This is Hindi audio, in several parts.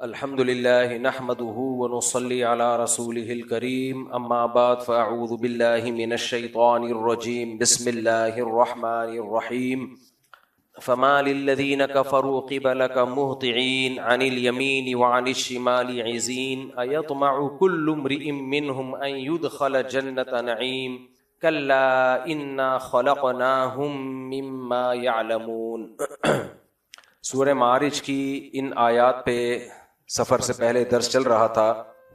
अल्हम्दुलिल्लाहि नहमदुहु व नुसल्ली अला रसूलिहिल करीम अम्मा बाद फ़अऊज़ु बिल्लाहि मिनश शैतानिर रजीम बिस्मिल्लाहिर रहमानिर रहीम फ़मा लिल्लज़ीना कफ़रू क़िबलका मुहतिईन अनिल यमीनि व अनिश शिमालि इज़ीन अयतमउ कुल्लु इम्रिइन मिनहुम अन युदख़ला जन्नत नईम कल्ला इन्ना ख़लक़नाहुम मिम्मा यअलमून। सूरह मारिज की इन आयात पे सफ़र से पहले दर्स चल रहा था।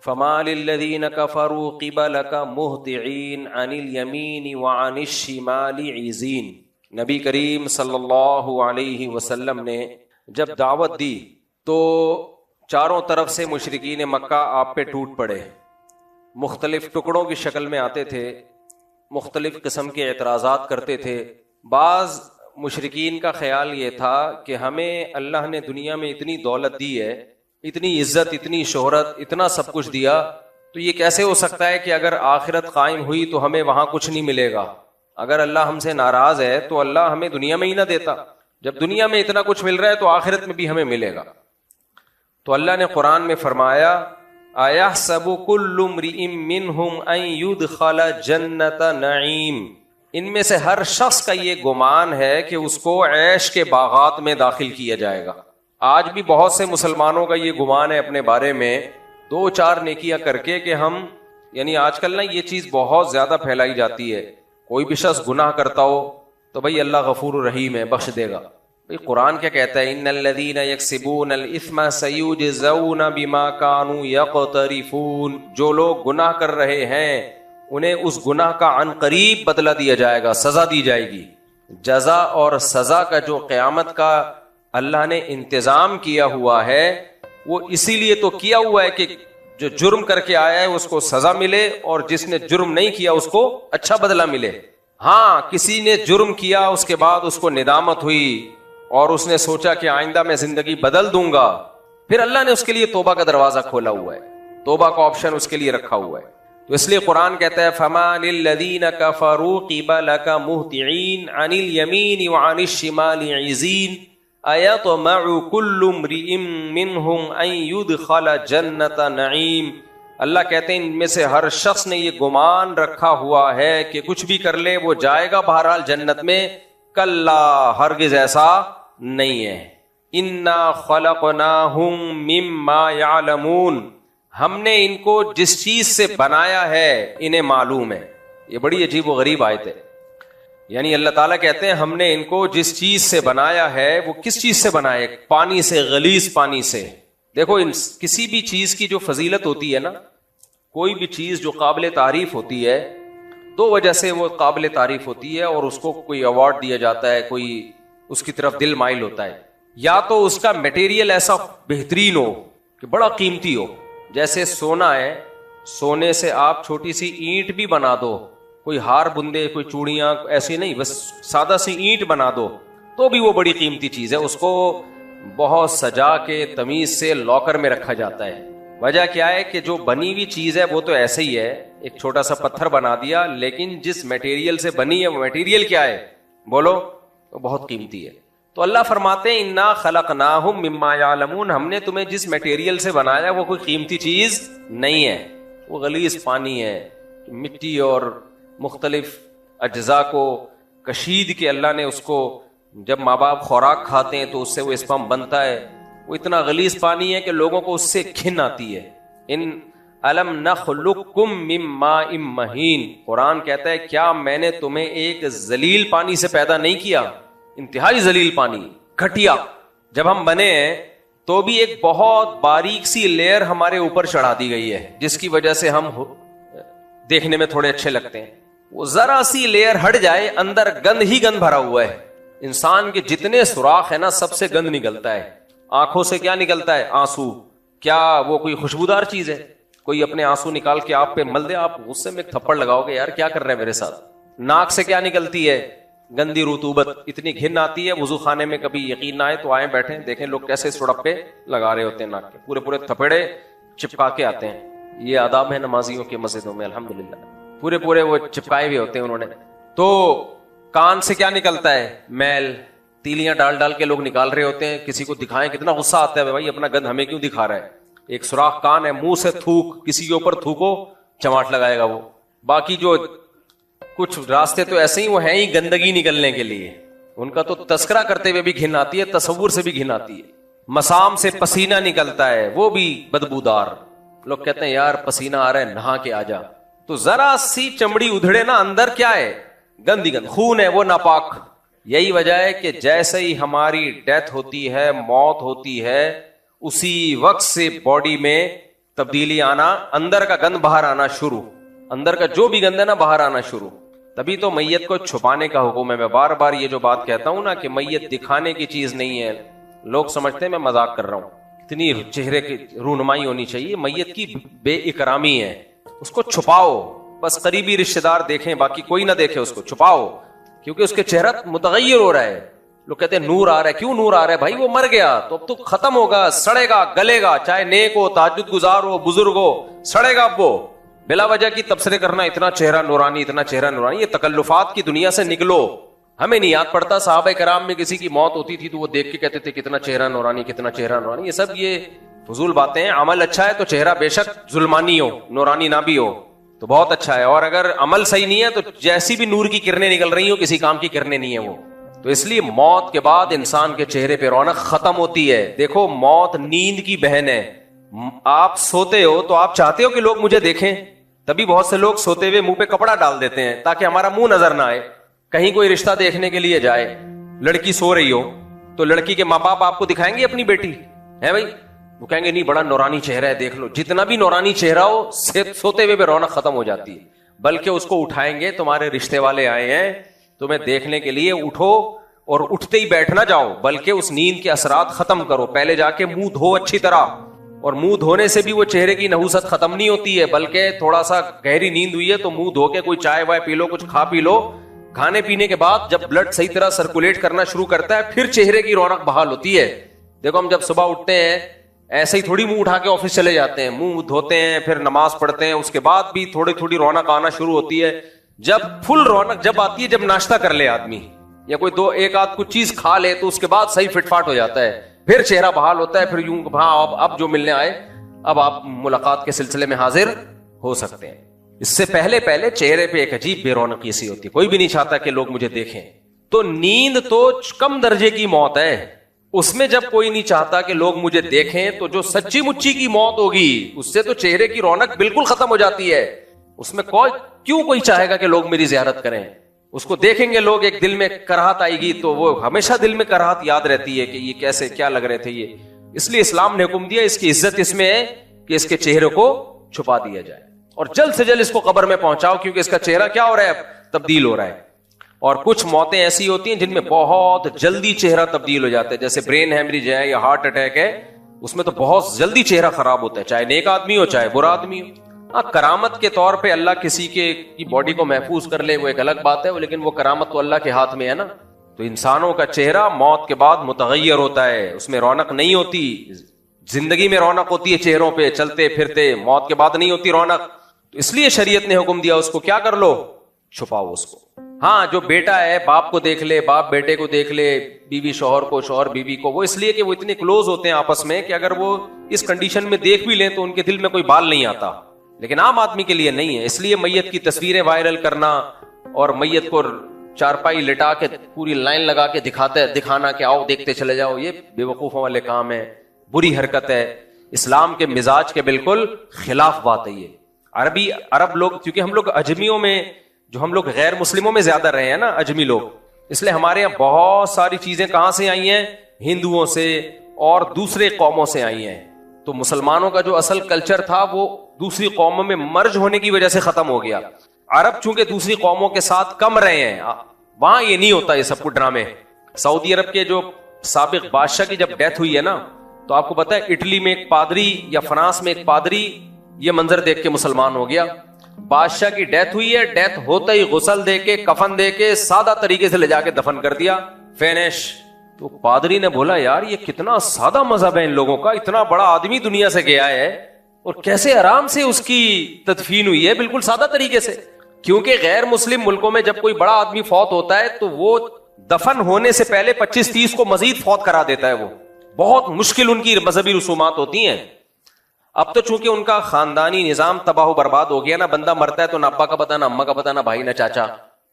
फ़मा लिल्लज़ीना कफ़रू क़िबलका मुहतिईन अनिल यमीनि व अनिश शिमालि इज़ीन। नबी करीम सल्लल्लाहु अलैहि वसल्लम ने जब दावत दी तो चारों तरफ से मुशरिकीन मक्का आप पे टूट पड़े, मुख्तलिफ टुकड़ों की शक्ल में आते थे, मुख्तलिफ किस्म के एतराज़ात करते थे। बाज़ मुशरिकीन का ख्याल ये था कि हमें अल्लाह ने दुनिया में इतनी दौलत दी है, इतनी इज्जत, इतनी शोहरत, इतना सब कुछ दिया, तो ये कैसे हो सकता है कि अगर आखिरत कायम हुई तो हमें वहां कुछ नहीं मिलेगा। अगर अल्लाह हमसे नाराज है तो अल्लाह हमें दुनिया में ही ना देता। जब दुनिया में इतना कुछ मिल रहा है तो आखिरत में भी हमें मिलेगा। तो अल्लाह ने कुरान में फरमाया, अयहसबु कुल्लु इम्रिइन मिनहुम अन युदख़ला जन्नत नईम। इनमें से हर शख्स का ये गुमान है कि उसको ऐश के बागात में दाखिल किया जाएगा। आज भी बहुत से मुसलमानों का ये गुमान है अपने बारे में, दो चार नेकियां करके कि हम, यानी आजकल ना ये चीज बहुत ज्यादा फैलाई जाती है, कोई भी शख्स गुनाह करता हो तो भाई अल्लाह गफूर रहीम है, बख्श देगा। भाई कुरान क्या कहता है, इन्नल्लज़ीना यक्सिबूनल इस्मा सयुजज़ौना बिमा कानू यक़तरिफून। जो लोग गुनाह कर रहे हैं उन्हें उस गुनाह का अनकरीब बदला दिया जाएगा, सजा दी जाएगी। जजा और सजा का जो क़यामत का अल्लाह ने इंतजाम किया हुआ है वो इसीलिए तो किया हुआ है कि जो जुर्म करके आया है उसको सजा मिले और जिसने जुर्म नहीं किया उसको अच्छा बदला मिले। हाँ, किसी ने जुर्म किया, उसके बाद उसको निदामत हुई और उसने सोचा कि आइंदा मैं जिंदगी बदल दूंगा, फिर अल्लाह ने उसके लिए तौबा का दरवाजा खोला हुआ है, तौबा का ऑप्शन उसके लिए रखा हुआ है। तो इसलिए कुरान कहता है, फमा लिल्लज़ीना कफ़रू क़िबलका मुहतिईन अनिल यमीनि व अनिश शिमालि इज़ीन अयतमउ कुल्लु इम्रिइन मिनहुम अन युदख़ला जन्नत नईम। अल्लाह कहते हैं इनमें से हर शख्स ने ये गुमान रखा हुआ है कि कुछ भी कर ले वो जाएगा बहरहाल जन्नत में। कल्ला, हरगिज़ ऐसा नहीं है। इन्ना ख़लक़नाहुम मिम्मा यअलमून। हमने इनको जिस चीज से बनाया है इन्हें मालूम है। ये बड़ी अजीब व गरीब आयत है। यानी अल्लाह ताला कहते हैं हमने इनको जिस चीज से बनाया है, वो किस चीज से बनाए? पानी से, गलीज पानी से। देखो किसी भी चीज की जो फजीलत होती है ना, कोई भी चीज जो काबिल तारीफ होती है, दो वजह से वो काबिल तारीफ होती है और उसको कोई अवार्ड दिया जाता है, कोई उसकी तरफ दिल माइल होता है। या तो उसका मटेरियल ऐसा बेहतरीन हो कि बड़ा कीमती हो, जैसे सोना है, सोने से आप छोटी सी ईंट भी बना दो, कोई हार बुंदे, कोई चूड़ियां, ऐसी नहीं, बस सादा सी ईंट बना दो तो भी वो बड़ी कीमती चीज है। उसको बहुत सजा के तमीज से लॉकर में रखा जाता है। वजह क्या है कि जो बनी हुई चीज है वो तो ऐसे ही है, एक छोटा सा पत्थर बना दिया, लेकिन जिस मटेरियल से बनी है वो मटेरियल क्या है बोलो, तो बहुत कीमती है। तो अल्लाह फरमाते हैं, इन्ना खलकनाहुम मिम्मा यअलमून। हमने तुम्हें जिस मटेरियल से बनाया वो कोई कीमती चीज नहीं है, वो गलीज पानी है। मिट्टी और मुख्तलिफ अज्जा को कशीद के अल्लाह ने उसको, जब माँ बाप खुराक खाते हैं तो उससे वो स्पर्म बनता है, वो इतना गलीज पानी है कि लोगों को उससे घिन आती है। इन अलम नखलुकुम मिन माइन महीन। कुरान कहता है, क्या मैंने तुम्हें एक जलील पानी से पैदा नहीं किया? इंतहाई जलील पानी, घटिया। जब हम बने हैं तो भी एक बहुत बारीक सी लेयर हमारे ऊपर चढ़ा दी गई है, जिसकी वजह से हम देखने में थोड़े अच्छे लगते हैं। वो जरा सी लेयर हट जाए, अंदर गंद ही गंद भरा हुआ है। इंसान के जितने सुराख है ना, सबसे गंद निकलता है। आंखों से क्या निकलता है? आंसू। क्या वो कोई खुशबूदार चीज है? कोई अपने आंसू निकाल के आप पे मल दे, आप गुस्से में थप्पड़ लगाओगे, यार क्या कर रहे हैं मेरे साथ। नाक से क्या निकलती है? गंदी रुतूबत। इतनी घिन आती है, वुजू खाने में कभी यकीन ना आए तो आए बैठे देखें लोग कैसे सुड़प्पे लगा रहे होते हैं नाक के, पूरे पूरे थपेड़े चिपका के आते हैं। ये आदाब है नमाजियों के मस्जिदों में, अल्हम्दुलिल्लाह, पूरे पूरे वो चिपकाए भी होते हैं उन्होंने। तो कान से क्या निकलता है? मैल। तीलियां डाल डाल के लोग निकाल रहे होते हैं, किसी को दिखाएं, कितना गुस्सा आता है भाई, अपना गंद हमें क्यों दिखा रहा है। एक सुराख कान है, मुंह से थूक, किसी के ऊपर थूको चमाट लगाएगा वो। बाकी जो कुछ रास्ते तो ऐसे ही वो हैं ही गंदगी निकलने के लिए, उनका तो तस्करा करते हुए भी घिन आती है, तसव्वुर से भी घिन आती है। मसाम से पसीना निकलता है, वो भी बदबूदार। लोग कहते हैं यार पसीना आ रहा है, नहा के आजा। तो जरा सी चमड़ी उधड़े ना, अंदर क्या है? गंदी गंद खून है, वो नापाक। यही वजह है कि जैसे ही हमारी डेथ होती है, मौत होती है, उसी वक्त से बॉडी में तब्दीली आना, अंदर का गंद बाहर आना शुरू, अंदर का जो भी गंद है ना बाहर आना शुरू। तभी तो मैयत को छुपाने का हुक्म है। मैं बार बार ये जो बात कहता हूं ना कि मैयत दिखाने की चीज नहीं है। लोग समझते हैं मैं मजाक कर रहा हूं, इतनी चेहरे की रूनुमाई होनी चाहिए। मैयत की बेइकरामी है, उसको छुपाओ, बस करीबी रिश्तेदार देखें, बाकी कोई ना देखे उसको, छुपाओ, क्योंकि उसके चेहरा मुतगय्यर हो रहा है। लोग कहते हैं नूर आ रहा है, क्यों नूर आ रहा है भाई? वो मर गया तो अब तो खत्म होगा, सड़ेगा, गलेगा, चाहे नेक हो, तहज्जुद गुजार हो, बुजुर्ग हो, सड़ेगा अब वो। बिला वजह की तबसरे करना, इतना चेहरा नूरानी, इतना चेहरा नूरानी, ये तकल्लुफात की दुनिया से निकलो। हमें नहीं याद पड़ता सहाबा कराम में किसी की मौत होती थी तो वो देख के कहते थे कितना चेहरा नूरानी, कितना चेहरा नूरानी। ये सब ये फजूल बातें हैं। अमल अच्छा है तो चेहरा बेशक जुल्मानी हो, नूरानी ना भी हो तो बहुत अच्छा है, और अगर अमल सही नहीं है तो जैसी भी नूर की किरणें निकल रही हो, किसी काम की किरणें नहीं है वो। तो इसलिए मौत के बाद इंसान के चेहरे पे रौनक खत्म होती है। देखो मौत नींद की बहन है। आप सोते हो तो आप चाहते हो कि लोग मुझे देखें, तभी बहुत से लोग सोते हुए मुंह पे कपड़ा डाल देते हैं ताकि हमारा मुंह नजर ना आए। कहीं कोई रिश्ता देखने के लिए जाए, लड़की सो रही हो तो लड़की के माँ बाप आपको दिखाएंगे अपनी बेटी है भाई, वो कहेंगे नहीं बड़ा नौरानी चेहरा है, देख लो। जितना भी नौरानी चेहरा हो, सोते हुए भी रौनक खत्म हो जाती है। बल्कि उसको उठाएंगे, तुम्हारे रिश्ते वाले आए हैं तुम्हें देखने के लिए, उठो, और उठते ही बैठ ना जाओ, बल्कि उस नींद के असरात खत्म करो। पहले जाके मुंह धो अच्छी तरह, और मुंह धोने से भी वो चेहरे की नहुसत खत्म नहीं होती है, बल्कि थोड़ा सा गहरी नींद हुई है तो मुंह धो के कोई चाय वाय पी लो, कुछ खा पी लो। खाने पीने के बाद जब ब्लड सही तरह सर्कुलेट करना शुरू करता है, फिर चेहरे की रौनक बहाल होती है। देखो हम जब सुबह उठते हैं ऐसे ही थोड़ी मुंह उठा के ऑफिस चले जाते हैं, मुंह धोते हैं, फिर नमाज पढ़ते हैं, उसके बाद भी थोड़ी थोड़ी रौनक आना शुरू होती है। जब फुल रौनक जब आती है जब नाश्ता कर ले आदमी, या कोई दो एक आध कुछ चीज खा ले, तो उसके बाद सही फिटफाट हो जाता है, फिर चेहरा बहाल होता है। फिर यूं हाँ अब जो मिलने आए, अब आप मुलाकात के सिलसिले में हाजिर हो सकते हैं। इससे पहले पहले चेहरे पे एक अजीब बेरौनकी सी होती है, कोई भी नहीं चाहता कि लोग मुझे देखें। तो नींद तो कम दर्जे की मौत है, उसमें जब कोई नहीं चाहता कि लोग मुझे देखें, तो जो सच्ची मुच्ची की मौत होगी उससे तो चेहरे की रौनक बिल्कुल खत्म हो जाती है। उसमें कोई चाहेगा कि लोग मेरी जियारत करें? उसको देखेंगे लोग, एक दिल में कराहत आएगी, तो वो हमेशा दिल में कराहत याद रहती है कि ये कैसे क्या लग रहे थे ये। इसलिए इस्लाम ने हुक्म दिया, इसकी इज्जत इसमें है कि इसके चेहरे को छुपा दिया जाए और जल्द से जल्द इसको कब्र में पहुंचाओ, क्योंकि इसका चेहरा क्या हो रहा है, तब्दील हो रहा है। और कुछ मौतें ऐसी होती हैं जिनमें बहुत जल्दी चेहरा तब्दील हो जाता है, जैसे ब्रेन हैमरेज है या हार्ट अटैक है, उसमें तो बहुत जल्दी चेहरा खराब होता है, चाहे नेक आदमी हो चाहे बुरा आदमी हो। हाँ, करामत के तौर पे अल्लाह किसी की बॉडी को महफूज कर ले, वो एक अलग बात है, लेकिन वो करामत तो अल्लाह के हाथ में है ना। तो इंसानों का चेहरा मौत के बाद मुतगय्यर होता है, उसमें रौनक नहीं होती। जिंदगी में रौनक होती है चेहरों पे, चलते फिरते, मौत के बाद नहीं होती रौनक। तो इसलिए शरीयत ने हुक्म दिया उसको क्या कर लो, छुपाओ उसको। हाँ, जो बेटा है बाप को देख ले, बाप बेटे को देख ले, बीवी शौहर को, शौहर बीवी को, वो इसलिए कि वो इतने क्लोज होते हैं आपस में कि अगर वो इस कंडीशन में देख भी लें तो उनके दिल में कोई बाल नहीं आता, लेकिन आम आदमी के लिए नहीं है। इसलिए मैयत की तस्वीरें वायरल करना और मैयत को चारपाई लिटा के पूरी लाइन लगा के दिखाना कि आओ देखते चले जाओ, ये बेवकूफों वाले काम है, बुरी हरकत है, इस्लाम के मिजाज के बिल्कुल खिलाफ बात है ये। अरब लोग, क्योंकि हम लोग अजमियों में, जो हम लोग गैर मुस्लिमों में ज्यादा रहे हैं ना अजमी लोग, इसलिए हमारे यहाँ बहुत सारी चीजें कहां से आई हैं, हिंदुओं से और दूसरे कौमों से आई हैं। तो मुसलमानों का जो असल कल्चर था वो दूसरी कौमों में मर्ज होने की वजह से खत्म हो गया। अरब चूंकि दूसरी कौमों के साथ कम रहे हैं, वहां ये नहीं होता, ये सब कुछ ड्रामे। सऊदी अरब के जो साबिक बादशाह की जब डेथ हुई है ना, तो आपको पता है इटली में एक पादरी या फ्रांस में एक पादरी ये मंजर देख के मुसलमान हो गया। बादशाह की डेथ हुई है, डेथ होते ही गुसल दे के, कफन दे के, सादा तरीके से ले जाके दफन कर दिया, फिनिश। तो पादरी ने बोला यार ये कितना सादा मजहब है इन लोगों का, इतना बड़ा आदमी दुनिया से गया है और कैसे आराम से उसकी तदफीन हुई है, बिल्कुल सादा तरीके से। क्योंकि गैर मुस्लिम मुल्कों में जब कोई बड़ा आदमी फौत होता है तो वो दफन होने से पहले 25-30 को मजीद फौत करा देता है। वो बहुत मुश्किल उनकी मजहबी रसूमात होती हैं। अब तो चूंकि उनका खानदानी निजाम तबाह बर्बाद हो गया ना, बंदा मरता है तो ना अब्बा का पता, ना अम्मा का पता, ना भाई, ना चाचा,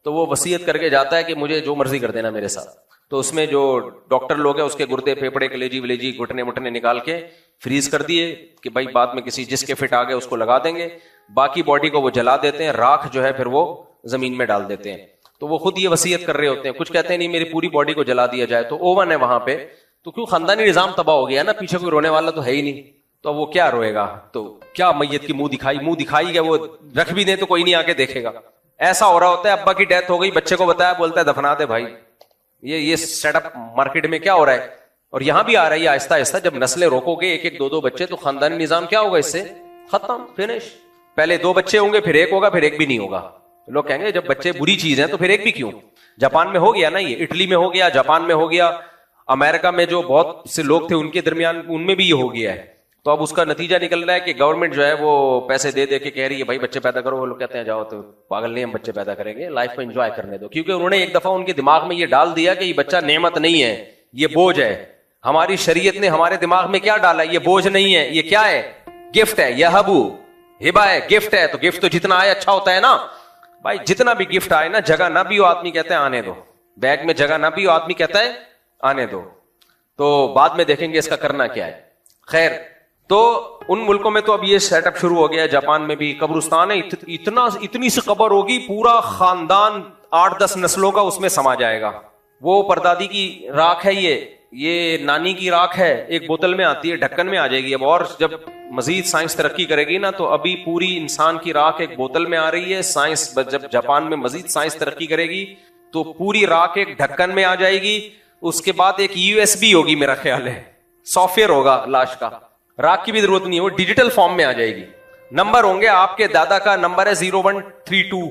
तो वो वसीयत करके जाता है कि मुझे जो मर्जी कर देना मेरे साथ। तो उसमें जो डॉक्टर लोग हैं उसके गुर्दे, फेफड़े, कलेजी वलेजी, घुटने मुटने निकाल के फ्रीज कर दिए कि भाई बाद में किसी जिसके फिट आ गए उसको लगा देंगे, बाकी बॉडी को वो जला देते हैं, राख जो है फिर वो जमीन में डाल देते हैं। तो वो खुद ये वसीयत कर रहे होते हैं। कुछ कहते हैं नहीं मेरी पूरी बॉडी को जला दिया जाए, तो ओवन है वहां पे, तो क्यों, खानदानी निजाम तबाह हो गया ना, पीछे कोई रोने वाला तो है ही नहीं, तो वो क्या रोएगा, तो क्या मैयत की मुंह दिखाई गया, वो रख भी दे तो कोई नहीं आके देखेगा। ऐसा हो रहा होता है, अब्बा की डेथ हो गई, बच्चे को बताया, बोलता है दफना दे भाई। ये सेटअप मार्केट में क्या हो रहा है, और यहां भी आ रहा है आहिस्ता आहिस्ता। जब नस्लें रोकोगे एक एक दो दो बच्चे, तो खानदानी निजाम क्या होगा, इससे खत्म, फिनिश। पहले 2 बच्चे होंगे, फिर 1 होगा, फिर 1 भी नहीं होगा। लोग कहेंगे जब बच्चे बुरी चीज है तो फिर 1 भी क्यों। जापान में हो गया ना ये, इटली में हो गया, जापान में हो गया, अमेरिका में जो बहुत से लोग थे उनके दरमियान उनमें भी ये हो गया है। तो अब उसका नतीजा निकल रहा है कि गवर्नमेंट जो है वो पैसे दे दे के कह रही है भाई बच्चे पैदा करो। वो लोग कहते हैं जाओ, तो पागल नहीं, हम बच्चे पैदा करेंगे, लाइफ को एंजॉय करने दो। क्योंकि उन्होंने एक दफा उनके दिमाग में ये डाल दिया कि ये बच्चा नेमत नहीं है, ये बोझ है। हमारी शरीयत ने हमारे दिमाग में क्या डाला, ये बोझ नहीं है, ये क्या है, गिफ्ट है, यह हबू हिबा है, गिफ्ट है। तो गिफ्ट तो जितना आए अच्छा होता है ना भाई, जितना भी गिफ्ट आए ना, जगह ना भी हो आदमी कहते हैं आने दो, बैग में जगह ना भी हो आदमी कहता है आने दो, तो बाद में देखेंगे इसका करना क्या है। खैर, तो उन मुल्कों में तो अब ये सेटअप शुरू हो गया है। जापान में भी कब्रिस्तान है, इतनी सी कब्र होगी, पूरा खानदान 8-10 नस्लों का उसमें समा जाएगा। वो परदादी की राख है, ये नानी की राख है, एक बोतल में आती है, ढक्कन में आ जाएगी। अब और जब मजीद साइंस तरक्की करेगी ना, तो अभी पूरी इंसान की राख एक बोतल में आ रही है। साइंस जब जापान में मजीद साइंस तरक्की करेगी तो पूरी राख एक ढक्कन में आ जाएगी। उसके बाद एक USB होगी, मेरा ख्याल है सॉफ्टवेयर होगा लाश का, राख की भी जरूरत नहीं है, वो डिजिटल फॉर्म में आ जाएगी। नंबर होंगे, आपके दादा का नंबर है 0132,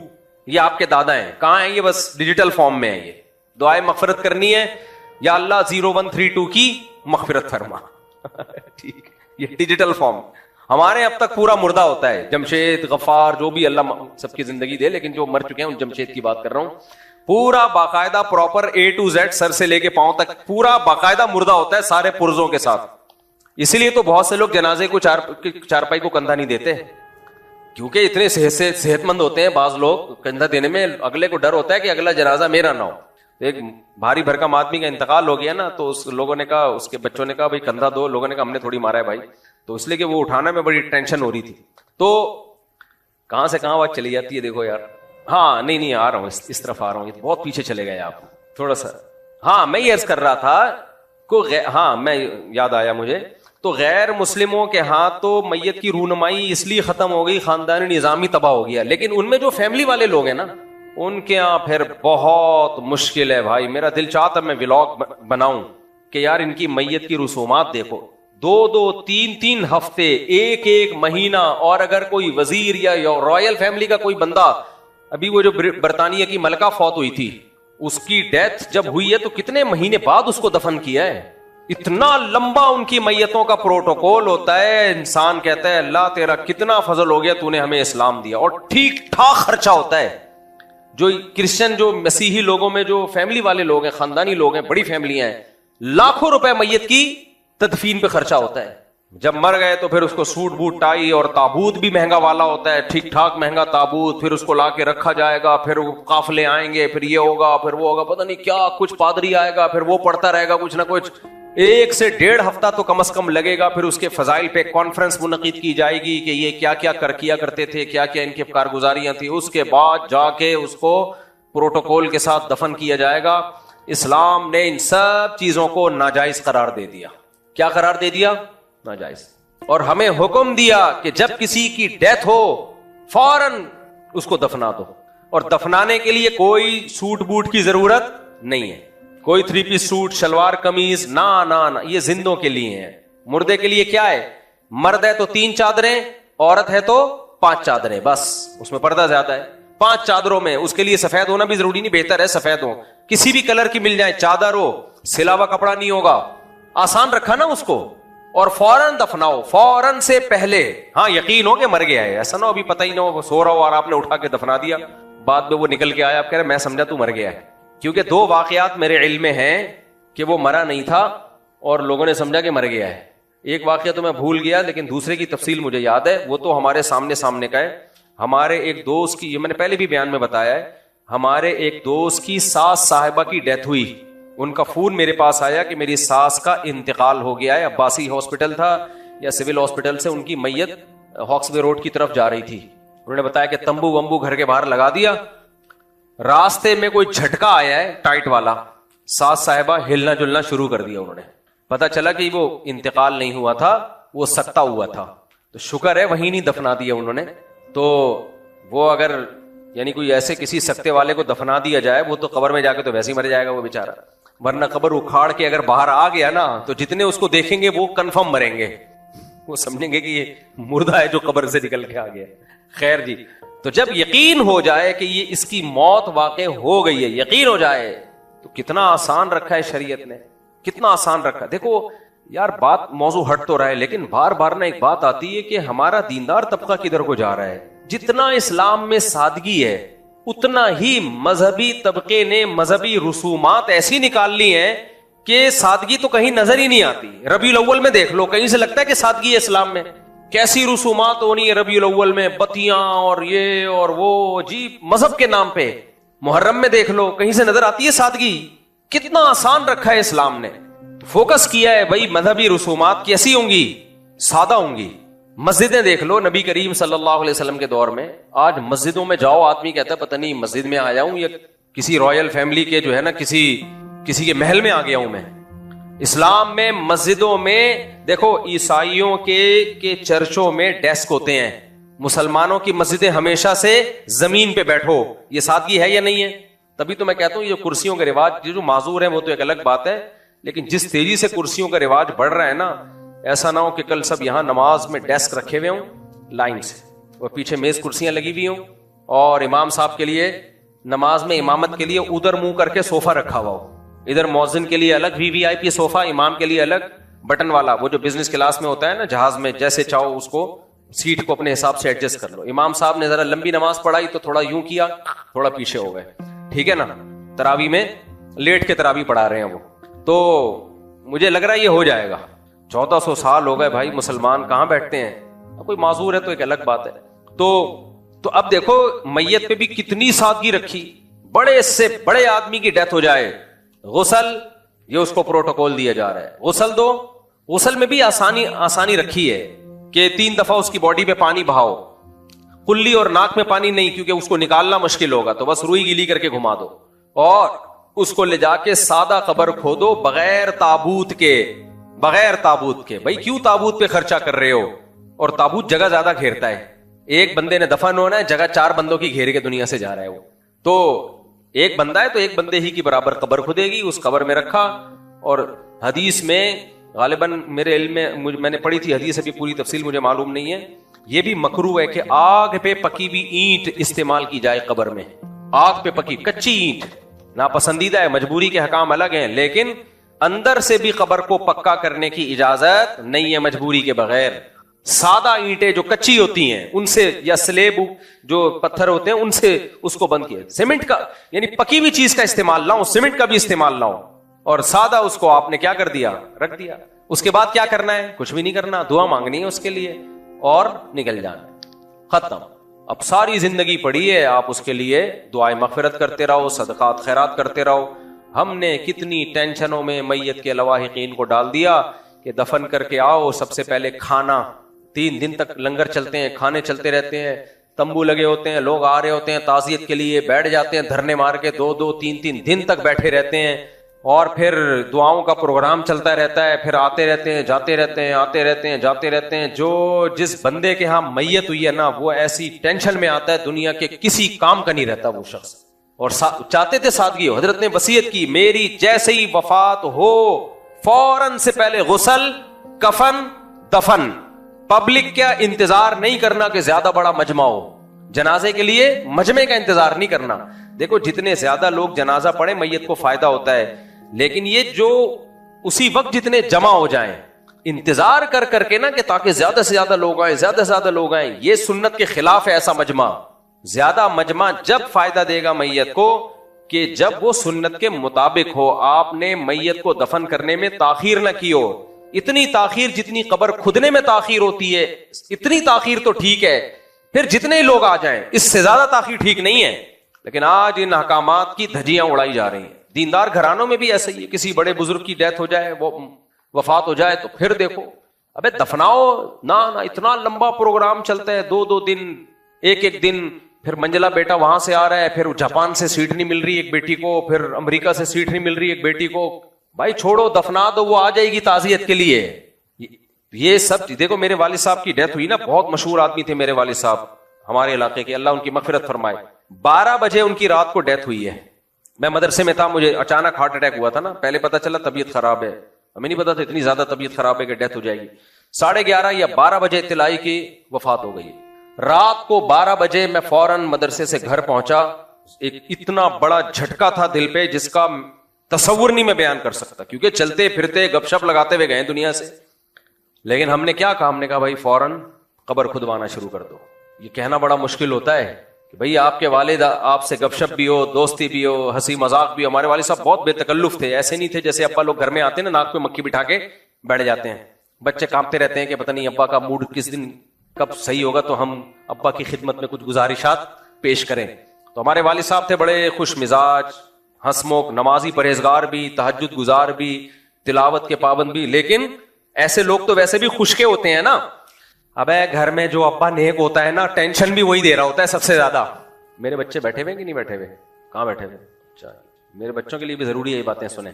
ये आपके दादा हैं, कहां है ये, बस डिजिटल फॉर्म में है। ये दुआए मगफिरत करनी है, या अल्लाह 0132 की मगफिरत फरमा। ठीक, ये डिजिटल फॉर्म। हमारे अब तक पूरा मुर्दा होता है, जमशेद, गफ्फार, जो भी अल्लाह सबकी जिंदगी दे, लेकिन जो मर चुके हैं उन जमशेद की बात कर रहा हूं। पूरा बाकायदा proper A to Z, sir से लेके पांव तक पूरा बाकायदा मुर्दा होता है, सारे पुर्जों के साथ। इसीलिए तो बहुत से लोग जनाजे को चारपाई को कंधा नहीं देते, क्योंकि इतने सेहतमंद होते हैं बाज लोग, कंधा देने में अगले को डर होता है कि अगला जनाजा मेरा ना हो। एक भारी भरकम आदमी का इंतकाल हो गया ना, तो उस लोगों ने कहा, उसके बच्चों ने कहा भाई कंधा दो। लोगों ने कहा हमने थोड़ी मारा है भाई, तो इसलिए कि वो उठाने में बड़ी टेंशन हो रही थी। तो कहां से कहां बात चली जाती है, देखो यार। हाँ, नहीं आ रहा हूं, इस तरफ आ रहा हूं, बहुत पीछे चले गए आप थोड़ा सा। हाँ, मैं ये अर्ज कर रहा था हाँ, मैं याद आया मुझे, तो गैर मुस्लिमों के हाथ तो मैयत की रूनमाई इसलिए खत्म हो गई, खानदानी निजाम ही तबाह हो गया। लेकिन उनमें जो फैमिली वाले लोग हैं ना, उनके यहाँ फिर बहुत मुश्किल है भाई। मेरा दिल चाहता मैं व्लॉग बनाऊं कि यार इनकी मैयत की रसूमात देखो, 2-2, 3-3 हफ्ते, 1-1 महीना। और अगर कोई वजीर या रॉयल फैमिली का कोई बंदा, अभी वो जो बरतानिया की मलका फौत हुई थी, उसकी डेथ जब हुई है तो कितने महीने बाद उसको दफन किया है। इतना लंबा उनकी मैयतों का प्रोटोकॉल होता है। इंसान कहता है अल्लाह तेरा कितना फजल हो गया, तूने हमें इस्लाम दिया। और ठीक ठाक खर्चा होता है। जो क्रिश्चियन, जो मसीही लोगों में जो फैमिली वाले लोग हैं, खानदानी लोग हैं, बड़ी फैमिलियां हैं, लाखों रुपए मैयत की तदफीन पे खर्चा होता है। जब मर गए तो फिर उसको सूट बूट टाई, और ताबूत भी महंगा वाला होता है, ठीक ठाक महंगा ताबूत, फिर उसको लाके रखा जाएगा, फिर वो काफिले आएंगे, फिर ये होगा, फिर वो होगा, पता नहीं क्या, कुछ पादरी आएगा, फिर वो पढ़ता रहेगा कुछ ना कुछ। 1 से 1.5 हफ्ता तो कम से कम लगेगा। फिर उसके फजाइल पे कॉन्फ्रेंस मुनक़िद की जाएगी कि ये क्या क्या किया करते थे, क्या क्या इनकी कारगुजारियां थी। उसके बाद जाके उसको प्रोटोकॉल के साथ दफन किया जाएगा। इस्लाम ने इन सब चीजों को नाजायज करार दे दिया। क्या करार दे दिया? नाजायज। और हमें हुक्म दिया कि जब किसी की डेथ हो फौरन उसको दफना दो। और दफनाने के लिए कोई सूट बूट की जरूरत नहीं है, कोई 3 पीस सूट, शलवार कमीज, ना ना ना, ये जिंदों के लिए है। मुर्दे के लिए क्या है? मर्द है तो 3 चादरें, औरत है तो 5 चादरें, बस उसमें पर्दा ज्यादा है। 5 चादरों में, उसके लिए सफेद होना भी जरूरी नहीं, बेहतर है सफेद हो, किसी भी कलर की मिल जाए, चादर हो, सिला हुआ कपड़ा नहीं होगा। आसान रखा ना उसको। और फौरन दफनाओ, फौरन से पहले। हाँ, यकीन हो कि मर गया है, ऐसा ना अभी पता ही ना हो, सो रहा हो और आपने उठा के दफना दिया, बाद में वो निकल के आया, आप कह रहे मैं समझा तू मर गया है। क्योंकि 2 वाकयात मेरे इल्म में हैं कि वो मरा नहीं था और लोगों ने समझा कि मर गया है। एक वाकया तो मैं भूल गया, लेकिन दूसरे की तफसील मुझे याद है, वो तो हमारे सामने सामने का है। हमारे एक दोस्त की, ये मैंने पहले भी बयान में बताया है, हमारे एक दोस्त की सास साहिबा की डेथ हुई। उनका फोन मेरे पास आया कि मेरी सास का इंतकाल हो गया है। अब्बासी हॉस्पिटल था या सिविल हॉस्पिटल से उनकी मैयत हॉक्सवे रोड की तरफ जा रही थी। उन्होंने बताया कि तंबू वंबू घर के बाहर लगा दिया, रास्ते में कोई झटका आया है टाइट वाला, सास साहिबा हिलना जुलना शुरू कर दिया। उन्होंने पता चला कि वो इंतकाल नहीं हुआ था, वो सत्ता हुआ था। तो शुक्र है वहीं नहीं दफना दिया उन्होंने। तो वो अगर यानी कोई ऐसे किसी सत्ते वाले को दफना दिया जाए, वो तो कब्र में जाके तो वैसे ही मर जाएगा वो बेचारा, वरना कब्र उखाड़ के अगर बाहर आ गया ना, तो जितने उसको देखेंगे वो कंफर्म मरेंगे, वो समझेंगे कि ये मुर्दा है जो कब्र से निकल के आ गया। खैर जी, तो जब यकीन हो जाए कि ये इसकी मौत वाक़ई हो गई है, यकीन हो जाए, तो कितना आसान रखा है शरीयत ने, कितना आसान रखा। देखो यार, बात मौजू हट तो रहा है, लेकिन बार बार ना एक बात आती है कि हमारा दीनदार तबका किधर को जा रहा है। जितना इस्लाम में सादगी है, उतना ही मजहबी तबके ने मजहबी रसूमात ऐसी निकाल ली है कि सादगी तो कहीं नजर ही नहीं आती। रबीउल अव्वल में देख लो, कहीं से लगता है कि सादगी है इस्लाम में। कैसी रसूमात होनी है रबीउल अव्वल में, बत्तियां और ये और वो, जी मजहब के नाम पे। मुहर्रम में देख लो, कहीं से नजर आती है सादगी। कितना आसान रखा है इस्लाम ने, फोकस किया है भाई मजहबी रसूमात कैसी होंगी, सादा होंगी। मस्जिदें देख लो, नबी करीम सल्लल्लाहु अलैहि वसल्लम के दौर में, आज मस्जिदों में जाओ, आदमी कहता है पता नहीं मस्जिद में आया हूं या किसी रॉयल फैमिली के जो है ना किसी के महल में आ गया हूं मैं। इस्लाम में मस्जिदों में देखो, ईसाइयों के चर्चों में डेस्क होते हैं, मुसलमानों की मस्जिदें हमेशा से जमीन पे बैठो। ये सादगी है या नहीं है? तभी तो मैं कहता हूं ये कुर्सियों के रिवाज जो माजूर है वो तो एक अलग बात है, लेकिन जिस तेजी से कुर्सियों का रिवाज बढ़ रहा है ना, ऐसा ना हो कि कल सब यहां नमाज में डेस्क रखे हुए हों लाइन से, और पीछे मेज कुर्सियां लगी हुई हों, और इमाम साहब के लिए नमाज में इमामत के लिए उधर मुंह करके सोफा रखा हुआ हो, इधर मौजिन के लिए अलग वीवीआईपी सोफा, इमाम के लिए अलग बटन वाला, वो जो बिजनेस क्लास में होता है ना जहाज में, जैसे चाहो उसको सीट को अपने हिसाब से एडजस्ट कर लो। इमाम साहब ने जरा लंबी नमाज पढ़ाई तो थोड़ा यूं किया, थोड़ा पीछे हो गए, ठीक है ना। तरावी में लेट के तरावी पढ़ा रहे हैं वो, तो मुझे लग रहा है ये हो जाएगा। 1400 साल हो गए भाई, मुसलमान कहां बैठते हैं, कोई माजूर है तो एक अलग बात है। तो अब देखो मैयत पे भी कितनी सादगी रखी। बड़े से बड़े आदमी की डेथ हो जाए, गुसल, ये उसको प्रोटोकॉल दिया जा रहा है, गुसल दो। गुसल में भी आसानी रखी है कि 3 दफा उसकी बॉडी पे पानी बहाओ, कुल्ली और नाक में पानी नहीं, क्योंकि उसको निकालना मुश्किल होगा, तो बस रुई गीली करके घुमा दो, और उसको ले जाके सादा कब्र खोदो बगैर ताबूत के। भाई क्यों ताबूत पे खर्चा कर रहे हो? और ताबूत जगह ज्यादा घेरता है, एक बंदे ने दफन होना है, जगह 4 बंदों की घेर के दुनिया से जा रहा है वो। तो एक बंदा है तो एक बंदे ही की बराबर कब्र खुदेगी, उस कब्र में रखा। और हदीस में गालिबन मेरे इल्म में मैंने पढ़ी थी हदीस, अभी पूरी तफसील मुझे मालूम नहीं है, यह भी मकरू है कि आग पे पकी हुई ईंट इस्तेमाल की जाए कब्र में। आग पे पकी कच्ची ईंट नापसंदीदा है, मजबूरी के हकाम अलग हैं, लेकिन अंदर से भी कब्र को पक्का करने की इजाजत नहीं है मजबूरी के बगैर। सादा ईंटें जो कच्ची होती हैं उनसे, या स्लेब जो पत्थर होते हैं उनसे उसको बंद किया। सीमेंट का यानी पकी हुई चीज का इस्तेमाल ना हो, सीमेंट का भी इस्तेमाल ना हो, और सादा उसको आपने क्या कर दिया, रख दिया। उसके बाद क्या करना है? कुछ भी नहीं करना, दुआ मांगनी है उसके लिए और निकल जाना, खत्म। अब सारी जिंदगी पड़ी है, आप उसके लिए दुआएं मगफिरत करते रहो, सदकात खैरात करते रहो। हमने कितनी टेंशनों में मैयत के लवाहिकीन को डाल दिया कि दफन करके आओ, सबसे पहले खाना, 3 दिन तक लंगर चलते हैं, खाने चलते रहते हैं, तंबू लगे होते हैं, लोग आ रहे होते हैं ताजियत के लिए, बैठ जाते हैं धरने मार के, 2-2, 3-3 दिन तक बैठे रहते हैं, और फिर दुआओं का प्रोग्राम चलता रहता है, फिर आते रहते हैं, जाते रहते हैं, आते रहते हैं, जाते रहते हैं। जो जिस बंदे के यहाँ मैयत हुई है ना, वो ऐसी टेंशन में आता है, दुनिया के किसी काम का नहीं रहता वो शख्स। और चाहते थे सादगी हो। हजरत ने वसीयत की, मेरी जैसे ही वफात हो फौरन से पहले गुसल, कफन, दफन। पब्लिक का इंतजार नहीं करना कि ज्यादा बड़ा मजमा हो, जनाजे के लिए मजमे का इंतजार नहीं करना। देखो जितने ज्यादा लोग जनाजा पढ़े मैयत को फायदा होता है, लेकिन ये जो उसी वक्त जितने जमा हो जाएं, इंतजार कर करके ना कि ताकि ज्यादा से ज्यादा लोग आए, ज्यादा से ज्यादा लोग आए, ये सुन्नत के खिलाफ है ऐसा मजमा। ज्यादा मजमा जब फायदा देगा मैयत को कि जब वो सुन्नत के मुताबिक हो, आपने मैयत को दफन करने में ताखीर न की हो। इतनी ताखीर जितनी कब्र खुदने में ताखीर होती है, इतनी ताखीर तो ठीक है, फिर जितने ही लोग आ जाएं इससे ज्यादा ताखीर ठीक नहीं है। लेकिन आज इन अहकामात की धज्जियां उड़ाई जा रही हैं। दीनदार घरानों में भी ऐसा ही है, किसी बड़े बुजुर्ग की डेथ हो जाए, वो वफात हो जाए, तो फिर देखो अबे दफनाओ ना ना, इतना लंबा प्रोग्राम चलता है, 2-2 दिन, एक दिन, फिर मंजिला बेटा वहां से आ रहा है, फिर जापान से सीट नहीं मिल रही एक बेटी को, फिर अमेरिका से सीट नहीं मिल रही एक बेटी को। भाई छोड़ो, दफना दो, वो आ जाएगी ताजियत के लिए। ये सब देखो, मेरे वालिद साहब की डेथ हुई ना, बहुत मशहूर आदमी थे मेरे वालिद साहब हमारे इलाके के, अल्लाह उनकी मगफिरत फरमाए। 12 बजे उनकी रात को डेथ हुई है। मैं मदरसे में था, मुझे अचानक हार्ट अटैक हुआ था ना, पहले पता चला तबीयत खराब है, हमें नहीं पता था इतनी ज्यादा तबीयत खराब है कि डेथ हो जाएगी। 11:30 या 12 बजे इत्तलाई की वफात हो गई। रात को 12 बजे मैं फौरन मदरसे से घर पहुंचा। एक इतना बड़ा झटका था दिल पे जिसका तसव्वुर नहीं मैं बयान कर सकता, क्योंकि चलते फिरते गपशप लगाते हुए गए दुनिया से। लेकिन हमने क्या कहा, हमने कहा भाई फौरन कब्र खुदवाना शुरू कर दो। ये कहना बड़ा मुश्किल होता है कि भाई आपके वालिद आपसे गपशप भी हो, दोस्ती भी हो, हंसी मजाक भी हो। हमारे वालिद साहब बहुत बेतकल्लुफ थे, ऐसे नहीं थे जैसे अब्बा लोग घर में आते हैं ना, नाक पे मक्खी बिठा के बैठ जाते हैं। बच्चे कांपते रहते हैं कि पता नहीं अब्बा का मूड किस दिन कब सही होगा तो हम अब्बा की खिदमत में कुछ गुजारिशात पेश करें। तो हमारे वालिद साहब थे बड़े खुश मिजाज, हंसमुख, नमाजी, परहेजगार भी, तहज्जुद गुजार भी, तिलावत के पाबंद भी। लेकिन ऐसे लोग तो वैसे भी खुशके होते हैं ना। अबे घर में जो अब्बा नेक होता है ना, टेंशन भी वही दे रहा होता है सबसे ज्यादा। मेरे बच्चे बैठे हुए कि नहीं बैठे हुए? कहाँ बैठे हुए? अच्छा, मेरे बच्चों के लिए भी जरूरी है ये बातें सुने।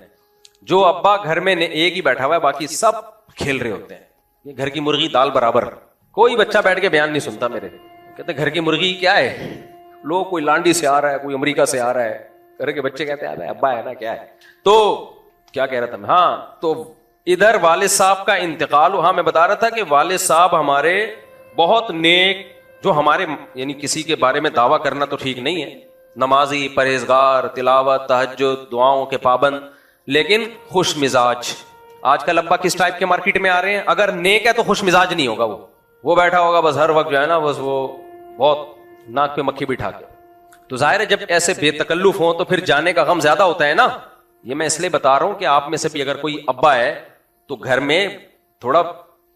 जो अब्बा घर में एक ही बैठा हुआ है, बाकी सब खेल रहे होते हैं। ये घर की मुर्गी दाल बराबर। कोई बच्चा बैठ के बयान नहीं सुनता मेरे, कहते घर की मुर्गी क्या है, लोग कोई लांडी से आ रहा है, कोई अमेरिका से आ रहा है। घर के बच्चे कहते हैं अब्बा है ना, क्या है। तो क्या कह रहा था मैं, हाँ, तो इधर वालिद साहब का इंतकाल। हाँ, मैं बता रहा था कि वालिद साहब हमारे बहुत नेक, जो हमारे यानी किसी के बारे में दावा करना तो ठीक नहीं है, नमाजी, परहेजगार, तिलावत, तहज्जुद, दुआओं के पाबंद, लेकिन खुश मिजाज। आजकल अब्बा किस टाइप के मार्केट में आ रहे हैं, अगर नेक है तो खुश मिजाज नहीं होगा, वो बैठा होगा बस हर वक्त जो है ना, बस वो बहुत नाक पे मक्खी बिठा के। तो जाहिर है जब ऐसे बेतकल्लुफ हो तो फिर जाने का गम ज्यादा होता है ना। ये मैं इसलिए बता रहा हूं कि आप में से भी अगर कोई अब्बा है तो घर में थोड़ा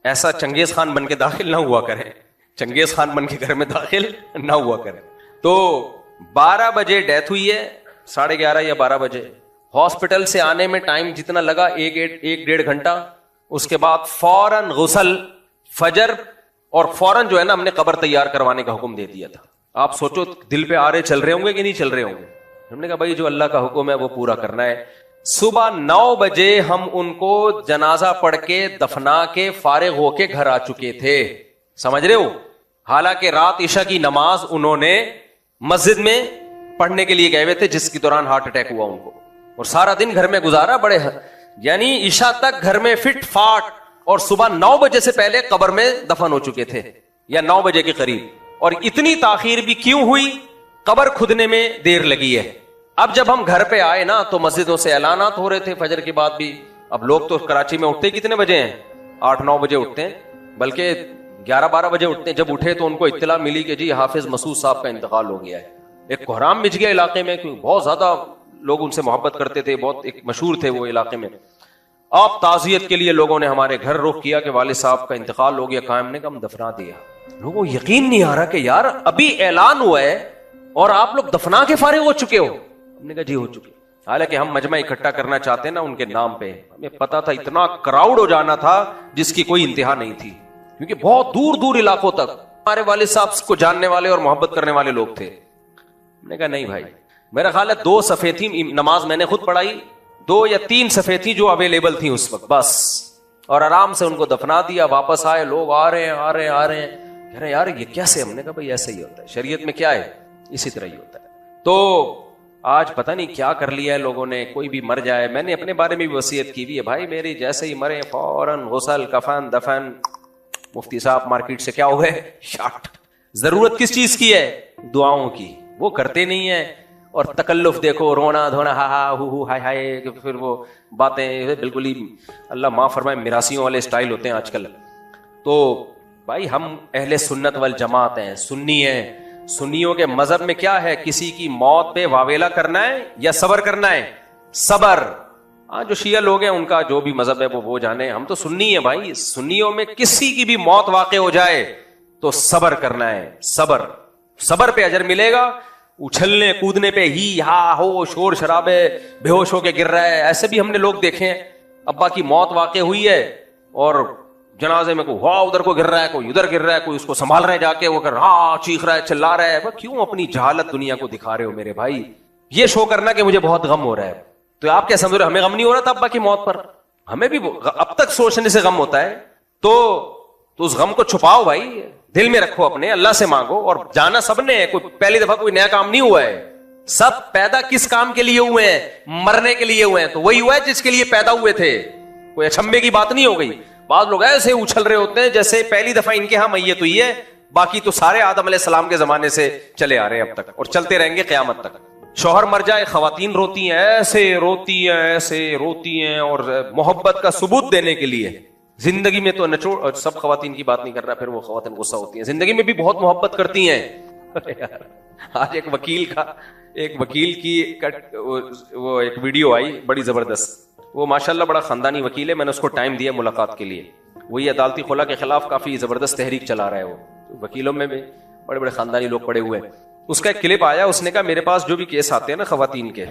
ऐसा चंगेज खान बन के दाखिल ना हुआ करें, चंगेज खान बन के घर में दाखिल ना हुआ करें। तो 12 बजे डेथ हुई है, 11:30 या 12 बजे। हॉस्पिटल से आने में टाइम जितना लगा, 1-1.5 घंटा। उसके बाद फौरन गुसल, फजर, और फौरन जो है ना हमने कब्र तैयार करवाने का हुक्म दे दिया था। आप सोचो दिल पे आ रहे चल रहे होंगे कि नहीं चल रहे होंगे। हमने कहा भाई जो अल्लाह का हुक्म है वो पूरा करना है। सुबह 9 बजे हम उनको जनाजा पढ़ के दफना के फारिग होके घर आ चुके थे, समझ रहे हो। हालांकि रात ईशा की नमाज उन्होंने मस्जिद में पढ़ने के लिए गए हुए थे, जिसके दौरान हार्ट अटैक हुआ उनको, और सारा दिन घर में गुजारा। बड़े यानी ईशा तक घर में फिट फाट, और सुबह 9 बजे से पहले कब्र में दफन हो चुके थे, या 9 बजे के करीब। और इतनी ताखीर भी क्यों हुई, कब्र खुदने में देर लगी है। अब जब हम घर पे आए ना तो मस्जिदों से ऐलानात हो रहे थे फजर के बाद भी। अब लोग तो कराची में उठते कितने बजे हैं, 8-9 बजे उठते हैं, बल्कि 11-12 बजे उठते हैं। जब उठे तो उनको इत्तला मिली कि जी हाफिज मसूद साहब का इंतकाल हो गया है। एक कोहराम मिच गया इलाके में, क्योंकि बहुत ज्यादा लोग उनसे मोहब्बत करते थे, बहुत एक मशहूर थे वो इलाके में। अब ताजियत के लिए लोगों ने हमारे घर रुख किया कि वालिद साहब का इंतकाल हो गया, कायम ने कहा हम दफना दिया। लोगों को यकीन नहीं आ रहा कि यार अभी ऐलान हुआ है और आप लोग दफना के फारिग हो चुके हो। हमने कहा जी हो चुके। हालांकि हम मजमा इकट्ठा करना चाहते हैं ना उनके नाम पे, हमें पता था इतना क्राउड हो जाना था जिसकी कोई इंतहा नहीं थी, क्योंकि बहुत दूर दूर इलाकों तक हमारे वालिद साहब को जानने वाले और मोहब्बत करने वाले लोग थे। हमने कहा नहीं भाई, मेरा ख्याल है 2 सफ़े थी, नमाज मैंने खुद पढ़ाई, 2 या 3 सफ़े थी जो अवेलेबल थी उस वक्त बस, और आराम से उनको दफना दिया। वापस आए, लोग आ रहे हैं, कह रहे यार ये कैसे। हमने कहा भाई ऐसे ही होता है, शरीयत में क्या है, इसी तरह ही होता है। तो आज पता नहीं क्या कर लिया है लोगों ने, कोई भी मर जाए, मैंने अपने बारे में भी वसीयत की हुई है भाई, मेरी जैसे ही मरे फौरन गुसल, कफन, दफन। मुफ्ती साहब मार्केट से क्या हुए, शाट। जरूरत किस चीज की है, दुआओं की, वो करते नहीं है। और तकल्लुफ देखो, रोना धोना, हा हा हु हाय हाय, फिर वो बातें बिल्कुल ही अल्लाह माफ फरमाए मिरासियों वाले स्टाइल होते हैं आजकल। तो भाई हम अहले सुन्नत वल जमात हैं, सुन्नी हैं। सुन्नियों के मजहब में क्या है, किसी की मौत पे वावेला करना है या सबर करना है, सबर। हाँ, जो शिया लोग हैं उनका जो भी मजहब है वो जाने, हम तो सुन्नी है भाई। सुन्नियों में किसी की भी मौत वाक़े हो जाए तो सबर करना है, सबर, सबर पे अजर मिलेगा। उछलने कूदने पे ही हा हो, शोर शराबे, बेहोश होके गिर रहा है, ऐसे भी हमने लोग देखे हैं। अब्बा की मौत वाक़े हुई है और जनाजे में कोई हुआ उधर को गिर रहा है, कोई उधर गिर रहा है, कोई उसको संभाल रहे जाके, वो कर हाँ चीख रहा है, चिल्ला रहा है। क्यों अपनी जहालत दुनिया को दिखा रहे हो मेरे भाई? ये शो करना कि मुझे बहुत गम हो रहा है, तो आप क्या समझ रहे हो हमें गम नहीं हो रहा था अब्बा की मौत पर? हमें भी अब तक सोचने से गम होता है। तो उस गम को छुपाओ भाई, दिल में रखो अपने, अल्लाह से मांगो। और जाना सबने है, कोई पहली दफा कोई नया काम नहीं हुआ है। सब पैदा किस काम के लिए हुए हैं? मरने के लिए हुए हैं। तो वही हुआ है जिसके लिए पैदा हुए थे। कोई अचंभे की बात नहीं हो गई। बाद लोग ऐसे उछल रहे होते हैं जैसे पहली दफा इनके यहां मैयत हुई है, बाकी तो सारे आदम अलैहिस्सलाम के जमाने से चले आ रहे हैं अब तक और चलते रहेंगे क़यामत तक। शौहर मर जाए, खवातीन रोती हैं, ऐसे रोती हैं, ऐसे रोती हैं, और मोहब्बत का सबूत देने के लिए। जिंदगी में तो नचोड़, सब खवातीन की बात नहीं कर रहा, फिर वो खवातीन गुस्सा होती हैं, जिंदगी में भी बहुत मोहब्बत करती हैं। अरे यार, आज एक वकील की वो एक वीडियो आई बड़ी जबरदस्त। वो माशाल्लाह बड़ा खानदानी वकील है, मैंने उसको टाइम दिया मुलाकात के लिए। वही अदालती खुला के खिलाफ काफी जबरदस्त तहरीक चला रहा है। वो वकीलों में भी बड़े बड़े खानदानी लोग पड़े हुए हैं। उसका एक क्लिप आया, उसने कहा मेरे पास जो भी केस आते हैं ना खवातीन के,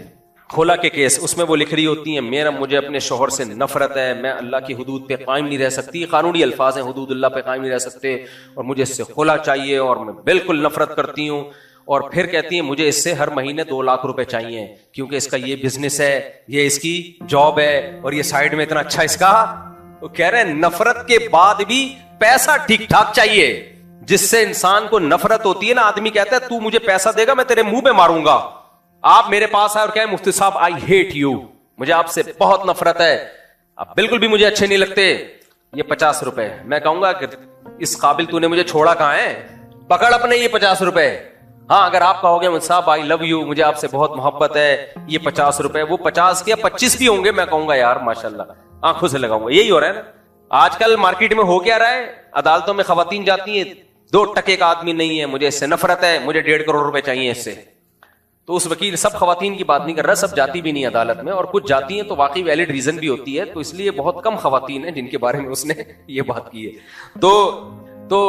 खोला के केस, उसमें वो लिख रही होती हैं मुझे अपने शोहर से नफरत है, मैं अल्लाह की हुदूद पे कायम नहीं रह सकती। कानूनी अल्फाज हैं, हुदूदुल्लाह पे कायम नहीं रह सकते, और मुझे इससे खोला चाहिए और मैं बिल्कुल नफरत करती हूँ। और फिर कहती है मुझे इससे हर महीने 2 लाख रुपए चाहिए, क्योंकि इसका ये बिजनेस है, ये इसकी जॉब है, और ये साइड में इतना अच्छा इसका। वो कह रहे हैं नफरत के बाद भी पैसा ठीक ठाक चाहिए। जिससे इंसान को नफरत होती है ना, आदमी कहता है तू मुझे पैसा देगा मैं तेरे मुंह पे मारूंगा। आप मेरे पास आए और कहे मुफ्ती साहब आई हेट यू, मुझे आपसे बहुत नफरत है, आप बिल्कुल भी मुझे अच्छे नहीं लगते, ये 50 रुपए। मैं कहूंगा कि इस काबिल तूने मुझे छोड़ा कहां है, पकड़ अपने ये 50 रुपए। हाँ, अगर आप कहोगे मुफ्ती साहब आई लव यू, मुझे आपसे बहुत मोहब्बत है, ये 50 रुपए, वो 50 या 25 भी होंगे, मैं कहूंगा यार माशाल्लाह, आंखों से लगाऊंगा। यही हो रहा है ना आजकल मार्केट में। हो क्या रहा है, अदालतों में खवातीन जाती है, 2 टके का आदमी नहीं है, मुझे इससे नफरत है, मुझे 1.5 करोड़ रुपए चाहिए इससे। तो उस वकील, सब खवातीन की बात नहीं कर रहा, सब जाती भी नहीं अदालत में, और कुछ जाती हैं तो वाकई वैलिड रीजन भी होती है, तो इसलिए बहुत कम खवातीन हैं जिनके बारे में उसने ये बात की है। तो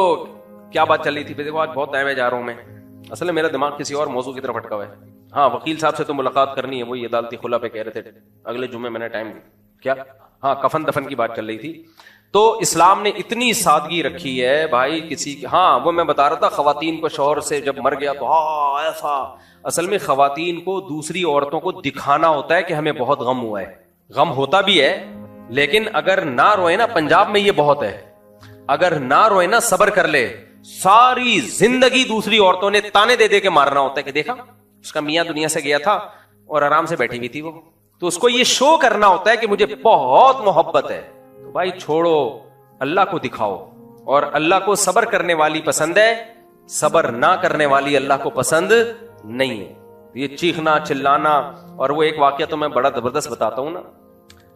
क्या बात चल रही थी? देखो आज बहुत टाइम में जा रहा हूं मैं, असल में मेरा दिमाग किसी और मौजू की तरफ अटका हुआ है। हाँ, वकील साहब से तो मुलाकात करनी है, वही अदालती खुला पे कह रहे थे, अगले जुम्मे मैंने टाइम क्या, हाँ कफन दफन की बात चल रही थी। तो इस्लाम ने इतनी सादगी रखी है भाई किसी की। हाँ, वो मैं बता रहा था, खवातीन को शौहर से जब मर गया तो हाँ ऐसा, असल में खवातीन को दूसरी औरतों को दिखाना होता है कि हमें बहुत गम हुआ है। गम होता भी है, लेकिन अगर ना रोए ना, पंजाब में ये बहुत है, अगर ना रोए ना, सबर कर ले, सारी जिंदगी दूसरी औरतों ने ताने दे दे के मारना होता है कि देखा उसका मियां दुनिया से गया था और आराम से बैठी हुई थी वो, तो उसको ये शो करना होता है कि मुझे बहुत मोहब्बत है। तो भाई छोड़ो, अल्लाह को दिखाओ, और अल्लाह को सबर करने वाली पसंद है, सबर ना करने वाली अल्लाह को पसंद नहीं है। ये चीखना चिल्लाना, और वो एक वाकया तो मैं बड़ा जबरदस्त बताता हूं ना,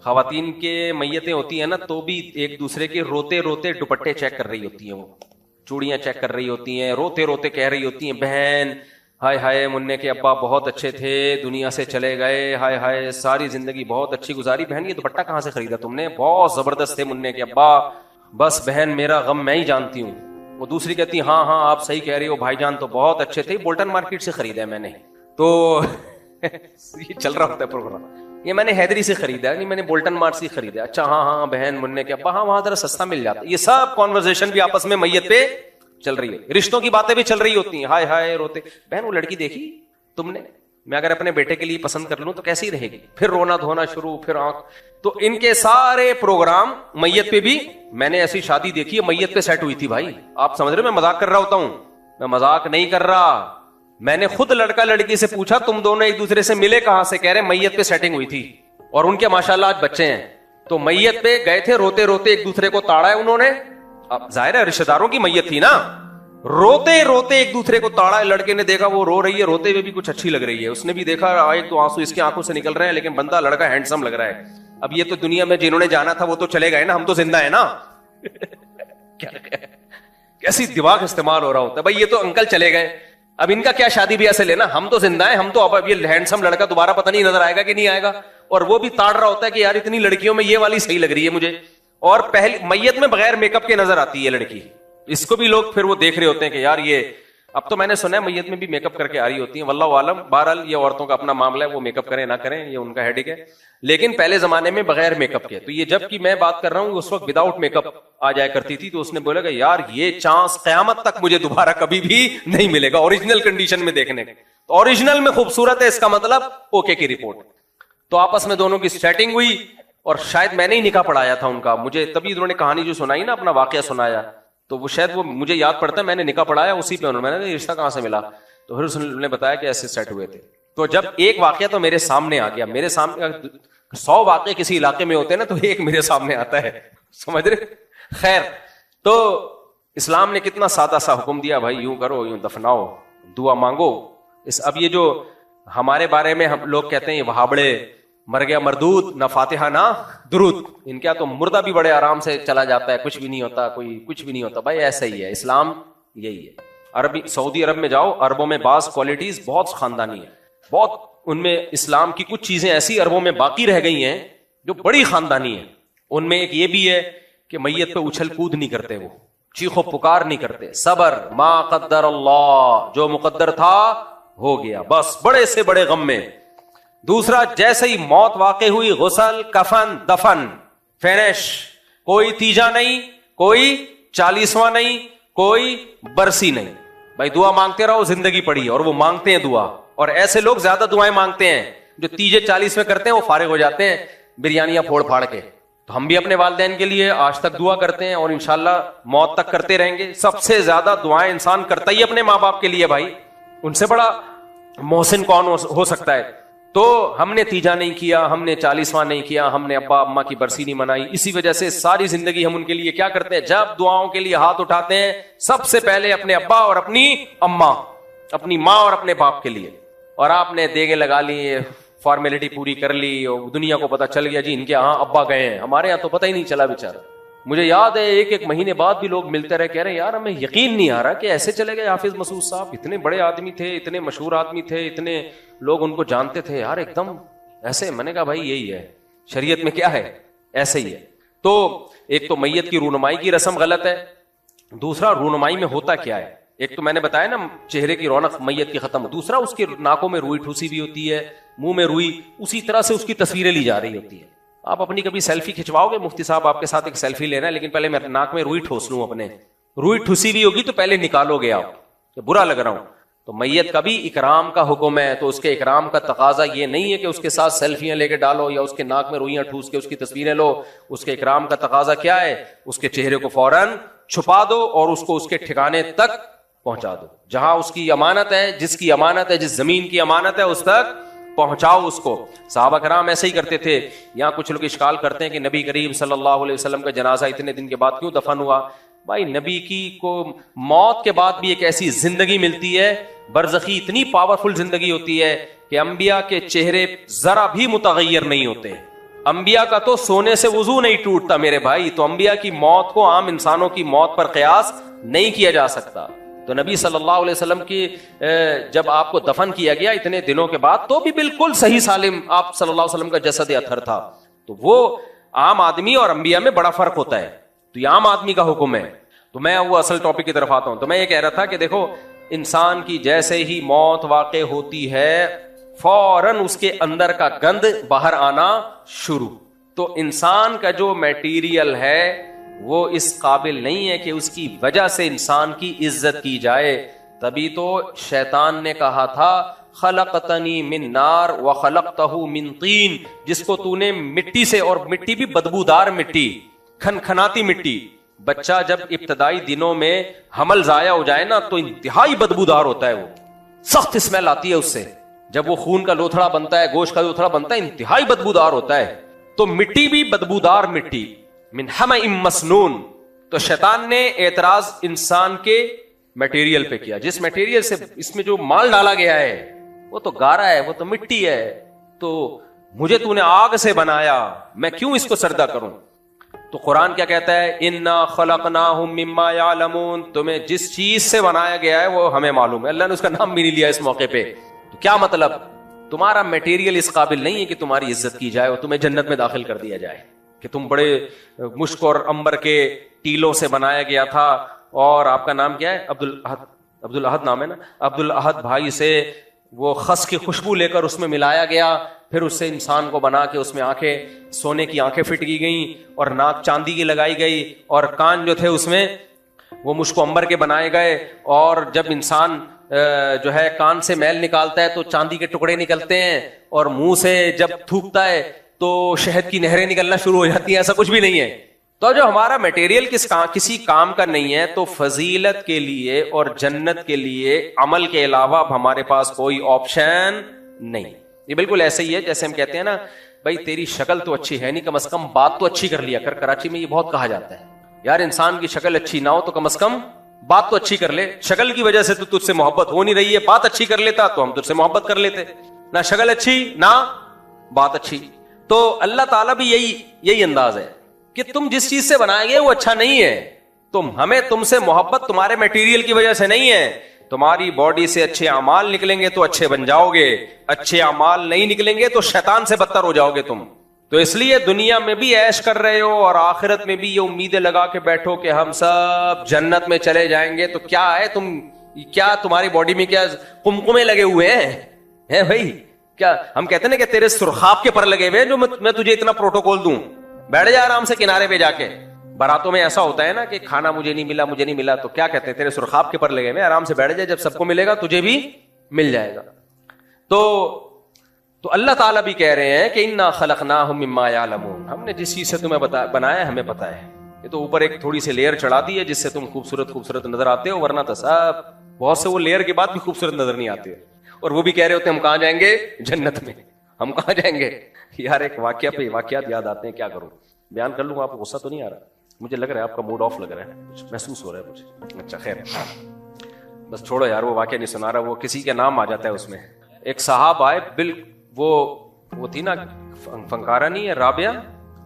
खवातीन के मैयतें होती है ना, तो भी एक दूसरे के रोते रोते दुपट्टे चेक कर रही होती हैं, वो चूड़ियां चेक कर रही होती हैं, रोते रोते कह रही होती हैं बहन हाय हाय मुन्ने के अब्बा बहुत अच्छे थे, दुनिया से चले गए, हाय हाय सारी जिंदगी बहुत अच्छी गुजारी, बहन ये दुपट्टा कहां से खरीदा तुमने, बहुत जबरदस्त थे मुन्ने के अब्बा, बस बहन मेरा गम मैं ही जानती हूँ। वो दूसरी कहती हाँ हाँ आप सही कह रही हो, भाईजान तो बहुत अच्छे थे, बोल्टन मार्केट से खरीदा है मैंने। तो ये चल रहा होता है प्रोग्राम, ये मैंने हैदरी से खरीदा, नहीं मैंने बोल्टन मार्ट से खरीदा। अच्छा हाँ हाँ बहन मुन्ने के अब्बा, हाँ वहां जरा सस्ता मिल जाता। ये सब कॉन्वर्सेशन भी आपस में मैयत पे चल रही है, रिश्तों की बातें भी चल रही होती हैं, हाय हाय रोते, बहन वो लड़की देखी तुमने, मैं अगर अपने बेटे के लिए पसंद कर लूं तो कैसी रहेगी, फिर रोना धोना शुरू, फिर आंख। तो इनके सारे प्रोग्राम मैयत पे भी, मैंने ऐसी शादी देखी है मैयत पे सेट हुई थी भाई। आप समझ रहे हो मैं मजाक कर रहा होता हूं? मैं मजाक नहीं कर रहा, मैंने खुद लड़का लड़की से पूछा तुम दोनों एक दूसरे से मिले कहां से, कह रहे मैयत पे सेटिंग हुई थी, और उनके माशाल्लाह आज बच्चे हैं। तो मैयत पे गए थे, रोते रोते एक दूसरे को ताड़ा है उन्होंने, अब जाहिर है रिश्तेदारों की मैयत थी ना, रोते रोते एक दूसरे को ताड़ा है। लड़के ने देखा वो रो रही है, रोते हुए भी कुछ अच्छी लग रही है, उसने भी देखा एक तो आंसू इसकी आंखों से निकल रहे हैं, लेकिन बंदा लड़का हैंडसम लग रहा है। अब ये तो दुनिया में जिन्होंने जाना था वो तो चले गए ना, हम तो जिंदा है ना। क्या कैसी दिमाग इस्तेमाल हो रहा होता है भाई, ये तो अंकल चले गए, अब इनका क्या शादी ब्याह से लेना, हम तो जिंदा हैं, हम तो अब ये हैंडसम लड़का दोबारा पता नहीं नजर आएगा कि नहीं आएगा, और वो भी ताड़ रहा होता है कि यार इतनी लड़कियों में ये वाली सही लग रही है मुझे, और पहली मैयत में बगैर मेकअप के नजर आती है लड़की, इसको भी लोग फिर वो देख रहे होते हैं कि यार ये, अब तो मैंने सुना है मैयत में भी मेकअप करके आ रही होती है, वल्लाहु आलम, बहरहाल ये औरतों का अपना मामला है, वो मेकअप करें ना करें ये उनका हेडेक है, लेकिन पहले जमाने में बगैर मेकअप के, तो ये जबकि मैं बात कर रहा हूं उस वक्त विदाउट मेकअप आ जाया करती थी, तो उसने बोला कि यार ये चांस कयामत तक मुझे दोबारा कभी भी नहीं मिलेगा ओरिजिनल कंडीशन में देखने के, तो ओरिजिनल में खूबसूरत है इसका मतलब ओके की रिपोर्ट। तो आपस में दोनों की सेटिंग हुई, और शायद मैंने ही निकाह पढ़ाया था उनका, मुझे तभी उन्होंने कहानी जो सुनाई ना, अपना वाकया सुनाया, तो वो शायद वो मुझे याद पड़ता है मैंने निकाह पढ़ाया उसी पे, उन्होंने, मैंने रिश्ता कहां से मिला, तो फिर उसने बताया कि ऐसे सेट हुए थे। तो जब एक वाकया तो मेरे सामने आ गया, मेरे सामने 100 वाकये किसी इलाके में होते हैं ना, तो एक मेरे सामने आता है, समझ रहे। खैर, तो इस्लाम ने कितना सादा सा हुक्म दिया, भाई यूं करो, यूं दफनाओ, दुआ मांगो। अब ये जो हमारे बारे में हम लोग कहते हैं ये वहाबड़े, मर गया मरदूद, ना फातिहा ना दुरूद, इनका तो मुर्दा भी बड़े आराम से चला जाता है, कुछ भी नहीं होता, कोई कुछ भी नहीं होता, भाई ऐसा ही है इस्लाम, यही है। अरबी सऊदी अरब में जाओ, अरबों में बाज क्वालिटीज बहुत खानदानी है, बहुत, उनमें इस्लाम की कुछ चीजें ऐसी अरबों में बाकी रह गई हैं जो बड़ी खानदानी है। उनमें एक ये भी है कि मैयत पे उछल कूद नहीं करते, वो चीखो पुकार नहीं करते, सबर, मा कद्दर अल्लाह, जो मुकद्दर था हो गया, बस बड़े से बड़े गम में। दूसरा, जैसे ही मौत वाक़ई हुई, गुसल, कफन, दफन, फिनिश, कोई तीजा नहीं, कोई 40वां नहीं, कोई बरसी नहीं, भाई दुआ मांगते रहो, जिंदगी पड़ी है, और वो मांगते हैं दुआ, और ऐसे लोग ज्यादा दुआएं मांगते हैं, जो तीजे 40 में करते हैं वो फारिग हो जाते हैं बिरयानियां फोड़ फाड़ के। तो हम भी अपने वालिदैन के लिए आज तक दुआ करते हैं, और इंशाल्लाह मौत तक करते रहेंगे। सबसे ज्यादा दुआएं इंसान करता ही अपने माँ बाप के लिए, भाई उनसे बड़ा मोहसिन कौन हो सकता है। तो हमने तीजा नहीं किया, हमने 40वां नहीं किया, हमने अब्बा अम्मा की बरसी नहीं मनाई, इसी वजह से सारी जिंदगी हम उनके लिए क्या करते हैं, जब दुआओं के लिए हाथ उठाते हैं सबसे पहले अपने अब्बा और अपनी अम्मा, अपनी माँ और अपने बाप के लिए, और आपने देगे लगा ली, फॉर्मेलिटी पूरी कर ली, और दुनिया को पता चल गया जी इनके यहाँ अब्बा गए हैं, हमारे यहाँ तो पता ही नहीं चला बेचारा। मुझे याद है एक महीने बाद भी लोग मिलते रहे, कह रहे यार हमें यकीन नहीं आ रहा कि ऐसे चले गए हाफिज मसूद साहब, इतने बड़े आदमी थे, इतने मशहूर आदमी थे, इतने लोग उनको जानते थे यार, एकदम ऐसे। मैंने कहा भाई यही है शरीयत में, क्या है, ऐसे ही है। तो एक तो मैयत की रूनुमाई की रस्म गलत है, दूसरा रूनुमाई में होता क्या है, एक तो मैंने बताया ना चेहरे की रौनक मैयत की खत्म, दूसरा उसके नाकों में रुई ठूसी भी होती है, मुंह में रुई, उसी तरह से उसकी तस्वीरें ली जा रही होती है। आप अपनी कभी सेल्फी खिंचवाओगे, मुफ्ती साहब आपके साथ एक सेल्फी लेना है, लेकिन पहले मैं नाक में रुई ठूस लूं, अपने रुई ठूसी भी होगी तो पहले निकालोगे आप, तो बुरा लग रहा हूं। तो मैयत का भी इकराम का हुक्म है, तो उसके इकराम का तकाजा ये नहीं है कि उसके साथ सेल्फियां लेके डालो या उसके नाक में रुइयां ठूस के उसकी तस्वीरें लो। उसके इकराम का तकाजा क्या है, उसके चेहरे को फौरन छुपा दो और उसको उसके ठिकाने तक पहुंचा दो, जहां उसकी अमानत है, जिसकी अमानत है, जिस जमीन की अमानत है उस तक पहुंचाओ उसको। सहाबा कराम ऐसे ही करते थे। यहाँ कुछ लोग इश्काल करते हैं कि नबी करीम सल्लल्लाहु अलैहि वसल्लम का जनाजा इतने दिन के बाद क्यों दफन हुआ। भाई नबी की को मौत के बाद भी एक ऐसी जिंदगी मिलती है, बरज़खी इतनी पावरफुल जिंदगी होती है कि अंबिया के चेहरे जरा भी मुतगय्यर नहीं होते। अंबिया का तो सोने से वजू नहीं टूटता मेरे भाई, तो अंबिया की मौत को आम इंसानों की मौत पर कयास नहीं किया जा सकता। तो नबी सल्लल्लाहु अलैहि वसल्लम की जब आपको दफन किया गया इतने दिनों के बाद, तो भी बिल्कुल सही सालिम आप सल्लल्लाहु अलैहि वसल्लम का जसद अथर था। तो वो आम आदमी और अंबिया में बड़ा फर्क होता है, तो ये आम आदमी का हुक्म है। तो मैं वो असल टॉपिक की तरफ आता हूं। तो मैं ये कह रहा था कि देखो, इंसान की जैसे ही मौत वाक़े होती है फौरन उसके अंदर का गंद बाहर आना शुरू। तो इंसान का जो मटेरियल है वो इस काबिल नहीं है कि उसकी वजह से इंसान की इज्जत की जाए। तभी तो शैतान ने कहा था खलक़तनी मिन नार व खलक़तहू मिन तीन, जिसको तूने मिट्टी से, और मिट्टी भी बदबूदार मिट्टी, खनखनाती मिट्टी। बच्चा जब इब्तदाई दिनों में हमल जाया हो जाए ना तो इंतहाई बदबूदार होता है, वो सख्त स्मेल आती है उससे। जब वो खून का लोथड़ा बनता है, गोश्त का लोथड़ा बनता है, इंतहाई बदबूदार होता है। तो मिट्टी भी बदबूदार मिट्टी, मिन हमिम मसनून। तो शैतान ने एतराज इंसान के मटेरियल पे किया, जिस मटेरियल से इसमें जो माल डाला गया है वो तो गारा है, वो तो मिट्टी है, तो मुझे तूने आग से बनाया, मैं क्यों इसको सर्दा करूं। तो कुरान क्या कहता है, इन्ना खलकनाहुम मिम्मा यालमून, तुम्हें जिस चीज से बनाया गया है वो हमें मालूम है। अल्लाह ने उसका नाम भी नहीं लिया इस मौके पे। तो क्या मतलब, तुम्हारा मटेरियल इस काबिल नहीं है कि तुम्हारी इज्जत की जाए और तुम्हें जन्नत में दाखिल कर दिया जाए, कि तुम बड़े मुश्क और अंबर के टीलों से बनाया गया था और आपका नाम क्या है, अब्दुल अहद नाम है ना, अब्दुल अहद भाई से वो खस की खुशबू लेकर उसमें मिलाया गया, फिर उससे इंसान को बना के उसमें आंखें, सोने की आंखें फिट की गई और नाक चांदी की लगाई गई और कान जो थे उसमें वो मुश्को अंबर के बनाए गए। और जब इंसान जो है कान से मैल निकालता है तो चांदी के टुकड़े निकलते हैं, और मुंह से जब थूकता है तो शहद की नहरें निकलना शुरू हो जाती हैं। ऐसा कुछ भी नहीं है। तो जो हमारा मटेरियल किसी काम का नहीं है, तो फजीलत के लिए और जन्नत के लिए अमल के अलावा हमारे पास कोई ऑप्शन नहीं। ये बिल्कुल ऐसे ही है जैसे हम कहते हैं ना, भाई तेरी शक्ल तो अच्छी है नहीं, कम से कम बात तो अच्छी कर लिया कर। कराची में ये बहुत कहा जाता है, यार इंसान की शक्ल अच्छी ना हो तो कम से कम बात तो अच्छी कर ले। शक्ल की वजह से तो तुझसे मोहब्बत हो नहीं रही है, बात अच्छी कर लेता तो हम तुझसे मोहब्बत कर लेते। ना शक्ल अच्छी ना बात अच्छी। तो अल्लाह ताला भी यही अंदाज है कि तुम जिस चीज से बनाए गए वो अच्छा नहीं है। हमें तुमसे मोहब्बत तुम्हारे मटेरियल की वजह से नहीं है। तुम्हारी बॉडी से अच्छे अमाल निकलेंगे तो अच्छे बन जाओगे, अच्छे अमाल नहीं निकलेंगे तो शैतान से बदतर हो जाओगे तुम। तो इसलिए दुनिया में भी ऐश कर रहे हो और आखिरत में भी ये उम्मीदें लगा के बैठो कि हम सब जन्नत में चले जाएंगे। तो क्या है, क्या तुम्हारी बॉडी में क्या कुमकुमे लगे हुए हैं भाई? क्या हम कहते हैं ना कि तेरे सुरखाब के पर लगे हुए हैं जो मैं तुझे इतना प्रोटोकॉल दूं, बैठ जा आराम से किनारे पे जाके। बारातों में ऐसा होता है ना कि खाना मुझे नहीं मिला, तो क्या कहते हैं, तेरे सुरखाब के पर लगे हुए, आराम से बैठ जाए, जब सबको मिलेगा तुझे भी मिल जाएगा। तो अल्लाह ताला भी कह रहे हैं कि इन्ना खलकनाहुम मिम्मा यालमून, हमने जिस चीज से तुम्हें बनाया हमें पता है। ये तो ऊपर एक थोड़ी सी लेयर चढ़ा दी है जिससे तुम खूबसूरत नजर आते हो, वरना तो सब बहुत से वो लेयर के बाद भी खूबसूरत नजर नहीं आते। और वो भी कह रहे होते हम कहां जाएंगे, जन्नत में। हम कहां जाएंगे यार? एक वाकयात याद आते हैं, क्या करूं, बयान कर लूंगा। आपको गुस्सा तो नहीं आ रहा? मुझे लग रहा है आपका मूड ऑफ लग रहा है, कुछ महसूस हो रहा है मुझे। अच्छा खैर, बस छोड़ो यार, वो वाकया नहीं सुना रहा। वो किसी के नाम आ जाता है उसमें। एक साहब आए, वो थी ना फंकारा, नहीं है राबिया,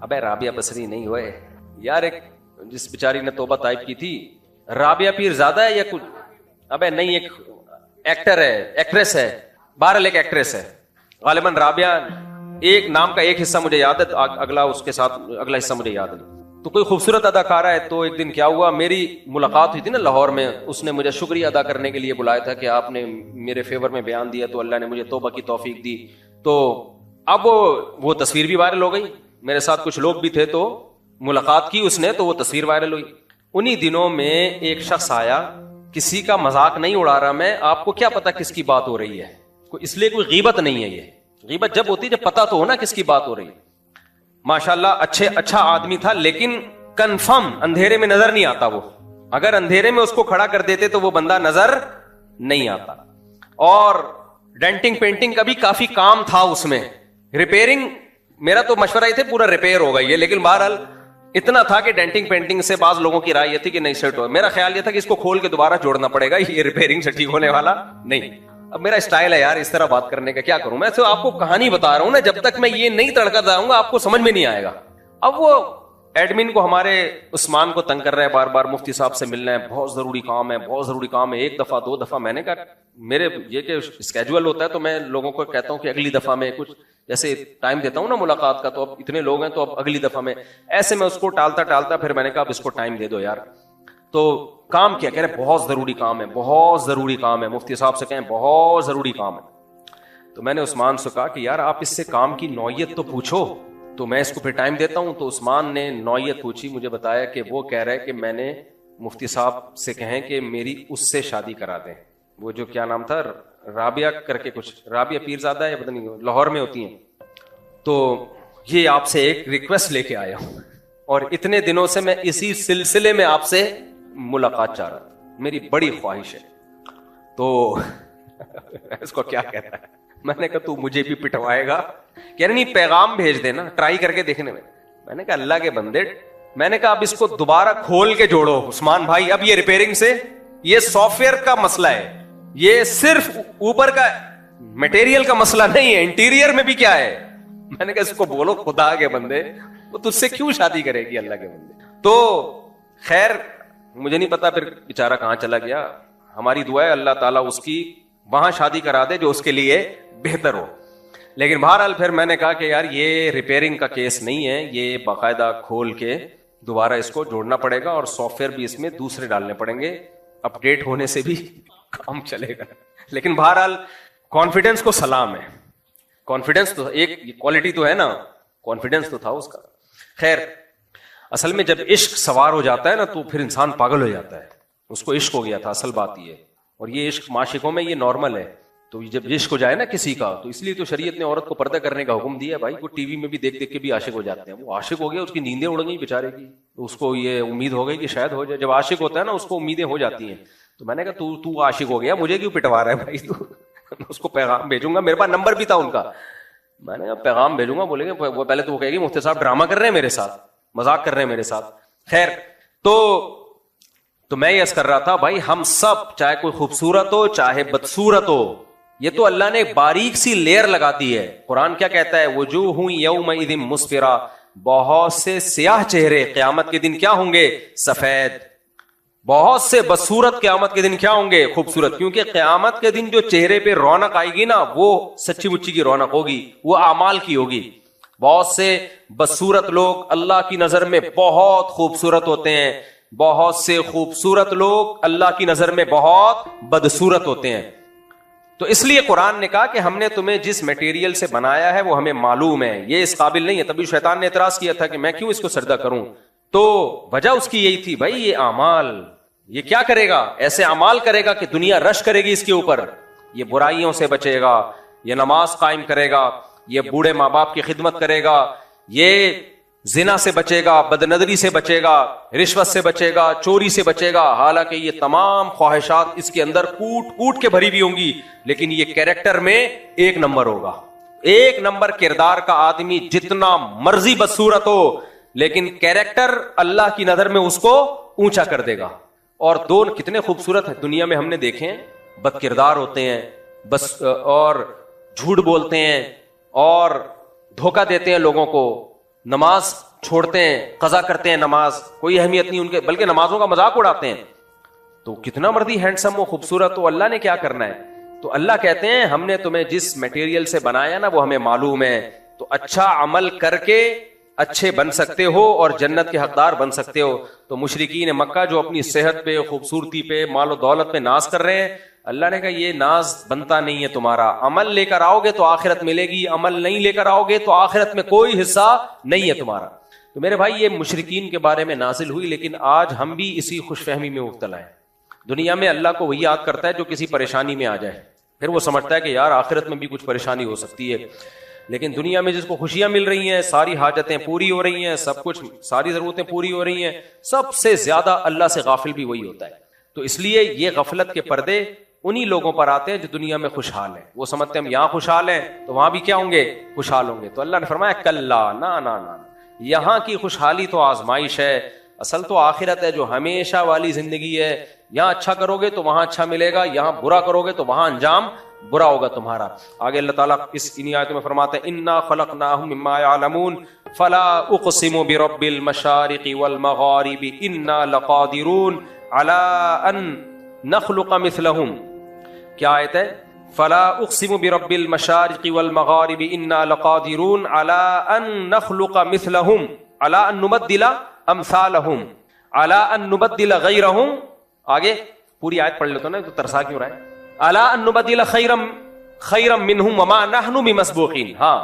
अबे राबिया बसरी नहीं हुए यार, एक जिस बेचारी ने तौबा ताइब की थी, राबिया पीरजादा है या कुछ, अबे नहीं, एक एक्टर है, एक्ट्रेस है, बहरहाल एक एक्ट्रेस है गालिबन राबिया। एक नाम का एक हिस्सा मुझे याद है, तो अगला हिस्सा मुझे याद नहीं। तो कोई खूबसूरत अदाकारा है। तो एक दिन क्या हुआ, मेरी मुलाकात हुई थी ना लाहौर में, उसने मुझे शुक्रिया अदा करने के लिए बुलाया था कि आपने मेरे फेवर में बयान दिया तो अल्लाह ने मुझे तौबा की तौफीक दी। तो अब वो तस्वीर भी वायरल हो गई, मेरे साथ कुछ लोग भी थे, तो मुलाकात की उसने, तो वो तस्वीर वायरल हुई। उन्हीं दिनों में एक शख्स आया, किसी का मजाक नहीं उड़ा रहा मैं, आपको क्या पता किसकी बात हो रही है, इसलिए कोई गीबत नहीं है। ये गीबत जब होती है जब पता तो हो ना किसकी बात हो रही है। माशाल्लाह अच्छा आदमी था, लेकिन कंफर्म अंधेरे में नजर नहीं आता। वो अगर अंधेरे में उसको खड़ा कर देते तो वो बंदा नजर नहीं आता। और डेंटिंग पेंटिंग का भी काफी काम था उसमें, रिपेयरिंग, मेरा तो मशवरा ही थे पूरा रिपेयर होगा ये, लेकिन बहरहाल इतना था कि डेंटिंग पेंटिंग से बाज लोगों की राय ये थी कि नहीं सेट हो। मेरा ख्याल ये था कि इसको खोल के दोबारा जोड़ना पड़ेगा, ये रिपेयरिंग से ठीक होने वाला नहीं। अब मेरा स्टाइल है यार इस तरह बात करने का, क्या करूं मैं, तो आपको कहानी बता रहा हूं ना, जब तक मैं ये नहीं तड़का जाऊंगा आपको समझ में नहीं आएगा। अब वो एडमिन को, हमारे उस्मान को तंग कर रहे हैं, बार बार मुफ्ती साहब से मिलना है, बहुत जरूरी काम है, एक दफा 2 दफा। मैंने कहा मेरे ये कि स्केजुअल होता है तो मैं लोगों को कहता हूं कि अगली दफा में कुछ जैसे टाइम देता हूं ना मुलाकात का, तो अब इतने लोग हैं तो अब अगली दफा में, ऐसे मैं उसको टालता फिर मैंने कहा अब इसको टाइम दे दो यार। तो काम क्या, कह रहे बहुत जरूरी काम है, मुफ्ती साहब से कहें बहुत जरूरी काम है। तो मैंने उस्मान से कहा कि यार आप इससे काम की नौयत तो पूछो, तो मैं इसको फिर टाइम देता हूं। तो उस्मान ने नौयत पूछी, मुझे बताया कि वो कह रहा है कि मैंने मुफ्ती साहब से कहें कि मेरी उससे शादी करा दें, वो जो क्या नाम था, राबिया करके कुछ, राबिया पीरजादा है पता नहीं, लाहौर में होती हैं। तो ये आपसे एक रिक्वेस्ट लेके आया हूं और इतने दिनों से मैं इसी सिलसिले में आपसे मुलाकात चाह रहा था, मेरी बड़ी ख्वाहिश है। तो इसको क्या कहता है, मैंने कहा तू मुझे भी पिटवाएगा, कह रहे नहीं पैगाम भेज देना ट्राई करके देखने में। मैंने कहा अल्लाह के बंदे, मैंने कहा अब इसको दोबारा खोल के जोड़ो उस्मान भाई, अब ये रिपेयरिंग से, ये सॉफ्टवेयर का मसला है, ये सिर्फ ऊपर का मटेरियल का मसला नहीं है, इंटीरियर में भी क्या है। मैंने कहा इसको बोलो खुदा के बंदे, वो तुझसे क्यों शादी करेगी अल्लाह के बंदे। तो खैर मुझे नहीं पता फिर बेचारा कहां चला गया। हमारी दुआ है अल्लाह ताला उसकी वहां शादी करा दे जो उसके लिए बेहतर हो। लेकिन बहरहाल फिर मैंने कहा कि यार ये रिपेयरिंग का केस नहीं है, ये बाकायदा खोल के दोबारा इसको जोड़ना पड़ेगा और सॉफ्टवेयर भी इसमें दूसरे डालने पड़ेंगे, अपडेट होने से भी काम चलेगा। लेकिन बहरहाल कॉन्फिडेंस को सलाम है, कॉन्फिडेंस तो एक क्वालिटी तो है ना, कॉन्फिडेंस तो था उसका। खैर असल में जब इश्क सवार हो जाता है ना तो फिर इंसान पागल हो जाता है। उसको इश्क हो गया था, असल बात ये। और ये इश्क माशिकों में ये नॉर्मल है। तो जब इश्क हो जाए ना किसी का, तो इसलिए तो शरीयत ने औरत को पर्दा करने का हुक्म दिया भाई। वो टीवी में भी देख देख के भी आशिक हो जाते हैं। वो आशिक हो गया, उसकी नींदें उड़ गई बेचारे की, तो उसको ये उम्मीद हो गई कि शायद हो जाए। जब आशिक होता है ना उसको उम्मीदें हो जाती हैं। तो मैंने कहा तू आशिक हो गया, मुझे क्यों पिटवा रहा है भाई तू। उसको पैगाम भेजूंगा, मेरे पास नंबर भी था उनका। मैंने कहा पैगाम भेजूंगा, बोलेंगे वो पहले तो वो कहेगी मुफ्ती साहब ड्रामा कर रहे हैं मेरे साथ, मजाक कर रहे हैं मेरे साथ। खैर तो मैं यस कर रहा था भाई, हम सब चाहे कोई खूबसूरत हो चाहे बदसूरत हो, ये तो अल्लाह ने बारीक सी लेयर लगा दी है। कुरान क्या कहता है, वजूहुं यौमइज़िन मुस्फिरा, बहुत से स्याह चेहरे क़यामत के दिन क्या होंगे, सफेद। बहुत से बदसूरत क़यामत के दिन क्या होंगे, खूबसूरत। क्योंकि क़यामत के दिन जो चेहरे पे रौनक आएगी ना, वो सच्ची मुच्ची की रौनक होगी, वो आमाल की होगी। बहुत से बदसूरत लोग अल्लाह की नजर में बहुत खूबसूरत होते हैं, बहुत से खूबसूरत लोग अल्लाह की नजर में बहुत बदसूरत होते हैं। तो इसलिए कुरान ने कहा कि हमने तुम्हें जिस मटेरियल से बनाया है वो हमें मालूम है, ये इस काबिल नहीं है। तभी शैतान ने एतराज किया था कि मैं क्यों इसको सजदा करूं। तो वजह उसकी यही थी भाई, ये अमाल, ये क्या करेगा, ऐसे अमाल करेगा कि दुनिया रश करेगी इसके ऊपर। ये बुराइयों से बचेगा, ये नमाज कायम करेगा, ये बूढ़े माँ बाप की खिदमत करेगा, ये जिना से बचेगा, बदनजरी से बचेगा, रिश्वत से बचेगा, चोरी से बचेगा। हालांकि ये तमाम ख्वाहिशात इसके अंदर कूट कूट के भरी हुई होंगी, लेकिन ये कैरेक्टर में एक नंबर होगा। एक नंबर किरदार का आदमी जितना मर्जी बदसूरत हो, लेकिन कैरेक्टर अल्लाह की नजर में उसको ऊंचा कर देगा। और दो कितने खूबसूरत है दुनिया में हमने देखे हैं, बदकिरदार होते हैं, बस और झूठ बोलते हैं और धोखा देते हैं लोगों को, नमाज छोड़ते हैं, कजा करते हैं नमाज, कोई अहमियत नहीं उनके, बल्कि नमाजों का मजाक उड़ाते हैं। तो कितना मर्दी हैंडसम हो, खूबसूरत हो, अल्लाह ने क्या करना है। तो अल्लाह कहते हैं हमने तुम्हें जिस मटेरियल से बनाया ना वो हमें मालूम है। तो अच्छा अमल करके अच्छे बन सकते हो और जन्नत के हकदार बन सकते हो। तो मुशरिकीन मक्का जो अपनी सेहत पे, खूबसूरती पे, मालो दौलत पे नाज कर रहे हैं, अल्लाह ने कहा ये नाज बनता नहीं है तुम्हारा। अमल लेकर आओगे तो आखिरत मिलेगी, अमल नहीं लेकर आओगे तो आखिरत में कोई हिस्सा नहीं है तुम्हारा। तो मेरे भाई ये मुशरिकीन के बारे में नाजिल हुई, लेकिन आज हम भी इसी खुशफहमी में मुब्तला है। दुनिया में अल्लाह को वही याद करता है जो किसी परेशानी में आ जाए, फिर वो समझता है कि यार आखिरत में भी कुछ परेशानी हो सकती है। लेकिन दुनिया में जिसको खुशियां मिल रही हैं, सारी हाजतें पूरी हो रही हैं, सब कुछ, सारी जरूरतें पूरी हो रही हैं, सबसे ज्यादा अल्लाह से गाफिल भी वही होता है। तो इसलिए ये गफलत के पर्दे उन्हीं लोगों पर आते हैं जो दुनिया में खुशहाल हैं। वो समझते हैं हम यहाँ खुशहाल हैं तो वहां भी क्या होंगे, खुशहाल होंगे। तो अल्लाह ने फरमाया कल्ला, ना ना ना, यहाँ की खुशहाली तो आजमाइश है, असल तो आखिरत है जो हमेशा वाली जिंदगी है। यहाँ अच्छा करोगे तो वहां अच्छा मिलेगा, यहाँ बुरा करोगे तो वहां अंजाम बुरा होगा तुम्हारा। आगे अल्लाह ताला इस इन्हीं आयतों में फरमाते हैं इन्ना खलकनाहुम मिम्मा यअलमून फला उक़सिमु बिरब्बिल मशारिक़ि वल मग़ारिबि इन्ना लक़ादिरून अला अन नख़लुक़ मिस्लहुम। क्या आयत है, फला उक़सिमु बिरब्बिल मशारिक़ि वल मग़ारिबि इन्ना लक़ादिरून अला अन नख़लुक़ मिस्लहुम अला अन नुबद्दिला अमसालहुम अला अन नुबद्दिला गैरहुम। आगे पूरी आयत पढ़ लेते हो ना, तो तरसा क्यों रहा है। अला अन नुबद्दिला खैरम मिनहुम वमा नहनु बिमस्बूक़ीन। हाँ,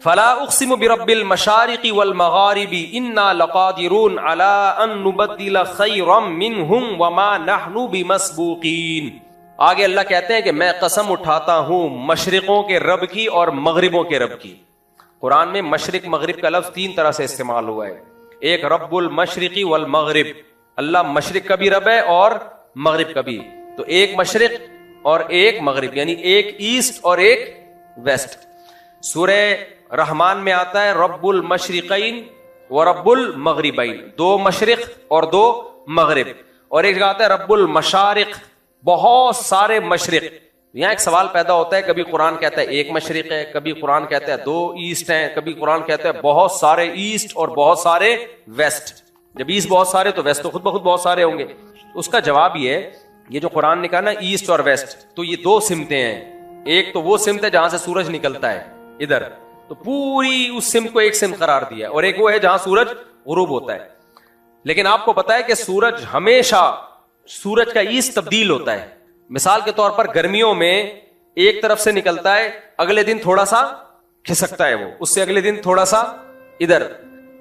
फला उक़सिमु बिरब्बिल मशारिक़ि वल मग़ारिबि इन्ना लक़ादिरून अला अन नुबद्दिला खैरम मिनहुम वमा नहनु बिमस्बूक़ीन। आगे अल्लाह कहते हैं कि मैं कसम उठाता हूं मशरिकों के रब की और मगरिबों के रब की। कुरान में मशरिक मगरिब का लफ्ज 3 तरह से इस्तेमाल हुआ है। एक रब्बुल मशरिकी वल मगरिब, अल्लाह मशरिक का भी रब है और मगरिब का भी। तो एक मशरिक और एक मगरिब, यानी एक ईस्ट और एक वेस्ट। सूरह रहमान में आता है रब्बुल मशरिकैन व रब्बुल मगरिबैन, 2 मशरिक और 2 मगरिब। और एक जगह आता है रब्बुल मशारिक, बहुत सारे मशरिक, यहाँ एक सवाल पैदा होता है, कभी कुरान कहता है एक मशरिक है, कभी कुरान कहता है 2 ईस्ट हैं, कभी कुरान कहता है बहुत सारे ईस्ट और बहुत सारे वेस्ट। जब ईस्ट बहुत सारे तो वेस्ट तो खुद ब खुद बहुत सारे होंगे। उसका जवाब ये है, ये जो कुरान ने कहा ना ईस्ट और वेस्ट, तो ये 2 सिमतें हैं। एक तो वो सिमत है जहां से सूरज निकलता है इधर, तो पूरी उस सिमत को एक सिमत करार दिया है, और एक वो है जहां सूरज गुरूब होता है। लेकिन आपको पता है कि सूरज हमेशा, सूरज का ईस्ट तब्दील होता है। मिसाल के तौर पर गर्मियों में एक तरफ से निकलता है, अगले दिन थोड़ा सा खिसकता है वो, उससे अगले दिन थोड़ा सा इधर।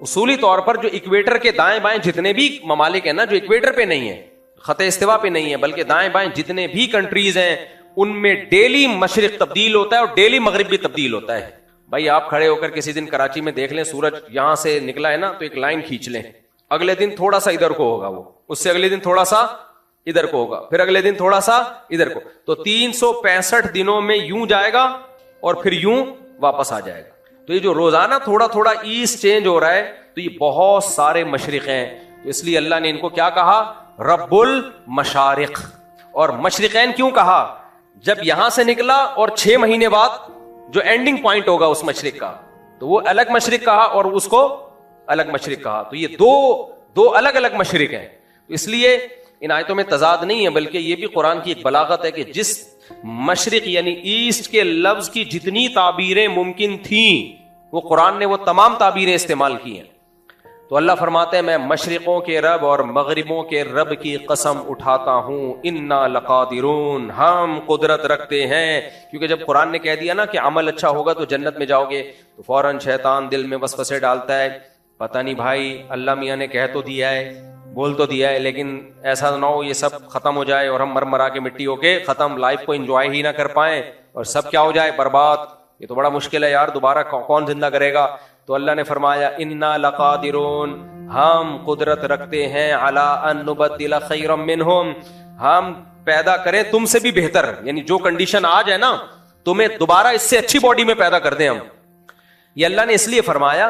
उसूली तौर पर जो इक्वेटर के दाएं बाएं जितने भी ममालिक है ना, जो इक्वेटर पे नहीं है, खते इस्तिवा पे नहीं है, बल्कि दाएं बाएं जितने भी कंट्रीज हैं, उनमें डेली मशरिक तब्दील होता है और डेली मगरिब भी तब्दील होता है। भाई आप खड़े होकर किसी दिन कराची में देख लें, सूरज यहां से निकला है ना, तो एक लाइन खींच लें, अगले दिन थोड़ा सा इधर को होगा वो, उससे अगले दिन थोड़ा सा इधर को होगा, फिर अगले दिन थोड़ा सा इधर को, तो 365 दिनों में यूं जाएगा और फिर यूं वापस आ जाएगा। तो ये जो रोजाना थोड़ा थोड़ा ईस्ट चेंज हो रहा है, तो ये बहुत सारे मशरिक हैं। तो इसलिए अल्लाह ने इनको क्या कहा, रब्बुल मशारिक। और मशरिकैन क्यों कहा, जब यहां से निकला और 6 महीने बाद जो एंडिंग पॉइंट होगा उस मशरिक का, तो वो अलग मशरिक कहा और उसको अलग मशरिक कहा। तो ये दो अलग अलग मशरिक हैं। तो इसलिए इन आयतों में तजाद नहीं है, बल्कि ये भी कुरान की एक बलागत है कि जिस मशरिक यानी ईस्ट के लफ्ज की जितनी ताबीरें मुमकिन थी, वो कुरान ने वो तमाम ताबीरें इस्तेमाल की हैं। तो अल्लाह फरमाते हैं, मैं मशरिकों के रब और मगरिबों के रब की कसम उठाता हूं, इन्ना लकादिरून, हम कुदरत रखते हैं। क्योंकि जब कुरान ने कह दिया ना कि अमल अच्छा होगा तो जन्नत में जाओगे, तो फौरन शैतान दिल में वसवसे डालता है, पता नहीं भाई अल्लाह मियाँ ने कह तो दिया है, बोल तो दिया है, लेकिन ऐसा ना हो ये सब खत्म हो जाए और हम मर मरा के मिट्टी होके खत्म, लाइफ को एंजॉय ही ना कर पाए और सब क्या हो जाए, बर्बाद। ये तो बड़ा मुश्किल है यार, दोबारा कौन जिंदा करेगा। तो अल्लाह ने फरमाया, इन्ना लकादिरून, हम कुदरत रखते हैं, अला अन नुबद्दिला खैरम मिनहुम, हम पैदा करें तुमसे भी बेहतर, यानी जो कंडीशन आज है ना, तुम्हें दोबारा इससे अच्छी बॉडी में पैदा कर दें हम। ये अल्लाह ने इसलिए फरमाया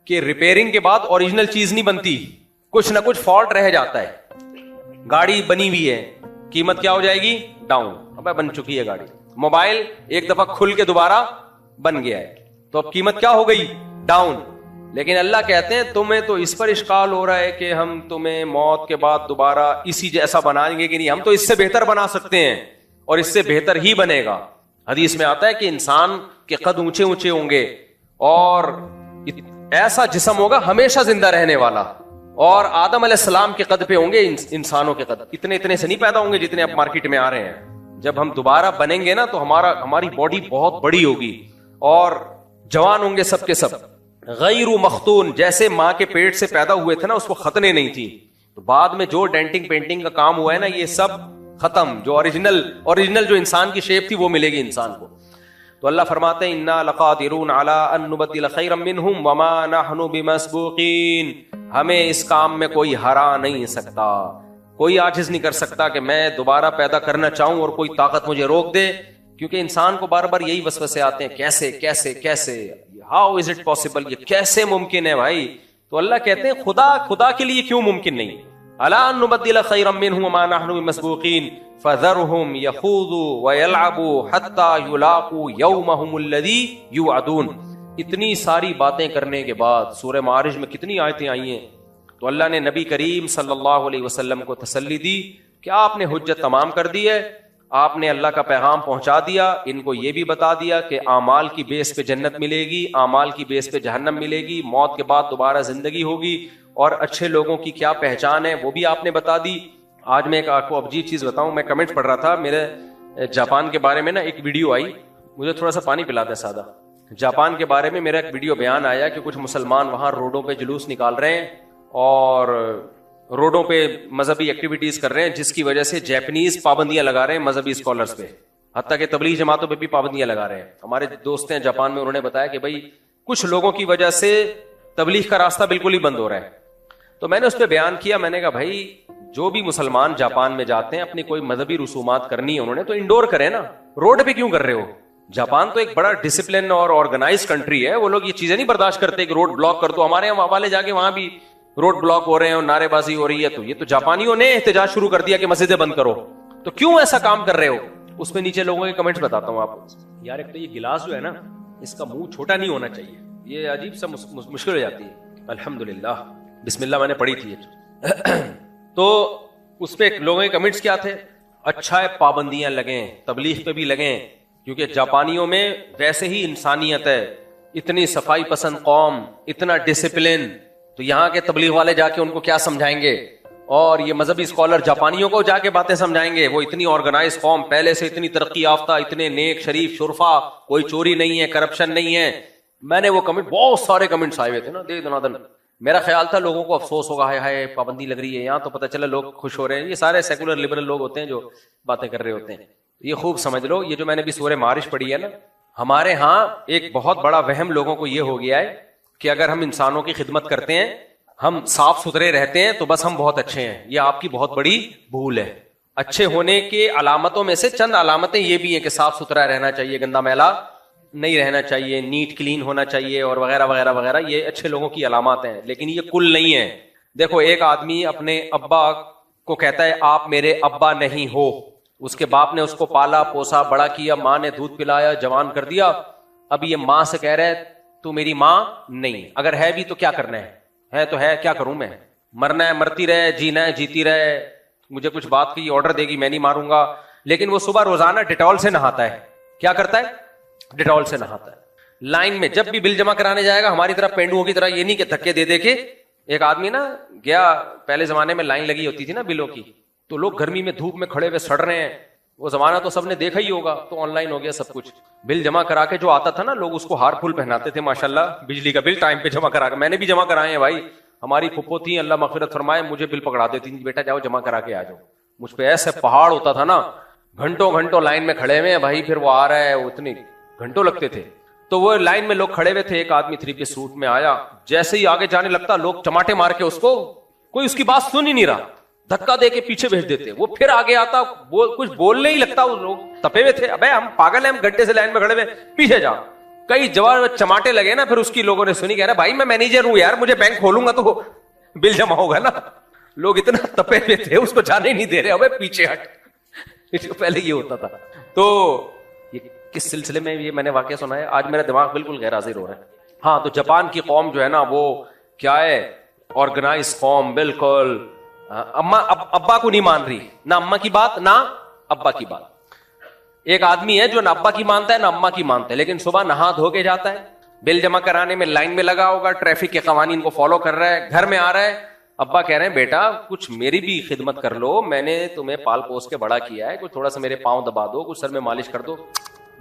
कि रिपेयरिंग के बाद ओरिजिनल चीज नहीं बनती, कुछ ना कुछ फॉल्ट रह जाता है। गाड़ी बनी हुई है, कीमत क्या हो जाएगी, डाउन, अब बन चुकी है गाड़ी। मोबाइल एक दफा खुल के दोबारा बन गया है, तो अब कीमत क्या हो गई, डाउन। लेकिन अल्लाह कहते हैं तुम्हें तो इस पर इश्काल हो रहा है कि हम तुम्हें मौत के बाद दोबारा इसी जैसा बनाएंगे कि नहीं, हम तो इससे बेहतर बना सकते हैं और इससे बेहतर ही बनेगा। हदीस में आता है कि इंसान के कद ऊंचे ऊंचे होंगे और ऐसा जिस्म होगा हमेशा जिंदा रहने वाला, और आदम अलैहिस्सलाम के कद पे होंगे इंसानों के कद, इतने इतने से नहीं पैदा होंगे जितने अब मार्केट में आ रहे हैं। जब हम दोबारा बनेंगे ना, तो हमारी बॉडी बहुत बड़ी होगी और जवान होंगे सबके सब, गैरु मख्तून, जैसे माँ के पेट से पैदा हुए थे ना, उसको खतने नहीं थी। तो बाद में जो डेंटिंग पेंटिंग का काम हुआ है ना, ये सब खत्म, जो ओरिजिनल जो इंसान की शेप थी वो मिलेगी इंसान को। तो अल्लाह फरमाते हैं, इन्ना लकादिरून अला अन नुबद्दिला खैरम मिनहुम वमा नहनु बिमस्बूकीन, हमें इस काम में कोई हरा नहीं सकता, कोई आजिज नहीं कर सकता कि मैं दोबारा पैदा करना चाहूं और कोई ताकत मुझे रोक दे। क्योंकि इंसान को बार बार यही वसवसे आते हैं, कैसे कैसे कैसे, हाउ इज इट पॉसिबल, ये कैसे मुमकिन है भाई। तो अल्लाह कहते हैं खुदा के लिए क्यों मुमकिन नहीं। अला अन नुबद्दिला खैरम मिनहुम वमा नहनु बिमस्बूकीन फज़रहुम यखूदू व यलअबू हत्ता युलाकू यौमहुम अल्लज़ी युअदून। इतनी सारी बातें करने के बाद सूरह मारिज में कितनी आयतें आई हैं। तो अल्लाह ने नबी करीम सल्लल्लाहु अलैहि वसल्लम को तसल्ली दी कि आपने हुज्जत तमाम कर दी है, आपने अल्लाह का पैगाम पहुंचा दिया। इनको ये भी बता दिया कि आमाल की बेस पे जन्नत मिलेगी, आमाल की बेस पे जहन्नम मिलेगी, मौत के बाद दोबारा जिंदगी होगी, और अच्छे लोगों की क्या पहचान है वो भी आपने बता दी। आज मैं एक आपको अजीब चीज बताऊं, मैं कमेंट पढ़ रहा था, मेरे जापान के बारे में ना एक वीडियो आई, मुझे थोड़ा सा पानी पिलाता है सादा। जापान के बारे में मेरा एक वीडियो बयान आया कि कुछ मुसलमान वहां रोडों पे जुलूस निकाल रहे हैं और रोडों पे मजहबी एक्टिविटीज कर रहे हैं, जिसकी वजह से जापानीज पाबंदियां लगा रहे हैं मजहबी स्कॉलर्स पे, हत्ता कि तबलीग जमातों पे भी पाबंदियां लगा रहे हैं। हमारे दोस्त हैं जापान में, उन्होंने बताया कि भाई कुछ लोगों की वजह से तबलीग का रास्ता बिल्कुल ही बंद हो रहा है। तो मैंने उस पर बयान किया, मैंने कहा भाई जो भी मुसलमान जापान में जाते हैं, अपनी कोई मजहबी रसूमात करनी है उन्होंने तो इंडोर करें ना, रोड पे क्यों कर रहे हो। जापान तो एक बड़ा डिसिप्लिन और ऑर्गेनाइज कंट्री है, वो लोग ये चीजें नहीं बर्दाश्त करते कि रोड ब्लॉक कर दो। हमारे यहाँ वाले जाके वहां भी रोड ब्लॉक हो रहे हैं और नारेबाजी हो रही है, तो ये तो जापानियों ने एहतजाज शुरू कर दिया कि मस्जिदें बंद करो। तो क्यों ऐसा काम कर रहे हो। उसमें नीचे लोगों के कमेंट्स बताता हूं आपको। यार एक तो ये गिलास जो है ना, इसका मुंह छोटा नहीं होना चाहिए, ये अजीब सा मुश्किल हो जाती है। अल्हम्दुलिल्लाह, बिस्मिल्लाह मैंने पढ़ी थी तो उस पे लोगों के कमेंट्स क्या थे, अच्छा है पाबंदियां लगें, तबलीग पे भी लगें, क्योंकि जापानियों में वैसे ही इंसानियत है, इतनी सफाई पसंद कौम, इतना डिसिप्लिन, तो यहाँ के तबलीग वाले जाके उनको क्या समझाएंगे, और ये मजहबी स्कॉलर जापानियों को जाके बातें समझाएंगे। वो इतनी ऑर्गेनाइज कौम, पहले से इतनी तरक्की याफ्ता, इतने नेक शरीफ शुरफा, कोई चोरी नहीं है, करप्शन नहीं है। मैंने वो कमेंट, बहुत सारे कमेंट्स आए हुए थे ना, दे दनादन। मेरा ख्याल था लोगों को अफसोस होगा, हाय हाय पाबंदी लग रही है यहाँ, तो पता चला लोग खुश हो रहे हैं। ये सारे सेकुलर लिबरल लोग होते हैं जो बातें कर रहे होते हैं। ये खूब समझ लो, ये जो मैंने भी सूरह मारिश पढ़ी है ना, हमारे यहाँ एक बहुत बड़ा वहम लोगों को ये हो गया है कि अगर हम इंसानों की खिदमत करते हैं, हम साफ सुथरे रहते हैं, तो बस हम बहुत अच्छे हैं। ये आपकी बहुत बड़ी भूल है। अच्छे होने के अलामतों में से चंद अलामतें ये भी हैं कि साफ सुथरा रहना चाहिए, गंदा मैला नहीं रहना चाहिए, नीट क्लीन होना चाहिए, और वगैरह वगैरह वगैरह। ये अच्छे लोगों की अलामत हैं, लेकिन ये कुल नहीं है। देखो, एक आदमी अपने अब्बा को कहता है आप मेरे अब्बा नहीं हो, उसके बाप ने उसको पाला पोसा बड़ा किया, माँ ने दूध पिलाया, जवान कर दिया। अब ये माँ से कह रहा है तू मेरी माँ नहीं। अगर है भी तो क्या करना है तो है, क्या करूं मैं? मरना है मरती रहे, जीना है जीती रहे, मुझे कुछ बात की ऑर्डर देगी मैं नहीं मारूंगा। लेकिन वो सुबह रोजाना डिटॉल से नहाता है। क्या करता है? डिटॉल से नहाता है। लाइन में जब भी बिल जमा कराने जाएगा, हमारी तरह पेंडुओं की तरह ये नहीं कि धक्के दे दे के। एक आदमी ना गया, पहले जमाने में लाइन लगी होती थी ना बिलों की, तो लोग गर्मी में धूप में खड़े हुए सड़ रहे हैं। वो जमाना तो सबने देखा ही होगा, तो ऑनलाइन हो गया सब कुछ। बिल जमा करा के जो आता था ना, लोग उसको हार फूल पहनाते थे माशाल्लाह, बिजली का बिल टाइम पे जमा करा के। मैंने भी जमा कराए हैं भाई, हमारी फुप्पो थी अल्लाह मगफिरत फरमाए, मुझे बिल पकड़ा देती थी, बेटा जाओ जमा करा के आ जाओ। मुझ पे ऐसे पहाड़ होता था ना, घंटों घंटों लाइन में खड़े हुए हैं भाई, फिर वो आ रहा है, उतनी घंटों लगते थे। तो वो लाइन में लोग खड़े हुए थे, एक आदमी 3 पीस सूट में आया, जैसे ही आगे जाने लगता लोग चमाटे मार के उसको, कोई उसकी बात सुन ही नहीं रहा, धक्का दे के पीछे भेज देते। वो फिर आगे आता, कुछ बोलने ही लगता, वो लोग तपे हुए थे, अबे हम पागल हैं, हम घंटे से लाइन में खड़े हुए, पीछे जा। कई जवाब चमाटे लगे ना, फिर उसकी लोगों ने सुनी, कह रहा भाई मैं मैनेजर हूं यार, मुझे बैंक खोलूंगा तो बिल जमा होगा ना। लोग इतना तपे हुए थे, उसको जाने ही नहीं दे रहे, अबे पीछे हट। पहले ये होता था। तो ये किस सिलसिले में ये मैंने वाकया सुना है, आज मेरा दिमाग बिल्कुल गैर हाजिर हो रहा है। हाँ, तो जापान की कौम जो है ना, वो क्या है, ऑर्गेनाइज कौम बिल्कुल। अम्मा अब्बा को नहीं मान रही, ना अम्मा की बात ना अब्बा की बात। एक आदमी है जो ना अब्बा की मानता है ना अम्मा की मानता है, लेकिन सुबह नहा धो के जाता है, बिल जमा कराने में लाइन में लगा होगा, ट्रैफिक के कवानीन को फॉलो कर रहा है, घर में आ रहा है, अब्बा कह रहे हैं बेटा कुछ मेरी भी खिदमत कर लो, मैंने तुम्हें पाल पोस के बड़ा किया है, कुछ थोड़ा सा मेरे पांव दबा दो, कुछ सर में मालिश कर दो।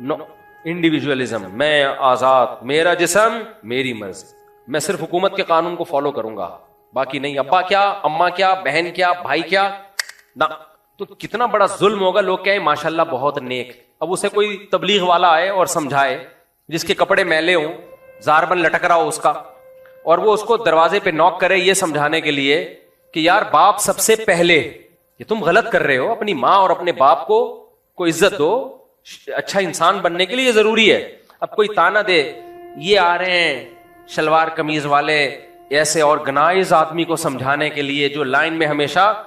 नो, इंडिविजुअलिज्म, मैं आजाद, मेरा जिस्म मेरी मर्जी, मैं सिर्फ हुकूमत के कानून को फॉलो करूंगा, बाकी नहीं। अब्बा क्या, अम्मा क्या, बहन क्या, भाई क्या ना। तो कितना बड़ा जुल्म होगा। लोग कहें माशाल्लाह बहुत नेक। अब उसे कोई तबलीग वाला आए और समझाए, जिसके कपड़े मैले हों, जारबन लटक रहा हो उसका, और वो उसको दरवाजे पे नॉक करे ये समझाने के लिए कि यार बाप सबसे पहले, ये तुम गलत कर रहे हो, अपनी माँ और अपने बाप को इज्जत दो, अच्छा इंसान बनने के लिए ये जरूरी है। अब कोई ताना दे, ये आ रहे हैं शलवार कमीज वाले ऐसे ऑर्गेनाइज आदमी को समझाने के लिए, जो लाइन में हमेशा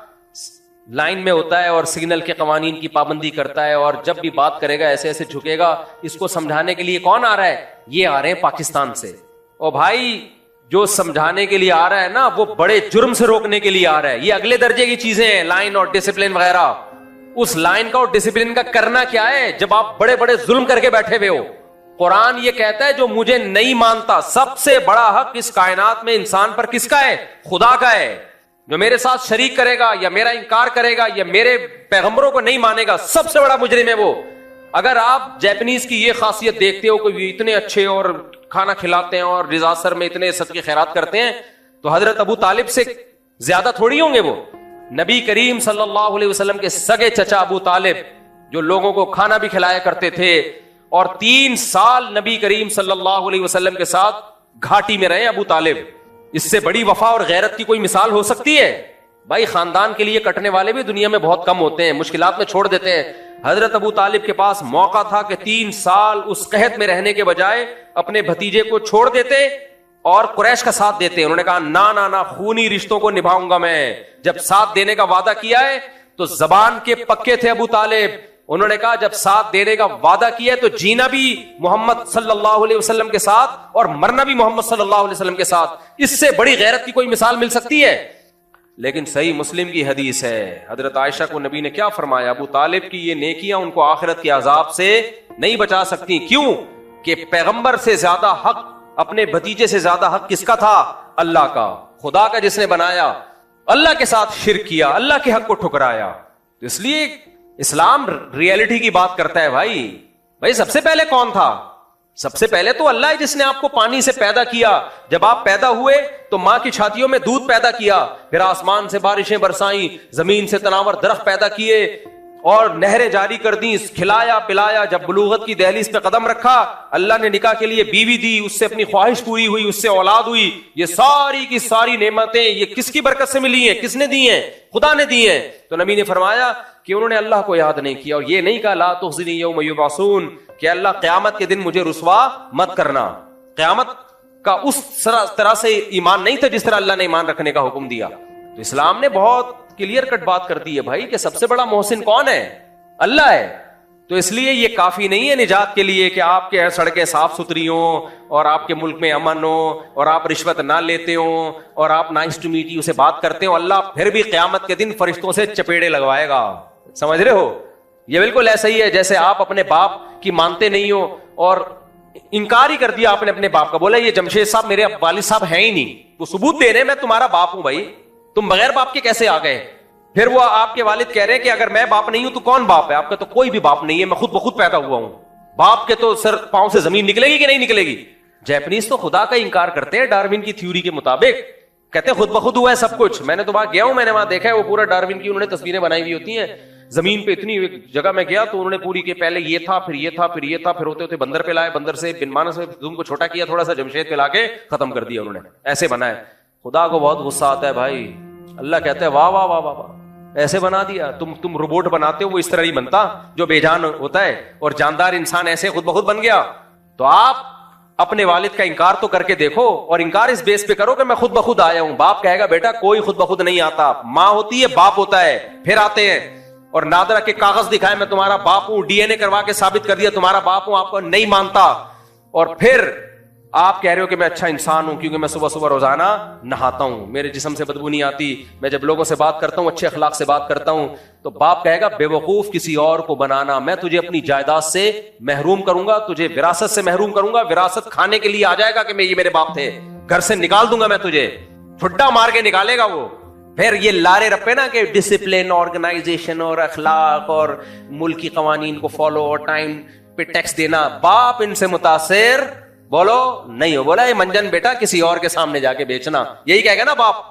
लाइन में होता है और सिग्नल के कवानीन की पाबंदी करता है, और जब भी बात करेगा ऐसे ऐसे झुकेगा। इसको समझाने के लिए कौन आ रहा है? ये आ रहे हैं पाकिस्तान से। और भाई जो समझाने के लिए आ रहा है ना, वो बड़े जुर्म से रोकने के लिए आ रहा है। ये अगले दर्जे की चीजें हैं, लाइन और डिसिप्लिन वगैरह। उस लाइन का और डिसिप्लिन का करना क्या है जब आप बड़े बड़े जुल्म करके बैठे हुए हो? कुरान ये कहता है जो मुझे नहीं मानता, सबसे बड़ा हक इस कायनात में इंसान पर किसका है? खुदा का है। जो मेरे साथ शरीक करेगा या मेरा इनकार करेगा या मेरे पैगंबरों को नहीं मानेगा, सबसे बड़ा मुजरिम है वो। अगर आप जापानीज की ये खासियत देखते हो कि इतने अच्छे और खाना खिलाते हैं और रिजा सर में इतने सदके खैरात करते हैं, तो हजरत अबू तालिब से ज्यादा थोड़ी होंगे वो। नबी करीम सल्लल्लाहु अलैहि वसल्लम के सगे चचा अबू तालिब, जो लोगों को खाना भी खिलाया करते थे, और 3 साल नबी करीम सल्लल्लाहु अलैहि वसल्लम के साथ घाटी में रहे अबू तालिब। इससे बड़ी वफा और गैरत की कोई मिसाल हो सकती है? भाई खानदान के लिए कटने वाले भी दुनिया में बहुत कम होते हैं, मुश्किलात में छोड़ देते हैं। हजरत अबू तालिब के पास मौका था कि 3 साल उस कहत में रहने के बजाय अपने भतीजे को छोड़ देते और कुरैश का साथ देते। उन्होंने कहा ना ना ना, खूनी रिश्तों को निभाऊंगा मैं। जब साथ देने का वादा किया है तो जबान के पक्के थे अबू तालिब उन्होंने कहा जब साथ देने का वादा किया तो जीना भी मोहम्मद सल्लल्लाहु अलैहि वसल्लम के साथ और मरना भी मोहम्मद सल्लल्लाहु अलैहि वसल्लम के साथ। इससे बड़ी गैरत की कोई मिसाल मिल सकती है? लेकिन सही मुस्लिम की हदीस है, हजरत आयशा को नबी ने क्या फरमाया, अबू तालिब की ये नेकियां उनको आखिरत के अजाब से नहीं बचा सकती। क्यों? कि पैगंबर से ज्यादा हक, अपने भतीजे से ज्यादा हक किसका था? अल्लाह का, खुदा का, जिसने बनाया। अल्लाह के साथ शिर्क किया, अल्लाह के हक को ठुकराया। तो इसलिए इस्लाम रियलिटी की बात करता है। भाई सबसे पहले कौन था? सबसे पहले तो अल्लाह है, जिसने आपको पानी से पैदा किया। जब आप पैदा हुए तो मां की छातियों में दूध पैदा किया, फिर आसमान से बारिशें बरसाई, जमीन से तनावर दरख्त पैदा किए और नहरें जारी कर दी, खिलाया पिलाया। जब बुलूगत की दहलीज पे कदम रखा, अल्लाह ने निकाह के लिए बीवी दी, उससे अपनी ख्वाहिश पूरी हुई, उससे औलाद हुई। ये सारी की सारी नेमतें ये किसकी बरकत से मिली हैं? किसने दी हैं? खुदा ने दी हैं। तो नबी ने फरमाया कि उन्होंने अल्लाह को याद नहीं किया और ये नहीं कहा ला तुखज़िनी यौम युबअसून, कि अल्लाह क़यामत के दिन मुझे रुसवा मत करना। क़यामत का उस तरह से ईमान नहीं था जिस तरह अल्लाह ने ईमान रखने का हुक्म दिया। तो इस्लाम ने बहुत क्लियर कट बात कर दी है भाई कि सबसे बड़ा मोहसिन कौन है? अल्लाह है। तो इसलिए ये काफी नहीं है निजात के लिए कि आपके सड़कें साफ सुथरी हो और आपके मुल्क में अमन हो और आप रिश्वत ना लेते हो और आप नाइस टू मीट यू से बात करते हो। अल्लाह फिर भी क़यामत के दिन फरिश्तों से चपेड़े लगवाएगा। समझ रहे हो? ये बिल्कुल ऐसा ही है जैसे आप अपने बाप की मानते नहीं हो और इनकार ही कर दिया आपने अपने बाप का, बोला ये जमशेद साहब मेरे वालिद साहब हैं ही नहीं, वो सबूत दे रहे मैं तुम्हारा बाप हूं। भाई तुम बगैर बाप के कैसे आ गए? फिर वो आपके वालिद कह रहे हैं कि अगर मैं बाप नहीं हूं तो कौन बाप है? आपका तो कोई भी बाप नहीं है, मैं खुद ब खुद पैदा हुआ हूं। बाप के तो सर पांव से जमीन निकलेगी कि नहीं निकलेगी? जैपनीज तो खुदा का इंकार करते हैं डार्विन की थ्योरी के मुताबिक, कहते हैं खुद ब खुद हुआ है सब कुछ। मैंने तो वहां गया हूं, मैंने वहां देखा है वो पूरा डार्विन की उन्होंने तस्वीरें बनाई हुई होती हैं जमीन पे। इतनी जगह में गया तो उन्होंने पूरी के पहले ये था, फिर ये था, फिर ये था, फिर होते होते बंदर पे लाए, बंदर से बिनमानस में जूम को छोटा किया, थोड़ा सा जमशेद पे लाके खत्म कर दिया उन्होंने। ऐसे बनाए। खुदा को बहुत गुस्सा आता है भाई। अल्लाह कहता है वाह वाह वाह वाह वाह, ऐसे बना दिया। तुम रोबोट बनाते हो, वो इस तरह ही बनता जो बेजान होता है, और जानदार इंसान ऐसे खुद ब खुद बन गया। तो आप अपने वालिद का इंकार तो करके देखो, और इंकार इस बेस पे करो कि मैं खुद ब खुद आया हूं। बाप कहेगा बेटा कोई खुद ब खुद नहीं आता, माँ होती है, बाप होता है, फिर आते हैं। और नादरा के कागज दिखाए मैं तुम्हारा बाप हूं, डीएनए करवा के साबित कर दिया तुम्हारा बाप हूं, आपको नहीं मानता। और फिर आप कह रहे हो कि मैं अच्छा इंसान हूं क्योंकि मैं सुबह सुबह रोजाना नहाता हूं, मेरे जिस्म से बदबू नहीं आती, मैं जब लोगों से बात करता हूं अच्छे अखलाक से बात करता हूं। तो बाप कहेगा बेवकूफ किसी और को बनाना, मैं तुझे अपनी जायदाद से महरूम करूंगा, तुझे विरासत से महरूम करूंगा। विरासत खाने के लिए आ जाएगा कि ये मेरे बाप थे, घर से निकाल दूंगा मैं तुझे, ठुड्डा मार के निकालेगा वो। फिर ये लारे रप्पे ना कि डिसिप्लिन, ऑर्गेनाइजेशन और अखलाक और मुल्की कवानीन को फॉलो और टाइम पे टैक्स देना, बाप इनसे मुतासिर बोलो नहीं हो। बोला ये मंजन बेटा किसी और के सामने जाके बेचना, यही कहेगा ना बाप।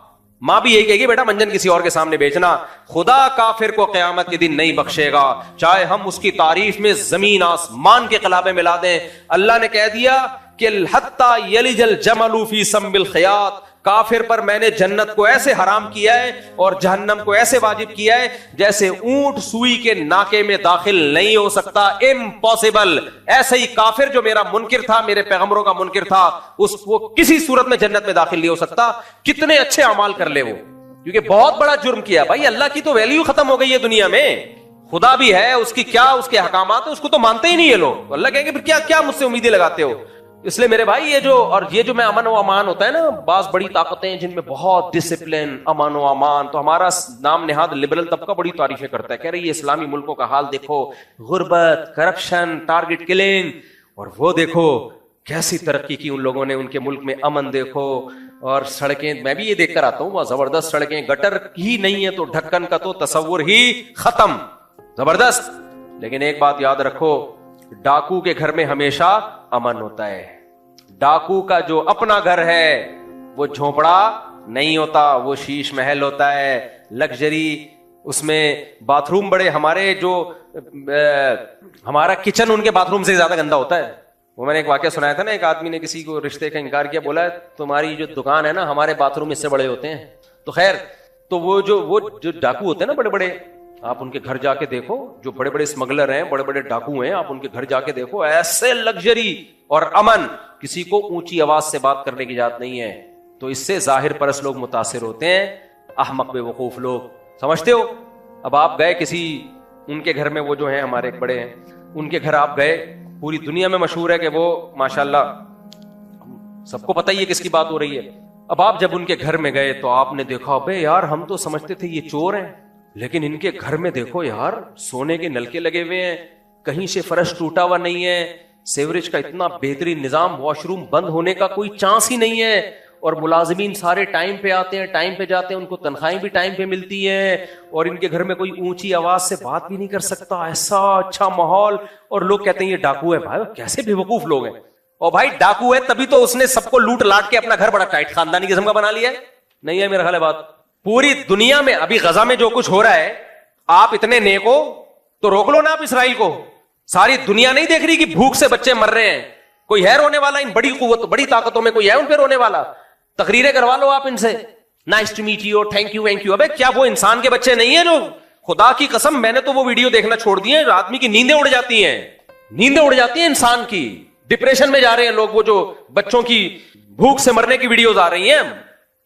मां भी यही कहेगी बेटा मंजन किसी और के सामने बेचना। खुदा काफिर को क़यामत के दिन नहीं बख्शेगा, चाहे हम उसकी तारीफ में जमीन आसमान के खिलाफे मिला दें। अल्लाह ने कह दिया कि हत्ता यलिजल जमलू फी सम्बिल खियात, काफिर पर मैंने जन्नत को ऐसे हराम किया है और जहन्नम को ऐसे वाजिब किया है जैसे ऊंट सुई के नाके में दाखिल नहीं हो सकता, इम्पॉसिबल। ऐसे ही काफिर जो मेरा मुनकिर था, मेरे पैगंबरों का मुनकिर था, वो किसी सूरत में जन्नत में दाखिल नहीं हो सकता, कितने अच्छे अमाल कर ले वो, क्योंकि बहुत बड़ा जुर्म किया। भाई अल्लाह की तो वैल्यू खत्म हो गई है दुनिया में। खुदा भी है, उसकी क्या उसके हकामात है, उसको तो मानते ही नहीं है लोग। अल्लाह कहेंगे फिर क्या क्या मुझसे उम्मीदें लगाते हो? इसलिए मेरे भाई ये जो मैं अमन व अमान होता है ना, बास बड़ी ताकतें जिनमें बहुत डिसिप्लिन, अमन व अमान, तो हमारा नाम नेहाद लिबरल तबका बड़ी तारीफें करता है, कह रही है इस्लामी मुल्कों का हाल देखो, गुर्बत, करप्शन, टारगेट किलिंग, और वो देखो कैसी तरक्की की उन लोगों ने, उनके मुल्क में अमन देखो। और सड़कें मैं भी ये देखकर आता हूँ, वह जबरदस्त सड़कें, गटर ही नहीं है तो ढक्कन का तो तस्वुर ही खत्म, जबरदस्त। लेकिन एक बात याद रखो, डाकू के घर में हमेशा अमन होता है। डाकू का जो अपना घर है वो झोपड़ा नहीं होता, वो शीश महल होता है, लग्जरी। उसमें बाथरूम बड़े, हमारे जो हमारा किचन उनके बाथरूम से ज्यादा गंदा होता है। वो मैंने एक वाकया सुनाया था ना, एक आदमी ने किसी को रिश्ते का इनकार किया, बोला तुम्हारी जो दुकान है ना, हमारे बाथरूम इससे बड़े होते हैं। तो खैर, तो वो जो डाकू होते हैं ना बड़े बड़े, आप उनके घर जाके देखो, जो बड़े बड़े स्मगलर हैं, बड़े बड़े डाकू हैं, आप उनके घर जाके देखो, ऐसे लग्जरी और अमन, किसी को ऊंची आवाज से बात करने की इजाजत नहीं है। तो इससे जाहिर परस लोग मुतासिर होते हैं, अहमक बेवकूफ लोग। समझते हो? अब आप गए किसी उनके घर में वो जो है हमारे एक बड़े हैं, उनके घर आप गए, पूरी दुनिया में मशहूर है कि वो माशाल्लाह, सबको पता ही है किसकी बात हो रही है। अब आप जब उनके घर में गए तो आपने देखा, अबे यार हम तो समझते थे ये चोर हैं, लेकिन इनके घर में देखो यार सोने के नलके लगे हुए हैं, कहीं से फर्श टूटा हुआ नहीं है, सेवरेज का इतना बेहतरीन निजाम, वॉशरूम बंद होने का कोई चांस ही नहीं है, और मुलाजिमीन सारे टाइम पे आते हैं, टाइम पे जाते हैं, उनको तनख्वाहें भी टाइम पे मिलती है, और इनके घर में कोई ऊंची आवाज से बात भी नहीं कर सकता, ऐसा अच्छा माहौल। और लोग कहते हैं ये डाकू है। भाई कैसे बेवकूफ लोग हैं। और भाई डाकू है तभी तो उसने सबको लूट लाट के अपना घर बड़ा टाइट खानदानी किस्म का बना लिया है। नहीं है मेरा ख्याल है बात। पूरी दुनिया में अभी गजा में जो कुछ हो रहा है, आप इतने नेक हो तो रोक लो ना आप इसराइल को। सारी दुनिया नहीं देख रही कि भूख से बच्चे मर रहे हैं? कोई है रोने वाला? इन बड़ी कुव्वत बड़ी ताकतों में कोई है उन पे रोने वाला? तकरीरें करवा लो आप इनसे, nice to meet you, thank you thank you. अबे क्या वो इंसान के बच्चे नहीं है जो? खुदा की कसम मैंने तो वो वीडियो देखना छोड़ दिए, आदमी की नींदें उड़ जाती हैं, नींदें उड़ जाती हैं इंसान की। डिप्रेशन में जा रहे हैं लोग, वो जो बच्चों की भूख से मरने की वीडियोस आ रही हैं।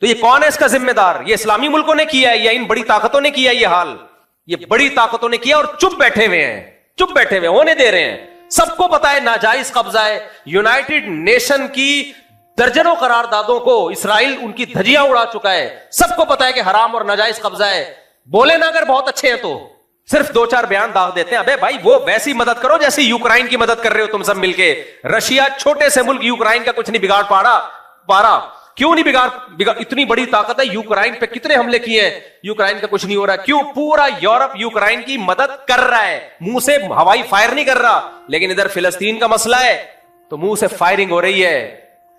तो ये कौन है इसका जिम्मेदार? ये इस्लामी मुल्कों ने किया है या इन बड़ी ताकतों ने किया ये हाल? ये बड़ी ताकतों ने किया और चुप बैठे हुए हैं, चुप बैठे हुए होने दे रहे हैं। सबको पता है नाजायज कब्जा है। यूनाइटेड नेशन की दर्जनों करारदादों को इसराइल उनकी धजियां उड़ा चुका है। सबको पता है कि हराम और नाजायज कब्जा है। बोले ना अगर बहुत अच्छे हैं तो सिर्फ दो चार बयान दाग देते हैं। अबे भाई वो वैसी मदद करो जैसी यूक्रेन की मदद कर रहे हो तुम सब मिलके। रशिया छोटे से मुल्क, यूक्रेन का कुछ नहीं बिगाड़ पा रहा। क्यों नहीं बिगाड़? इतनी बड़ी ताकत है, यूक्रेन पे कितने हमले किए हैं, यूक्रेन का कुछ नहीं हो रहा। क्यों? पूरा यूरोप यूक्रेन की मदद कर रहा है, मुंह से हवाई फायर नहीं कर रहा। लेकिन इधर फिलिस्तीन का मसला है तो मुंह से फायरिंग हो रही है,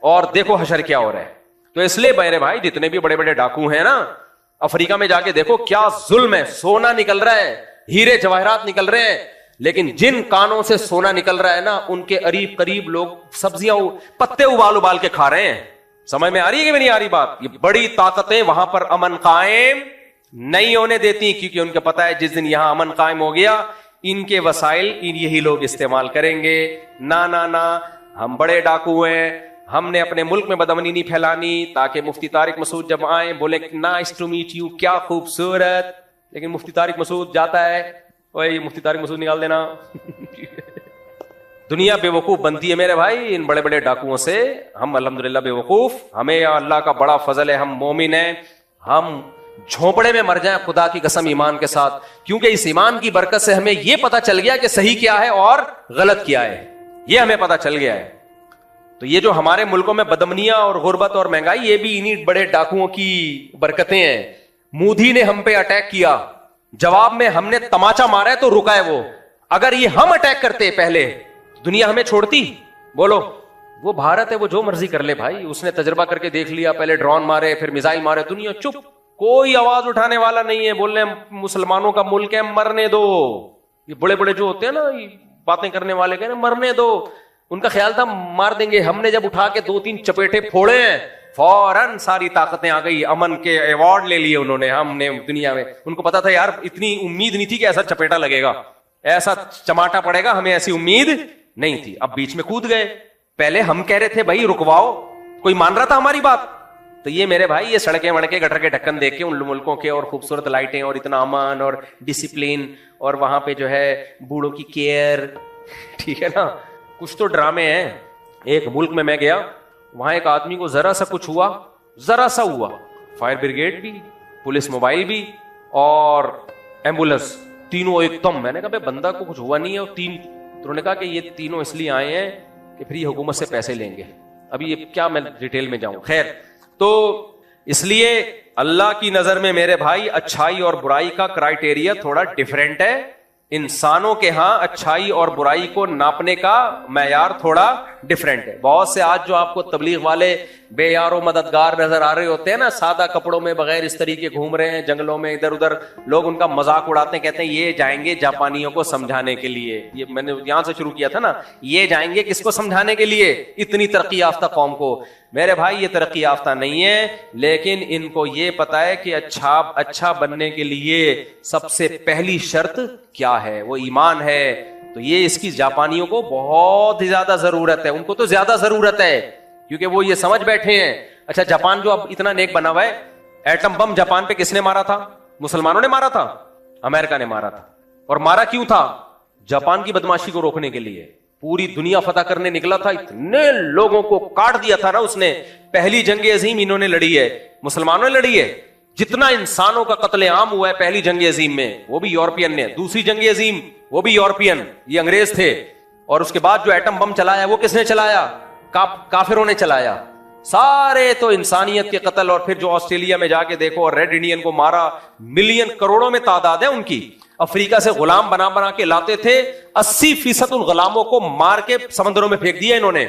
और देखो हशर क्या हो रहा है। तो इसलिए मेरे भाई जितने भी बड़े बड़े डाकू हैं ना, अफ्रीका में जाके देखो क्या जुल्म है। सोना निकल रहा है, हीरे जवाहरात निकल रहे हैं, लेकिन जिन कानों से सोना निकल रहा है ना, उनके करीब करीब लोग सब्जियां पत्ते उबाल उबाल के खा रहे हैं। समझ में आ रही है कि नहीं आ रही बात? ये बड़ी ताकतें वहां पर अमन कायम नहीं होने देती, क्योंकि उनको पता है जिस दिन यहां अमन कायम हो गया, इनके वसाइल यही लोग इस्तेमाल करेंगे। ना ना ना, हम बड़े डाकू हैं, हमने अपने मुल्क में बदअमनी नहीं फैलानी, ताकि मुफ्ती तारिक मसूद जब आए बोले नाइस टू मीट यू, क्या खूबसूरत। लेकिन मुफ्ती तारिक मसूद जाता है, ओए मुफ्ती तारिक मसूद निकाल देना। दुनिया बेवकूफ बनती है मेरे भाई इन बड़े बड़े डाकुओं से। हम अल्हम्दुलिल्लाह बेवकूफ, हमें अल्लाह का बड़ा फजल है, हम मोमिन हैं। हम झोंपड़े में मर जाएं खुदा की कसम ईमान के साथ, क्योंकि इस ईमान की बरकत से हमें यह पता चल गया कि सही क्या है और गलत क्या है, यह हमें पता चल गया है। तो ये जो हमारे मुल्कों में बदमनियां और गुर्बत और महंगाई, ये भी इन्हीं बड़े डाकुओं की बरकतें हैं। मोदी ने हम पे अटैक किया, जवाब में हमने तमाचा मारा है तो रुका है वो। अगर ये हम अटैक करते पहले, दुनिया हमें छोड़ती? बोलो। वो भारत है, वो जो मर्जी कर ले भाई, उसने तजर्बा करके देख लिया, पहले ड्रोन मारे फिर मिसाइल मारे, दुनिया चुप, कोई आवाज उठाने वाला नहीं है। बोल रहे मुसलमानों का मुल्क है, मरने दो। ये बड़े बड़े जो होते हैं ना बातें करने वाले, कहने मरने दो। उनका ख्याल था मार देंगे, हमने जब उठा के 2-3 चपेटे फोड़े हैं, फौरन सारी ताकतें आ गई, अमन के अवार्ड ले लिए उन्होंने। हमने दुनिया में, उनको पता था यार, इतनी उम्मीद नहीं थी कि ऐसा चपेटा लगेगा, ऐसा चमाटा पड़ेगा, हमें ऐसी उम्मीद नहीं थी। अब बीच में कूद गए। पहले हम कह रहे थे भाई रुकवाओ, कोई मान रहा था हमारी बात? तो ये मेरे भाई, ये सड़कें वड़के गटर के ढक्कन देख के उन मुल्कों के, और खूबसूरत लाइटें और इतना अमन और डिसिप्लिन, और वहां पे जो है बूढ़ों की केयर, ठीक है ना, कुछ तो ड्रामे हैं। एक मुल्क में मैं गया, वहां एक आदमी को जरा सा कुछ हुआ, जरा सा हुआ, फायर ब्रिगेड भी, पुलिस मोबाइल भी और एम्बुलेंस, तीनों एकदम। मैंने कहा बंदा को कुछ हुआ नहीं है, और तो उन्होंने कहा कि ये तीनों इसलिए आए हैं कि फिर ये हुकूमत से पैसे लेंगे। अभी ये क्या मैं डिटेल में जाऊं, खैर। तो इसलिए अल्लाह की नजर में मेरे भाई अच्छाई और बुराई का क्राइटेरिया थोड़ा डिफरेंट है। इंसानों के यहां अच्छाई और बुराई को नापने का मैयार थोड़ा डिफरेंट है। बहुत से आज जो आपको तबलीग वाले बेयारो मददगार नजर आ रहे होते हैं ना, सादा कपड़ों में बगैर इस तरीके घूम रहे हैं जंगलों में इधर उधर, लोग उनका मजाक उड़ाते हैं, कहते हैं ये जाएंगे जापानियों को समझाने के लिए। ये मैंने यहां से शुरू किया था ना, ये जाएंगे किसको समझाने के लिए? इतनी तरक्की याफ्ता कौम को। मेरे भाई ये तरक्की याफ्ता नहीं है, लेकिन इनको ये पता है कि अच्छा बनने के लिए सबसे पहली शर्त क्या है, वो ईमान है। तो ये इसकी जापानियों को बहुत ही ज्यादा जरूरत है, उनको तो ज्यादा जरूरत है, क्योंकि वो ये समझ बैठे हैं। अच्छा, जापान जो अब इतना नेक बना हुआ है, एटम बम जापान पे किसने मारा था? मुसलमानों ने मारा था? अमेरिका ने मारा था। और मारा क्यों था? जापान की बदमाशी को रोकने के लिए। पूरी दुनिया फतह करने निकला था, इतने लोगों को काट दिया था ना उसने। पहली जंग अजीम इन्होंने लड़ी है, मुसलमानों ने लड़ी है। जितना इंसानों का कत्लेआम हुआ है पहली जंग अजीम में, वो भी यूरोपियन ने। दूसरी जंग अजीम, वो भी यूरोपियन, ये अंग्रेज थे। और उसके बाद जो एटम बम चलाया वो किसने चलाया? काफिरों ने चलाया। सारे तो इंसानियत के कत्ल। और फिर जो ऑस्ट्रेलिया में जाके देखो, और रेड इंडियन को मारा, मिलियन करोड़ों में तादाद है उनकी। अफ्रीका से गुलाम बना बना के लाते थे, 80% उन गुलामों को मार के समंदरों में फेंक दिया इन्होंने।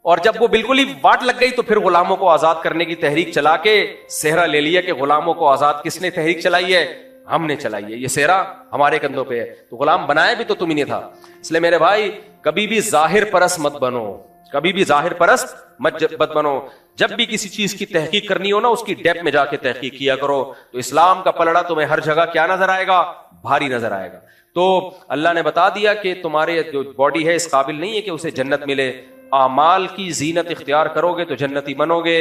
और जब वो बिल्कुल ही वाट लग गई तो फिर गुलामों को आजाद करने की तहरीक चला के सेहरा ले लिया कि गुलामों को आजाद किसने तहरीक चलाई है? हमने चलाई है, ये सेहरा हमारे कंधों पे है। तो गुलाम बनाया भी तो तुम ही ने था। इसलिए मेरे भाई, कभी भी जाहिर परस्त मत बनो, कभी भी जाहिर परस्त मत बनो। जब भी किसी चीज की तहकीक करनी हो ना, उसकी डेप्थ में जाके तहकीक किया करो। तो इस्लाम का पलड़ा तुम्हें हर जगह क्या नजर आएगा? भारी नजर आएगा। तो अल्लाह ने बता दिया कि तुम्हारे जो बॉडी है इस काबिल नहीं है कि उसे जन्नत मिले। आमाल की जीनत इख्तियार करोगे तो जन्नती बनोगे,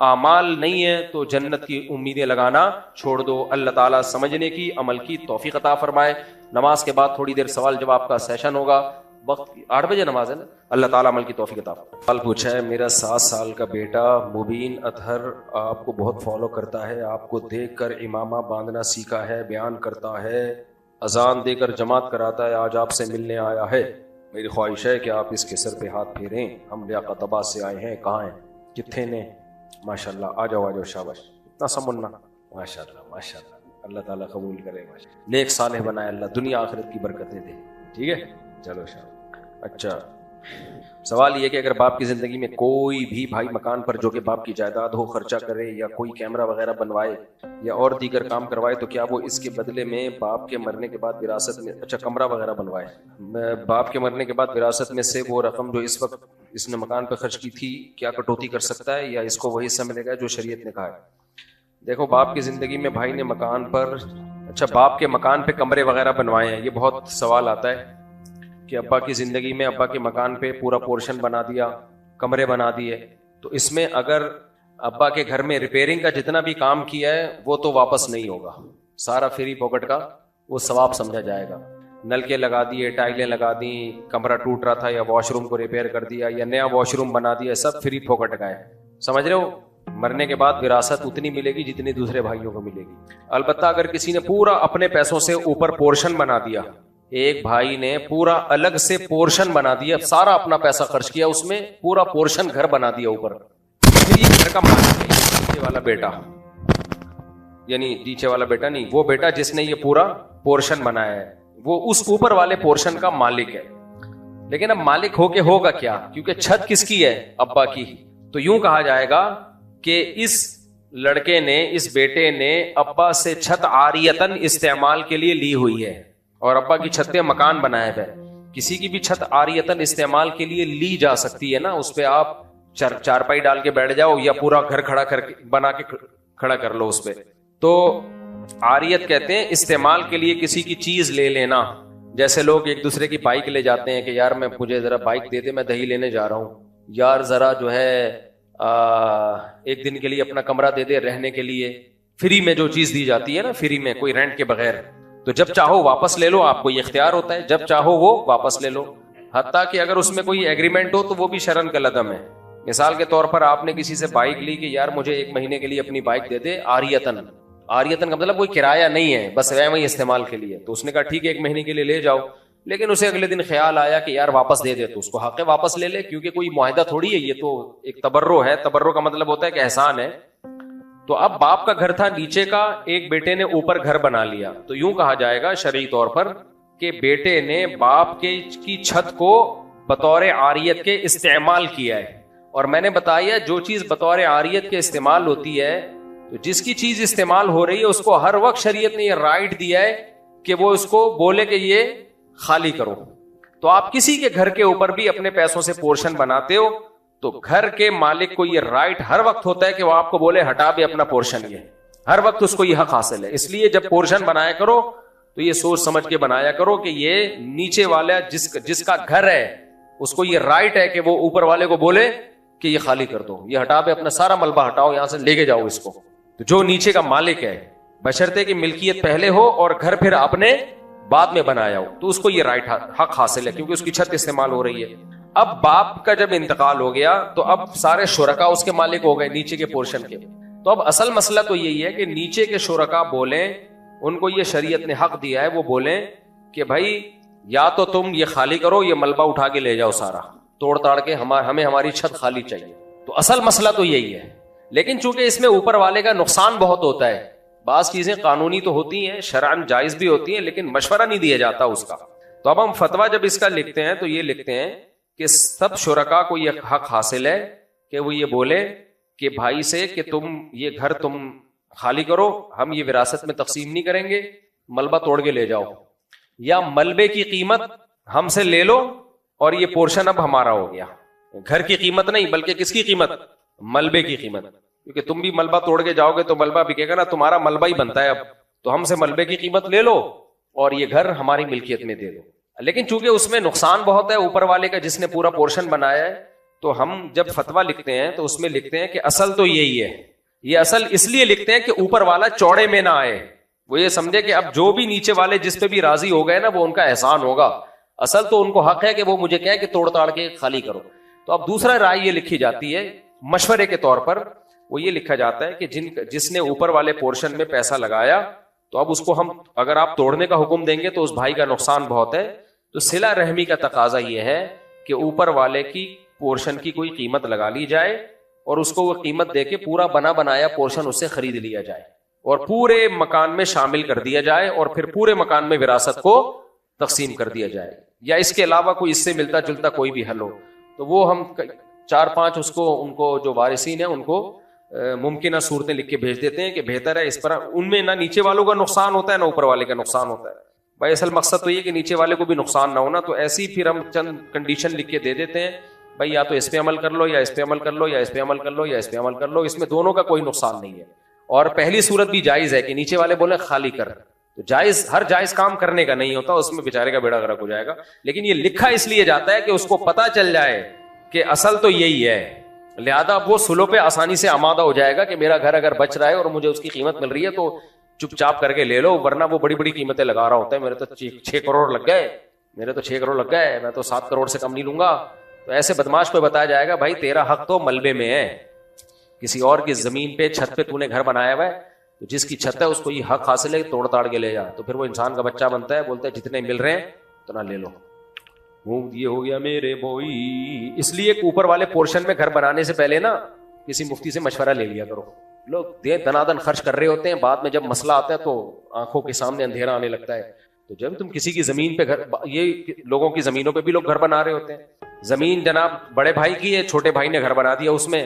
आमाल नहीं है तो जन्नत की उम्मीदें लगाना छोड़ दो। अल्लाह ताला समझने की, अमल की तौफीक अता फरमाए। नमाज के बाद थोड़ी देर सवाल जवाब का सेशन होगा। वक्त 8 बजे नमाज है ना। अल्लाह ताला अमल की तौफीक अता फरमाए। सवाल पूछा है, मेरा 7 साल का बेटा मुबीन अतहर आपको बहुत फॉलो करता है, आपको देखकर इमामा बांधना सीखा है, बयान करता है, अजान देकर जमात कराता है, आज आपसे मिलने आया है। मेरी ख्वाहिश है कि आप इसके सर पे हाथ फेरें। हम लियाकताबाद से आए हैं। कहाँ हैं? कितने ने? माशाल्लाह, आ जाओ शाबाश। इतना समुन्ना, माशाल्लाह माशाल्लाह। अल्लाह ताला कबूल करे, माशाल्लाह नेक सालेह बनाए, अल्लाह दुनिया आखिरत की बरकतें दे। ठीक है, चलो शाबाश। अच्छा, सवाल ये कि अगर बाप की जिंदगी में कोई भी भाई मकान पर जो कि बाप की जायदाद हो खर्चा करे, या कोई कैमरा वगैरह बनवाए या और दीगर काम करवाए, तो क्या वो इसके बदले में बाप के मरने के बाद विरासत में, अच्छा कमरा वगैरह बनवाए, बाप के मरने के बाद विरासत में से वो रकम जो इस वक्त इसने मकान पर खर्च की थी, क्या कटौती कर सकता है या इसको वही हिस्सा मिलेगा जो शरीयत ने कहा है? देखो, बाप की जिंदगी में भाई ने मकान पर, अच्छा बाप के मकान पे कमरे वगैरह बनवाए हैं, ये बहुत सवाल आता है कि अब्बा की जिंदगी में अब्बा के मकान पे पूरा पोर्शन बना दिया, कमरे बना दिए। तो इसमें अगर अब्बा के घर में रिपेयरिंग का जितना भी काम किया है वो तो वापस नहीं होगा, सारा फ्री पॉकेट का वो सवाब समझा जाएगा। नलके लगा दिए, टाइलें लगा दी, कमरा टूट रहा था या वॉशरूम को रिपेयर कर दिया या नया वॉशरूम बना दिया, सब फ्री पॉकेट का है। समझ रहे हो? मरने के बाद विरासत उतनी मिलेगी जितनी दूसरे भाइयों को मिलेगी। अलबत्ता अगर किसी ने पूरा अपने पैसों से ऊपर पोर्शन बना दिया, एक भाई ने पूरा अलग से पोर्शन बना दिया, सारा अपना पैसा खर्च किया उसमें, पूरा पोर्शन घर बना दिया ऊपर, फिर ये घर का मालिक है, नीचे वाला बेटा, यानी नीचे वाला बेटा नहीं, वो बेटा जिसने ये पूरा पोर्शन बनाया है वो उस ऊपर वाले पोर्शन का मालिक है। लेकिन अब मालिक होके होगा क्या? क्योंकि छत किसकी है? अब्बा की। तो यूं कहा जाएगा कि इस लड़के ने, इस बेटे ने अब्बा से छत आरियतन इस्तेमाल के लिए ली हुई है और अब्बा की छत पे मकान बनाया है। किसी की भी छत आरियतन इस्तेमाल के लिए ली जा सकती है ना, उस पे आप चारपाई डाल के बैठ जाओ या पूरा घर खड़ा करके बना के खड़ा कर लो उस पे। तो आरियत कहते हैं इस्तेमाल के लिए किसी की चीज ले लेना। जैसे लोग एक दूसरे की बाइक ले जाते हैं कि यार मैं, मुझे जरा बाइक दे दे, मैं दही लेने जा रहा हूँ, यार जरा जो है एक दिन के लिए अपना कमरा दे दे रहने के लिए। फ्री में जो चीज दी जाती है ना, फ्री में, कोई रेंट के बगैर, तो जब चाहो वापस ले लो, आपको ये इख्तियार होता है, जब चाहो वो वापस ले लो। हत्ता कि अगर उसमें कोई एग्रीमेंट हो तो वो भी शरन का लदम है। मिसाल के तौर पर आपने किसी से बाइक ली कि यार मुझे 1 महीने के लिए अपनी बाइक दे दे आरियतन। आरियतन का मतलब कोई किराया नहीं है, बस वही इस्तेमाल के लिए। तो उसने कहा ठीक है 1 महीने के लिए ले जाओ, लेकिन उसे अगले दिन ख्याल आया कि यार वापस दे दे, तो उसको हक है वापस ले ले, क्योंकि कोई मुआहिदा थोड़ी है, ये तो एक तबर्रो है। तबर्रो का मतलब होता है कि एहसान है। तो अब बाप का घर था नीचे का, एक बेटे ने ऊपर घर बना लिया, तो यूं कहा जाएगा शरई तौर पर कि बेटे ने बाप के की छत को बतौर आरियत के इस्तेमाल किया है। और मैंने बताया जो चीज बतौर आरियत के इस्तेमाल होती है, तो जिसकी चीज इस्तेमाल हो रही है उसको हर वक्त शरीयत ने यह राइट दिया है कि वो उसको बोले कि ये खाली करो। तो आप किसी के घर के ऊपर भी अपने पैसों से पोर्शन बनाते हो, तो घर के मालिक को ये राइट हर वक्त होता है कि वो आपको बोले हटा भी अपना पोर्शन, ये हर वक्त उसको ये हक हासिल है। इसलिए जब पोर्शन बनाया करो तो ये सोच समझ के बनाया करो कि ये नीचे वाला जिसका घर है उसको ये राइट है कि वो ऊपर वाले को बोले कि ये खाली कर दो, ये हटा भी अपना सारा मलबा हटाओ, यहां से लेके जाओ इसको। तो जो नीचे का मालिक है, बशर्ते कि मिल्कियत पहले हो और घर फिर आपने बाद में बनाया हो तो उसको ये राइट हक हासिल है, क्योंकि उसकी छत इस्तेमाल हो रही है। अब बाप का जब इंतकाल हो गया तो अब सारे शुरका उसके मालिक हो गए नीचे के पोर्शन के। तो अब असल मसला तो यही है कि नीचे के शुरका बोले, उनको ये शरीयत ने हक दिया है, वो बोले कि भाई या तो तुम ये खाली करो, ये मलबा उठा के ले जाओ सारा तोड़ ताड़ के, हमें हमारी छत खाली चाहिए। तो असल मसला तो यही है। लेकिन चूंकि इसमें ऊपर वाले का नुकसान बहुत होता है, बास चीजें कानूनी तो होती हैं, शरअन जायज भी होती हैं, लेकिन मशवरा नहीं दिया जाता उसका। तो अब हम फतवा जब इसका लिखते हैं तो ये लिखते हैं कि सब शुरका को ये हक हासिल है कि वो ये बोले कि भाई से कि तुम ये घर तुम खाली करो, हम ये विरासत में तकसीम नहीं करेंगे, मलबा तोड़ के ले जाओ, या मलबे की कीमत हमसे ले लो और ये पोर्शन अब हमारा हो गया। घर की कीमत नहीं, बल्कि किसकी कीमत? मलबे की कीमत। क्योंकि तुम भी मलबा तोड़ के जाओगे तो मलबा बिकेगा ना, तुम्हारा मलबा ही बनता है अब, तो हमसे मलबे की कीमत ले लो और ये घर हमारी मिल्कियत में दे दो। लेकिन चूंकि उसमें नुकसान बहुत है ऊपर वाले का जिसने पूरा पोर्शन बनाया है, तो हम जब फतवा लिखते हैं तो उसमें लिखते हैं कि असल तो यही है। ये असल इसलिए लिखते हैं कि ऊपर वाला चौड़े में ना आए, वो ये समझे कि अब जो भी नीचे वाले जिस पे भी राजी हो गए ना वो उनका एहसान होगा। असल तो उनको हक है कि वो मुझे कहे कि तोड़ ताड़ के खाली करो। तो अब दूसरा राय ये लिखी जाती है मशवरे के तौर पर, वो ये लिखा जाता है कि जिसने ऊपर वाले पोर्शन में पैसा लगाया, तो अब उसको हम अगर आप तोड़ने का हुक्म देंगे तो उस भाई का नुकसान बहुत है। तो सिला रहमी का तकाजा ये है कि ऊपर वाले की पोर्शन की कोई कीमत लगा ली जाए और उसको वो कीमत देके पूरा बना बनाया पोर्शन उससे खरीद लिया जाए और पूरे मकान में शामिल कर दिया जाए और फिर पूरे मकान में विरासत को तकसीम कर दिया जाए। या इसके अलावा कोई इससे मिलता जुलता कोई भी हल हो तो वो हम 4-5 उनको जो वारिसीन है उनको मुमकिन सूरतें लिख के भेज देते हैं कि बेहतर है इस पर। उनमें ना नीचे वालों का नुकसान होता है ना ऊपर वाले का नुकसान होता है। भाई असल मकसद तो ये कि नीचे वाले को भी नुकसान ना होना, तो ऐसी फिर हम चंद कंडीशन लिख के दे देते हैं, भाई या तो इस पे अमल कर लो, या इस पे अमल कर लो, या इस पे अमल कर लो, या इस पे अमल कर लो, इसमें दोनों का कोई नुकसान नहीं है। और पहली सूरत भी जायज है कि नीचे वाले बोले खाली कर, तो जायज हर जायज काम करने का नहीं होता, उसमें बेचारे का बेड़ा गर्क हो जाएगा। लेकिन ये लिखा इसलिए जाता है कि उसको पता चल जाए कि असल तो यही है, लिहाजा वो सुलह पे आसानी से आमादा हो जाएगा कि मेरा घर अगर बच रहा है और मुझे उसकी कीमत मिल रही है तो चुपचाप करके ले लो, वरना वो बड़ी बड़ी कीमतें लगा रहा होता है। मेरे तो 6 करोड़ लग गए, मेरे तो 6 करोड़ लग गए, मैं तो 7 करोड़ से कम नहीं लूंगा। तो ऐसे बदमाश को बताया जाएगा भाई तेरा हक तो मलबे में है, किसी और की जमीन पे छत पे तूने घर बनाया हुआ है, तो जिसकी छत है उसको ये हक हासिल है, तोड़ ताड़ के ले जा। तो फिर वो इंसान का बच्चा बनता है, बोलता है जितने मिल रहे हैं तो ना ले लो, ये हो गया मेरे बोई। इसलिए ऊपर वाले पोर्शन में घर बनाने से पहले ना किसी मुफ्ती से मशवरा ले लिया करो। लोग दनादन खर्च कर रहे होते हैं, बाद में जब मसला आता है तो आंखों के सामने अंधेरा आने लगता है। तो जब तुम किसी की जमीन पे घर, ये लोगों की जमीनों पे भी लोग घर बना रहे होते हैं। जमीन जनाब बड़े भाई की है, छोटे भाई ने घर बना दिया उसमें,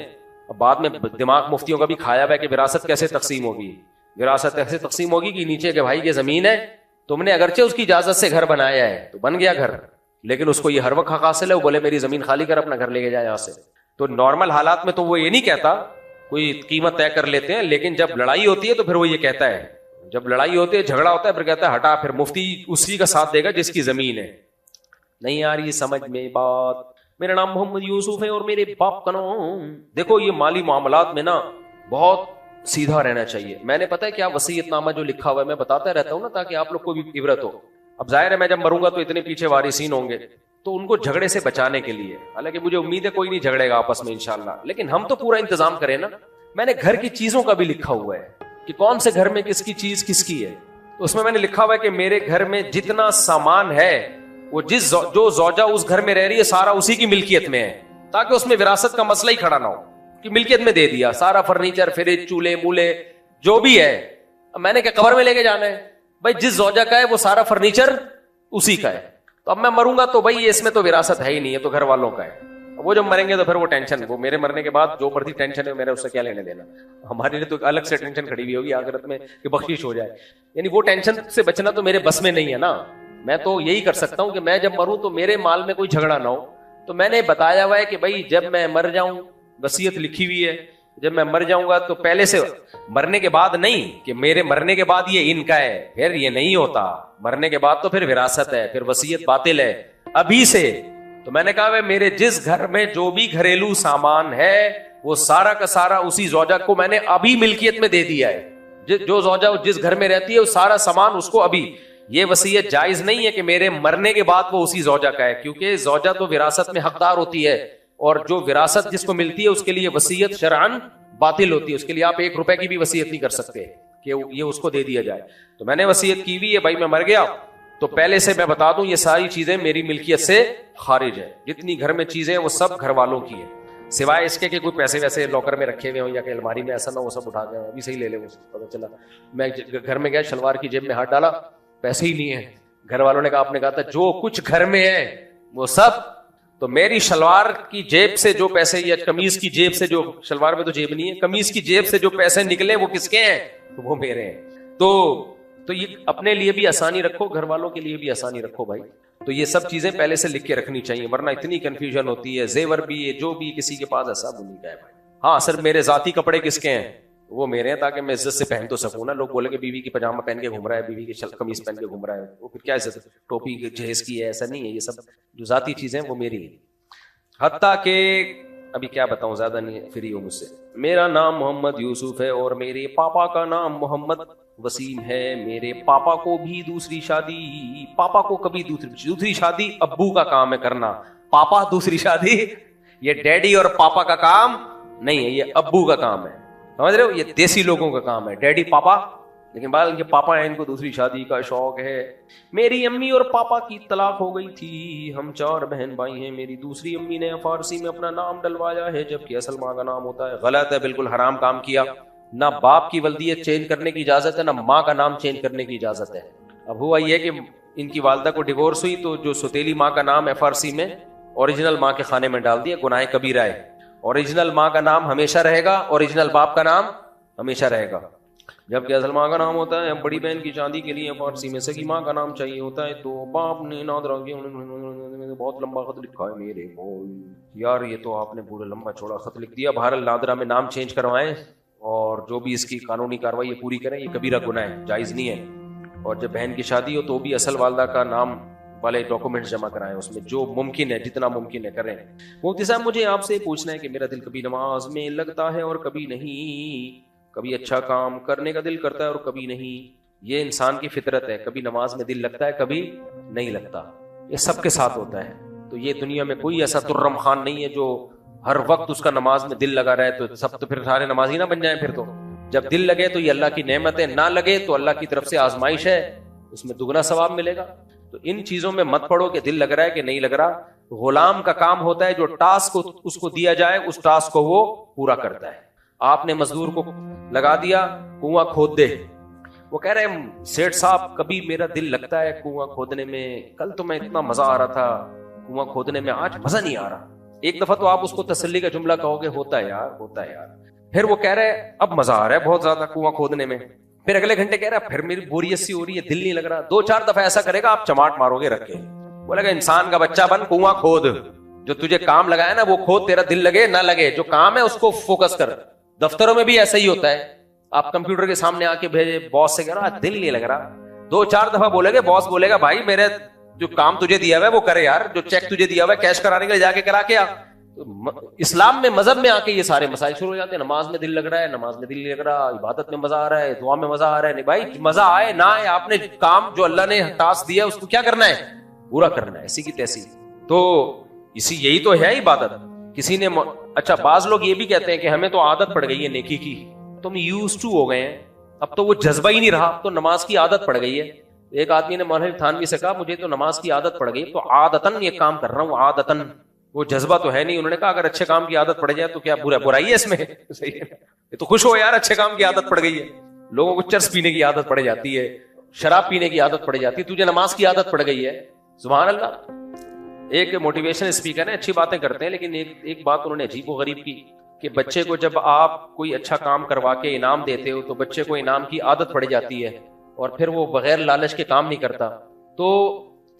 अब बाद में दिमाग मुफ्तियों का भी खाया हुआ है कि विरासत कैसे तकसीम होगी। विरासत ऐसे तकसीम होगी कि नीचे के भाई की जमीन है, तुमने अगरचे उसकी इजाजत से घर बनाया है तो बन गया घर, लेकिन उसको ये हर वक्त हक हासिल है, वो बोले मेरी जमीन खाली कर, अपना घर लेके जाए यहाँ से। तो नॉर्मल हालात में तो वो ये नहीं कहता, कोई कीमत तय कर लेते हैं, लेकिन जब लड़ाई होती है तो फिर वो ये कहता है, जब लड़ाई होती है झगड़ा होता है फिर कहता है हटा, फिर मुफ्ती उसी का साथ देगा जिसकी जमीन है। नहीं यार ये समझ में बात, मेरा नाम मोहम्मद यूसुफ है और मेरे बाप का नाम। देखो ये माली मामलात में ना बहुत सीधा रहना चाहिए। मैंने पता है क्या वसीयतनामा जो लिखा हुआ है मैं बताता रहता हूँ ना, ताकि आप लोग को भी इबरत हो। अब जाहिर है मैं जब मरूंगा तो इतने पीछे वारिसीन होंगे, तो उनको झगड़े से बचाने के लिए, हालांकि मुझे उम्मीद है कोई नहीं झगड़ेगा आपस में इंशाल्लाह, लेकिन हम तो पूरा इंतजाम करें ना। मैंने घर की चीजों का भी लिखा हुआ है कि कौन से घर में किसकी चीज किसकी है। तो उसमें मैंने लिखा हुआ है कि मेरे घर में जितना सामान है वो जो जौजा उस घर में रह रही है सारा उसी की मिल्कियत में है, ताकि उसमें विरासत का मसला ही खड़ा ना हो कि मिल्कियत में दे दिया सारा फर्नीचर, फ्रिज, चूल्हे मूल्हे जो भी है। मैंने क्या कब्र में लेके जाना है? भाई जिस जौजा का है वो सारा फर्नीचर उसी का है। तो अब मैं मरूंगा तो भाई इसमें तो विरासत है ही नहीं, है तो घर वालों का है। वो जब मरेंगे तो फिर वो टेंशन, वो मेरे मरने के बाद जो बढ़ती टेंशन है मेरा उससे क्या लेने देना। हमारे लिए तो अलग से टेंशन खड़ी हुई होगी आखिरत में कि बख्शिश हो जाए, यानी वो टेंशन से बचना तो मेरे बस में नहीं है ना। मैं तो यही कर सकता हूं कि मैं जब मरूं तो मेरे माल में कोई झगड़ा ना हो। तो मैंने बताया हुआ है कि भाई जब मैं मर जाऊं, वसीयत लिखी हुई है, जब मैं मर जाऊंगा तो पहले से, मरने के बाद नहीं कि मेरे मरने के बाद ये इनका है, फिर ये नहीं होता। मरने के बाद तो फिर विरासत है, फिर वसीयत बातिल है अभी से। तो मैंने कहा भाई मेरे जिस घर में जो भी घरेलू सामान है वो सारा का सारा उसी जौजा को मैंने अभी मिल्कियत में दे दिया है। जो जौजा जिस घर में रहती है वो सारा सामान उसको अभी, ये वसीयत जायज नहीं है कि मेरे मरने के बाद वो उसी जौजा का है, क्योंकि जौजा तो विरासत में हकदार होती है, और जो विरासत जिसको मिलती है उसके लिए वसीयत शरअन बातिल होती है। उसके लिए आप 1 रुपए की भी वसीयत नहीं कर सकते कि ये उसको दे दिया जाए। तो मैंने वसीयत की हुई है, भाई मैं मर गया तो पहले से मैं बता दूं ये सारी चीजें मेरी मिल्कियत से खारिज है। जितनी घर में चीजें हैं वो सब घर वालों की है, सिवाय इसके कि कोई पैसे वैसे लॉकर में रखे हुए हो या कि अलमारी में, ऐसा ना वो सब उठा के अभी सही ले ले। वो पता चला मैं घर में गया, शलवार की जेब में हाथ डाला, पैसे ही नहीं है। घर वालों ने कहा, आपने कहा था जो कुछ घर में है वो सब, तो मेरी शलवार की जेब से जो पैसे या कमीज की जेब से जो, शलवार में तो जेब नहीं है, कमीज की जेब से जो पैसे निकले वो किसके हैं? तो वो मेरे हैं। तो ये अपने लिए भी आसानी रखो, घर वालों के लिए भी आसानी रखो भाई। तो ये सब चीजें पहले से लिख के रखनी चाहिए, वरना इतनी कंफ्यूजन होती है। जेवर भी है, जो भी किसी के पास ऐसा भूल गया है भाई। हाँ सर मेरे जाती कपड़े किसके हैं? वो मेरे हैं, ताकि मैं इज्जत से पहन तो सकूं ना। लोग बोलेंगे बीवी की पजामा पहन के घूम रहा है, बीवी की कमीज पहन के घूम रहा है, वो फिर क्या इज्जत? टोपी जहेज की है, ऐसा नहीं है। ये सब जो जाती चीजें वो मेरी है। हत्ता के अभी क्या बताऊं, ज्यादा नहीं फ्री हो मुझसे। मेरा नाम मोहम्मद यूसुफ है और मेरे पापा का नाम मोहम्मद वसीम है। मेरे पापा को भी दूसरी शादी, पापा को कभी दूसरी शादी अब्बू का काम है करना। पापा दूसरी शादी, ये डैडी और पापा का काम नहीं है, ये अब्बू का काम है, समझ रहे हो? ये देसी लोगों का काम है, डैडी पापा। लेकिन बाद इनके पापा हैं, इनको दूसरी शादी का शौक है। मेरी अम्मी और पापा की तलाक हो गई थी, हम 4 बहन भाई हैं। मेरी दूसरी अम्मी ने फारसी में अपना नाम डलवाया है, जबकि असल माँ का नाम होता है। गलत है, बिल्कुल हराम काम किया। ना बाप की वल्दियत चेंज करने की इजाजत है, ना माँ का नाम चेंज करने की इजाजत है। अब हुआ यह कि इनकी वालदा को डिवोर्स हुई, तो जो सौतेली माँ का नाम है फारसी में, ओरिजिनल माँ के खाने में डाल दिया। गुनाह कबीरा है। ओरिजिनल माँ का नाम हमेशा रहेगा, ओरिजिनल बाप का नाम हमेशा रहेगा, जबकि असल माँ का नाम होता है। बड़ी बहन की शादी के लिए फारसी में सगी माँ का नाम चाहिए होता है, तो बाप ने नादरा बहुत लंबा खत लिखा है मेरे भाई। यार ये तो आपने पूरा लंबा चौड़ा खत लिख दिया। बहरहाल नादरा में नाम चेंज करवाएं और जो भी इसकी कानूनी कार्रवाई पूरी करें। ये कबीरा गुनाह है, जायज नहीं है। और जब बहन की शादी हो तो भी असल वालदा का नाम वाले डॉक्यूमेंट्स जमा कराएं, उसमें जो मुमकिन है, जितना मुमकिन है करें। मुफ्ती साहब मुझे आपसे पूछना है कि मेरा दिल कभी नमाज में लगता है और कभी नहीं, कभी अच्छा काम करने का दिल करता है और कभी नहीं। ये इंसान की फितरत है, कभी नमाज में दिल लगता है, कभी नहीं लगता। ये सबके साथ होता है। तो ये दुनिया में कोई ऐसा तुर्रम खान नहीं है जो हर वक्त उसका नमाज में दिल लगा रहे। तो सब तो फिर सारे नमाजी ना बन जाए। फिर तो जब दिल लगे तो ये अल्लाह की नेमत है, ना लगे तो अल्लाह की तरफ से आजमाइश है, उसमें दुगना सवाब मिलेगा। तो इन चीजों में मत पड़ो कि दिल लग रहा है कि नहीं लग रहा। गुलाम का काम होता है जो टास्क उसको दिया जाए उस टास्क को वो पूरा करता है। आपने मजदूर को लगा दिया कुआं खोद दे, वो कह रहे सेठ साहब कभी मेरा दिल लगता है कुआं खोदने में, कल तो मैं इतना मजा आ रहा था कुआं खोदने में, आज मजा नहीं आ रहा। एक दफा तो आप उसको तसल्ली का जुमला कहोगे, होता है यार, होता है यार। फिर वो कह रहे अब मजा आ रहा है बहुत ज्यादा कुआं खोदने में। फिर अगले घंटे कह रहा है फिर मेरी बोरियत सी हो रही है, दिल नहीं लग रहा। 2-4 दफा ऐसा करेगा, आप चमाट मारोगे रख के। बोलेगा इंसान का बच्चा बन, कुआं खोद, जो तुझे काम लगाया ना वो खोद, तेरा दिल लगे ना लगे, जो काम है उसको फोकस कर। दफ्तरों में भी ऐसा ही होता है। आप कंप्यूटर के सामने आके भेजे, बॉस से कह रहा दिल नहीं लग रहा, 2-4 दफा बोलेगे, बॉस बोलेगा भाई मेरे जो काम तुझे दिया हुआ है वो करे यार, जो चेक तुझे दिया हुआ है कैश कराने के लिए जाके करा के आ। तो इस्लाम में, मजहब में आके ये सारे मसाइल शुरू हो जाते हैं। नमाज में दिल लग रहा है, नमाज में दिल नहीं लग रहा, इबादत में मजा आ रहा है, दुआ में मजा आ रहा है। नहीं भाई, मजा आए ना आए, आपने काम जो अल्लाह ने टास्क दिया उसको क्या करना है, पूरा करना है, ऐसी की तैसी। तो इसी यही तो है इबादत। किसी ने अच्छा, बाज लोग ये भी कहते हैं कि हमें तो आदत पड़ गई है नेकी की, तुम यूज्ड टू हो गए हैं, अब तो वो जज्बा ही नहीं रहा, तो नमाज की आदत पड़ गई है। एक आदमी ने मौलवी थानवी से कहा मुझे तो नमाज की आदत पड़ गई, तो आदतन ये काम कर रहा हूँ, आदतन, वो जज्बा तो है नहीं। उन्होंने कहा अगर अच्छे काम की आदत पड़ जाए तो क्या बुराई है इसमें? सही है, ये तो खुश हो यार, अच्छे काम की आदत पड़ गई है। लोगों को चर्स पीने की आदत पड़ जाती है, शराब पीने की आदत पड़ जाती है, तुझे नमाज की आदत पड़ गई है। सुभान अल्लाह। एक मोटिवेशन स्पीकर है, अच्छी बातें करते हैं, लेकिन एक बात उन्होंने अजीब व गरीब की कि बच्चे को जब आप कोई अच्छा काम करवा के इनाम देते हो तो बच्चे को इनाम की आदत पड़ जाती है और फिर वो बगैर लालच के काम नहीं करता। तो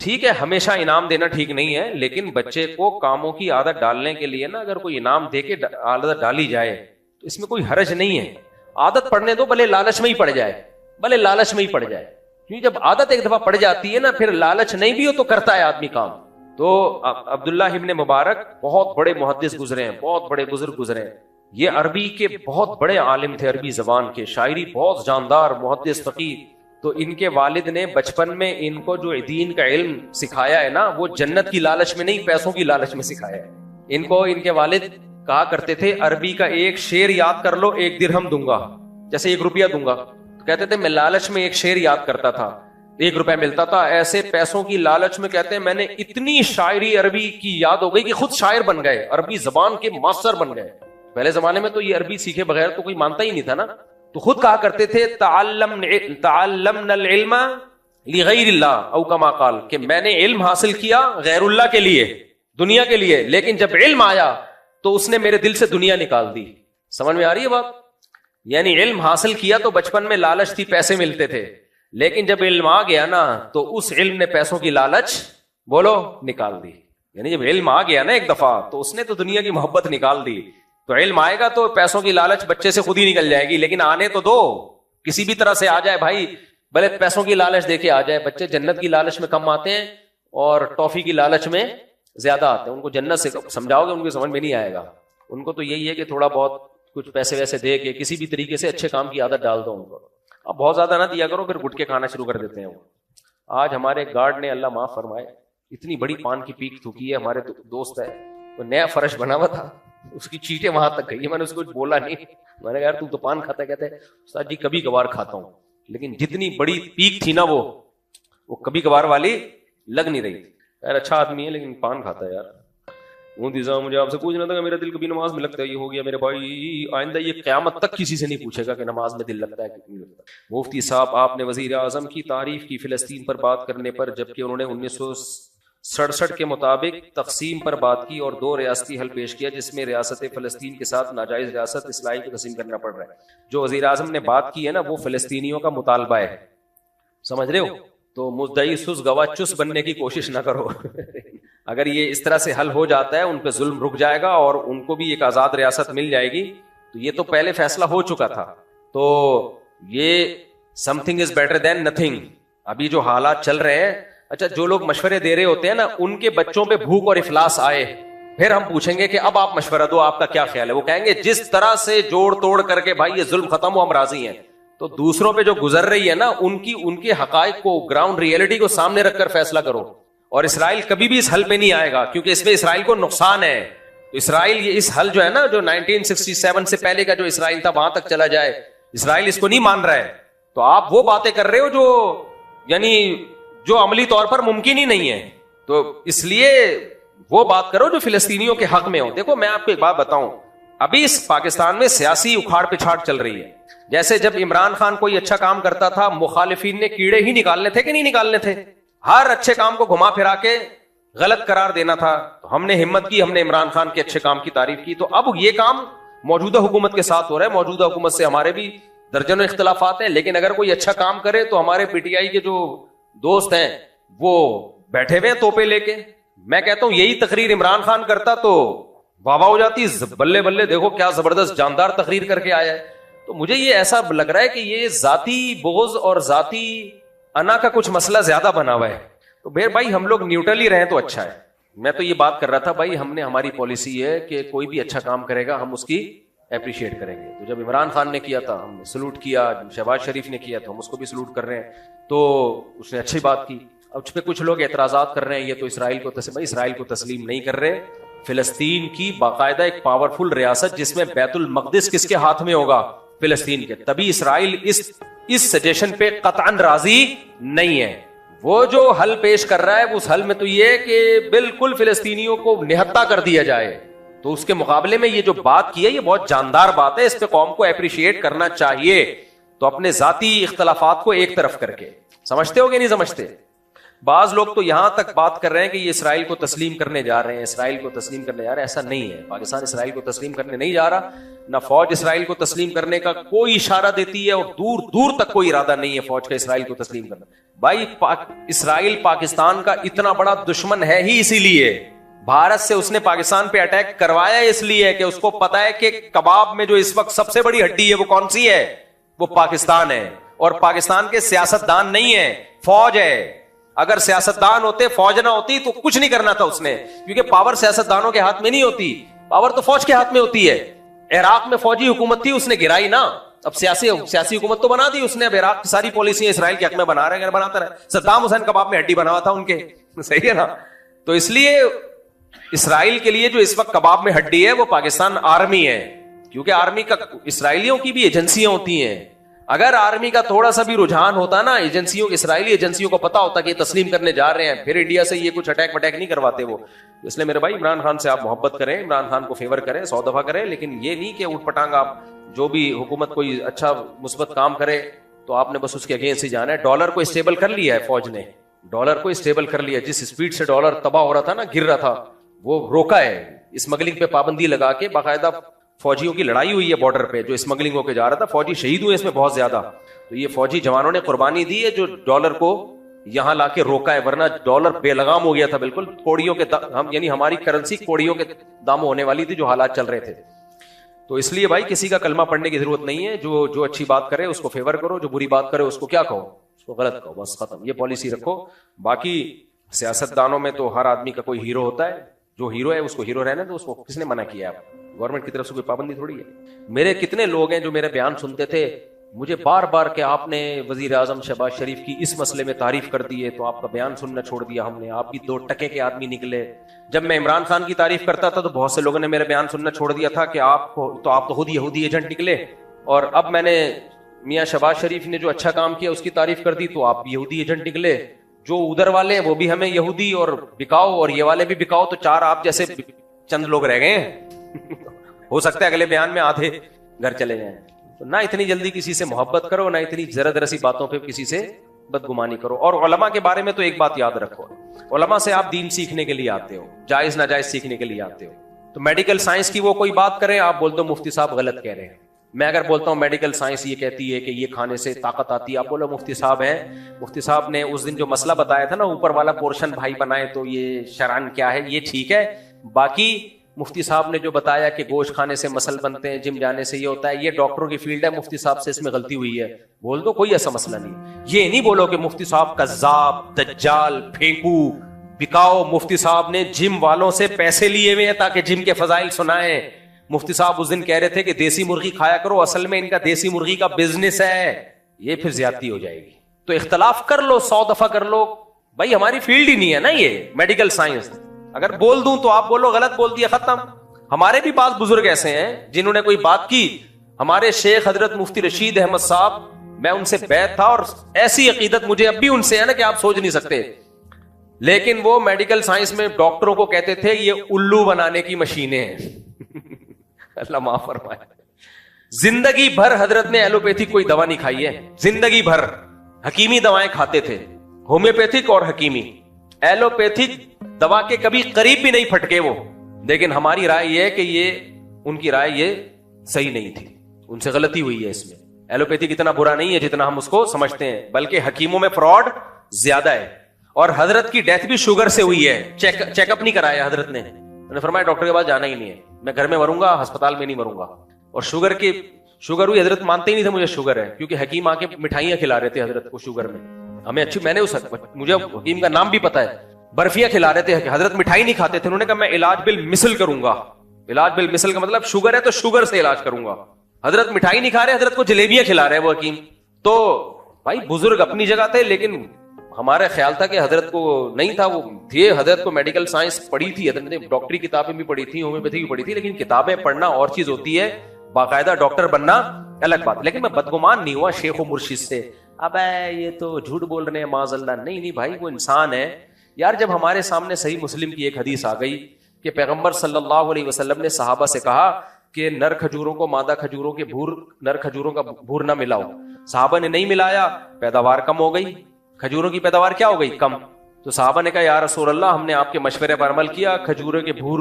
ठीक है, हमेशा इनाम देना ठीक नहीं है, लेकिन बच्चे को कामों की आदत डालने के लिए ना अगर कोई इनाम दे के आदत डाली जाए तो इसमें कोई हर्ज नहीं है। आदत पड़ने दो, भले लालच में ही पड़ जाए, भले लालच में ही पड़ जाए, क्योंकि जब आदत एक दफा पड़ जाती है ना, फिर लालच नहीं भी हो तो करता है आदमी काम। तो अब्दुल्ला इब्ने मुबारक बहुत बड़े मुहद्दिस गुजरे हैं, बहुत बड़े बुजुर्ग गुजरे हैं। ये अरबी के बहुत बड़े आलिम थे, अरबी जबान के, शायरी बहुत जानदार, मुहद्दिस फकीह, तो इनके वालिद ने बचपन में इनको जो दीन का इल्म सिखाया है ना, वो जन्नत की लालच में नहीं, पैसों की लालच में सिखाया है इनको। इनके वालिद कहा करते थे अरबी का एक शेर याद कर लो 1 दिरहम दूंगा, जैसे 1 रुपया दूंगा। तो कहते थे मैं लालच में एक शेर याद करता था, 1 रुपया मिलता था। ऐसे पैसों की लालच में कहते हैं मैंने इतनी शायरी अरबी की याद हो गई कि खुद शायर बन गए, अरबी जबान के मास्टर बन गए। पहले जमाने में तो ये अरबी सीखे बगैर तो कोई मानता ही नहीं था ना। तो खुद कहा करते थे तअल्लमनल इल्मा लिगैरिल्लाह औ कमा क़ाल, कि मैंने इल्म हासिल किया गैरुल्लाह के लिए, दुनिया के लिए, लेकिन जब इल्म आया तो उसने मेरे दिल से दुनिया निकाल दी। समझ में आ रही है बात? यानी इल्म हासिल किया तो बचपन में लालच थी, पैसे मिलते थे, लेकिन जब इल्म आ गया ना तो उस इल्म ने पैसों की लालच बोलो निकाल दी। यानी जब इल्म आ गया ना एक दफा तो उसने तो दुनिया की मोहब्बत निकाल दी। तो इल्म आएगा तो पैसों की लालच बच्चे से खुद ही निकल जाएगी, लेकिन आने तो दो, किसी भी तरह से आ जाए भाई, भले पैसों की लालच देके आ जाए। बच्चे जन्नत की लालच में कम आते हैं और टॉफी की लालच में ज्यादा आते हैं। उनको जन्नत से समझाओगे उनकी समझ में नहीं आएगा। उनको तो यही है कि थोड़ा बहुत कुछ पैसे वैसे दे के किसी भी तरीके से अच्छे काम की आदत डाल दो उनको। अब बहुत ज्यादा ना दिया करो, फिर गुटके खाना शुरू कर देते हैं वो। आज हमारे गार्ड ने, अल्लाह माफ फरमाए, इतनी बड़ी पान की पीक थूकी है। हमारे दोस्त है, वो नया फर्श बना हुआ था, उसकी चीटें वहां तक गई। मैंने उसको कुछ बोला नहीं, मैंने कहा यार तू तो पान खाता है। कहते हैं उस्ताद जी कभी कभार खाता हूं, लेकिन जितनी बड़ी पीक थी ना वो कभी कभार वाली लग नहीं रही। यार अच्छा आदमी है लेकिन पान खाता है यार। मुझे आपसे पूछना था कि मेरा दिल कभी नमाज में लगता है। ये हो गया मेरे भाई, आइंदा ये क़यामत तक किसी से नहीं पूछेगा कि नमाज में दिल लगता है कि नहीं लगता। मुफ्ती साहब, आपने वजीर आजम की तारीफ की फिलिस्तीन पर बात करने पर, जबकि उन्होंने 1967 के मुताबिक तकसीम पर बात की और 2 रियासती हल पेश किया, जिसमें रियासत फ़लस्तीन के साथ नाजायज़ रियासत इस्लाही को तस्लीम करना पड़ रहा है। जो वजीर आजम ने बात की है ना, वो फ़लस्तीनियों का मुतालबा है, समझ रहे हो? तो मुद्दई सुस गवाह चुस बनने की कोशिश ना करो। अगर ये इस तरह से हल हो जाता है, उन पे जुल्म रुक जाएगा और उनको भी एक आज़ाद रियासत मिल जाएगी। तो ये तो पहले फैसला हो चुका था। तो ये something is better than nothing. अभी जो हालात चल रहे हैं, अच्छा जो लोग मशवरे दे रहे होते हैं ना, उनके बच्चों पे भूख और इफलास आए, फिर हम पूछेंगे कि अब आप मशवरा दो, आपका क्या ख्याल है? वो कहेंगे जिस तरह से जोड़ तोड़ करके भाई ये जुल्म खत्म हो, हम राजी हैं। तो दूसरों पे जो गुजर रही है ना, उनके हकाइक को, ग्राउंड रियलिटी को सामने रखकर फैसला करो। और इसराइल कभी भी इस हल पे नहीं आएगा, क्योंकि इसमें इसराइल को नुकसान है। तो इसराइल ये इस हल जो है ना, जो 1967 से पहले का जो इसराइल था वहां तक चला जाए, इसराइल इसको नहीं मान रहा है। तो आप वो बातें कर रहे हो जो यानी जो अमली तौर पर मुमकिन ही नहीं है। तो इसलिए वो बात करो जो फिलिस्तीनियों के हक में हो। देखो मैं आपको एक बात बताऊं, अभी इस पाकिस्तान में सियासी उखाड़ पिछाड़ चल रही है। जैसे जब इमरान खान कोई अच्छा काम करता था, मुखालिफिन ने कीड़े ही निकालने थे कि नहीं निकालने थे? हर अच्छे काम को घुमा फिरा के गलत करार देना था। तो हमने हिम्मत की, हमने इमरान खान के अच्छे काम की तारीफ की। तो अब ये काम मौजूदा हुकूमत के साथ हो रहा है। मौजूदा हुकूमत से हमारे भी दर्जनों इख्तिलाफात हैं, लेकिन अगर कोई अच्छा काम करे तो हमारे पीटीआई के जो दोस्त हैं वो बैठे हुए हैं तोपे लेके। मैं कहता हूं यही तकरीर इमरान खान करता तो वाह वाह हो जाती, बल्ले बल्ले देखो क्या जबरदस्त जानदार तकरीर करके आया है। तो मुझे ये ऐसा लग रहा है कि ये जाती बोझ और जाती अना का कुछ मसला ज्यादा बना हुआ है। तो भाई हम लोग न्यूट्रल ही रहें तो अच्छा है। मैं तो ये बात कर रहा था भाई, हमने हमारी पॉलिसी है कि कोई भी अच्छा काम करेगा हम उसकी अप्रिशिएट करेंगे। तो जब इमरान खान ने किया था हमने सलूट किया, शहबाज शरीफ ने किया तो हम उसको भी सलूट कर रहे हैं। तो उसने अच्छी बात की। अब उस पर कुछ लोग एतराजात कर रहे हैं, ये तो इसराइल को तस्लीम नहीं कर रहे। फिलिस्तीन की बाकायदा एक पावरफुल रियासत जिसमें बैतुल मक़दिस किसके हाथ में होगा? फिलिस्तीन के। तभी इसराइल इस सजेशन पे कतअन राजी नहीं है। वो जो हल पेश कर रहा है उस हल में तो ये कि बिल्कुल फिलिस्तीनियों को निहत्ता कर दिया जाए। तो उसके मुकाबले में ये जो बात की है ये बहुत जानदार बात है, इस पे कौम को अप्रिशिएट करना चाहिए। तो अपने जाती इख्तलाफात को एक तरफ करके, समझते हो कि नहीं समझते? बाज लोग तो यहां तक बात कर रहे हैं कि ये इसराइल को तस्लीम करने जा रहे हैं, इसराइल को तस्लीम करने जा रहे हैं। ऐसा नहीं है। पाकिस्तान इसराइल को तस्लीम करने नहीं जा रहा, ना फौज इसराइल को तस्लीम करने का कोई इशारा देती है और दूर दूर तक कोई इरादा नहीं है फौज का इसराइल को तस्लीम करना। भाई इसराइल पाकिस्तान का इतना बड़ा दुश्मन है ही इसीलिए। भारत से उसने पाकिस्तान पे अटैक करवाया इसलिए कि उसको पता है कि कबाब में जो इस वक्त सबसे बड़ी हड्डी है वो कौन सी है? वो पाकिस्तान है। और पाकिस्तान के सियासतदान नहीं है, फौज है। अगर सियासतदान होते, फौज ना होती तो कुछ नहीं करना था उसने, क्योंकि पावर सियासतदानों के हाथ में नहीं होती, पावर तो फौज के हाथ में होती है। इराक में फौजी हुकूमत थी, उसने गिराई ना। अब सियासी हुकूमत तो बना दी उसने, अब इराक की सारी पॉलिसियां इसराइल के हक में बना रहे हैं, बनाता रहे। सद्दाम हुसैन कबाब में हड्डी बना हुआ था उनके, सही है ना। तो इसलिए इसराइल के लिए जो इस वक्त कबाब में हड्डी है वो पाकिस्तान आर्मी है, क्योंकि आर्मी का, इसराइलियों की भी एजेंसियां होती हैं। अगर आर्मी का थोड़ा सा भी रुझान होता ना, एजेंसियों, इसराइली एजेंसियों को पता होता कि तस्लीम करने जा रहे हैं, फिर इंडिया से ये कुछ अटैक वटैक नहीं करवाते वो। इसलिए मेरे भाई इमरान खान से आप मोहब्बत करें, इमरान खान को फेवर करें, 100 दफा करें, लेकिन ये नहीं कि उठ पटांग आप जो भी हुकूमत कोई अच्छा मुस्बत काम करे तो आपने बस उसके अगेंस्ट ही जाना है। डॉलर को स्टेबल कर लिया है फौज ने, डॉलर को स्टेबल कर लिया। जिस स्पीड से डॉलर तबाह हो रहा था ना, गिर रहा था, वो रोका है। स्मगलिंग पे पाबंदी लगा के बाकायदा फौजियों की लड़ाई हुई है बॉर्डर पे, जो स्मगलिंग होके जा रहा था, फौजी शहीद हुए इसमें बहुत ज्यादा। तो ये फौजी जवानों ने कुर्बानी दी है जो डॉलर को यहां लाके रोका है, वरना डॉलर बेलगाम हो गया था बिल्कुल। कोड़ियों के हम यानी हमारी करेंसी कोड़ियों के दाम होने वाली थी, जो हालात चल रहे थे। तो इसलिए भाई किसी का कलमा पढ़ने की जरूरत नहीं है। जो अच्छी बात करे उसको फेवर करो, जो बुरी बात करे उसको क्या कहो, उसको गलत कहो, बस खत्म। ये पॉलिसी रखो। बाकी सियासतदानों में तो हर आदमी का कोई हीरो होता है, जो हीरो है उसको हीरो रहने दो, उसको किसने मना किया है? गवर्नमेंट की तरफ से कोई पाबंदी थोड़ी है। मेरे कितने लोग हैं जो मेरे बयान सुनते थे, मुझे बार बार के आपने वजीर आजम शहबाज शरीफ की इस मसले में तारीफ कर दी है तो आपका बयान सुनना छोड़ दिया हमने, आप भी 2 टके के आदमी निकले। जब मैं इमरान खान की तारीफ करता था तो बहुत से लोगों ने मेरा बयान सुनना छोड़ दिया था कि आप तो खुद यहूदी एजेंट निकले। और अब मैंने मियां शहबाज शरीफ ने जो अच्छा काम किया उसकी तारीफ कर दी तो आप भी यहूदी एजेंट निकले। जो उधर वाले हैं वो भी हमें यहूदी और बिकाओ, और ये वाले भी बिकाओ, तो 4 आप जैसे चंद लोग रह गए हैं। हो सकता है अगले बयान में आधे घर चले जाएं। तो ना इतनी जल्दी किसी से मोहब्बत करो, ना इतनी जरा सी बातों पे किसी से बदगुमानी करो। और उलमा के बारे में तो एक बात याद रखो, उलमा से आप दीन सीखने के लिए आते हो, जायज नाजायज सीखने के लिए आते हो। तो मेडिकल साइंस की वो कोई बात करें, आप बोल दो मुफ्ती साहब गलत कह रहे हैं। मैं अगर बोलता हूं मेडिकल साइंस ये कहती है कि ये खाने से ताकत आती है, आप बोलो मुफ्ती साहब है, मुफ्ती साहब ने उस दिन जो मसला बताया था ना, ऊपर वाला पोर्शन भाई बनाए तो ये शरान क्या है, ये ठीक है। बाकी मुफ्ती साहब ने जो बताया कि गोश्त खाने से मसल बनते हैं, जिम जाने से ये होता है, ये डॉक्टरों की फील्ड है, मुफ्ती साहब से इसमें गलती हुई है, बोल दो, कोई ऐसा मसला नहीं। ये नहीं बोलो कि मुफ्ती साहब कज़्ज़ाब, दज्जाल, फेंकू, बिकाओ। मुफ्ती साहब ने जिम वालों से पैसे लिए हुए हैं ताकि जिम के फजाइल सुनाए। मुफ्ती साहब उस दिन कह रहे थे कि देसी मुर्गी खाया करो, असल में इनका देसी मुर्गी का बिजनेस है, ये फिर ज्यादती हो जाएगी। तो इख्तलाफ कर लो, 100 दफा कर लो, भाई हमारी फील्ड ही नहीं है ना ये मेडिकल साइंस। अगर बोल दूं तो आप बोलो गलत बोल दिया, खत्म। हमारे भी पास बुजुर्ग ऐसे हैं जिन्होंने कोई बात की, हमारे शेख हजरत मुफ्ती रशीद अहमद साहब, मैं उनसे बैत था और ऐसी अकीदत मुझे अब भी उनसे है ना कि आप सोच नहीं सकते। लेकिन वो मेडिकल साइंस में डॉक्टरों को कहते थे ये उल्लू बनाने की मशीनें हैं। अल्लाह माफ फरमाए। जिंदगी भर हजरत ने एलोपैथिक कोई दवा नहीं खाई है, जिंदगी भर हकीमी दवाएं खाते थे, होम्योपैथिक और हकीमी। एलोपैथिक दवा के कभी करीब भी नहीं फटके वो। लेकिन हमारी राय यह है कि ये उनकी राय ये सही नहीं थी, उनसे गलती हुई है इसमें। एलोपैथिक इतना बुरा नहीं है जितना हम उसको समझते हैं, बल्कि हकीमों में फ्रॉड ज्यादा है। और हजरत की डेथ भी शुगर से हुई है, चेकअप नहीं कराया हजरत ने। उन्होंने फरमाया डॉक्टर के पास जाना ही नहीं है, मैं घर में मरूंगा, अस्पताल में नहीं मरूंगा। और शुगर हुई, हजरत मानते ही नहीं थे मुझे शुगर है, क्योंकि हकीम आके मिठाइयां खिला रहे थे हजरत को शुगर में। हमें अच्छी, मुझे हकीम का नाम भी पता है, बर्फियां खिला रहे थे, हजरत मिठाई नहीं खाते थे। उन्होंने कहा मैं इलाज बिल मिसल करूंगा। इलाज बिल मिसल का मतलब शुगर है तो शुगर से इलाज करूंगा। हजरत मिठाई नहीं खा रहे, हजरत को जलेबियां खिला रहे हैं वो हकीम। तो भाई बुजुर्ग अपनी जगह थे, लेकिन हमारा ख्याल था कि हजरत को नहीं था, वो थे, हजरत को मेडिकल साइंस पढ़ी थी, हजरत ने डॉक्टरी किताबें भी पढ़ी थी, होम्योपैथी भी पढ़ी थी। लेकिन किताबें पढ़ना और चीज होती है, बाकायदा डॉक्टर बनना अलग बात। लेकिन मैं बदगुमान नहीं हुआ शेख मुर्शिद से, अब ये तो झूठ बोल रहे हैं माज़अल्लाह। नहीं भाई, वो इंसान है यार। जब हमारे सामने सही मुस्लिम की एक हदीस आ गई कि पैगंबर सल्लल्लाहु अलैहि वसल्लम ने सहाबा से कहा कि नर खजूरों को मादा खजूरों के नर खजूरों का भूर ना मिलाओ। सहाबा ने नहीं मिलाया, पैदावार कम हो गई, खजूरों की पैदावार क्या हो गई, कम। तो सहाबा ने कहा या रसूल अल्लाह, हमने आपके मशवरे पर अमल किया, खजूरों के भूर,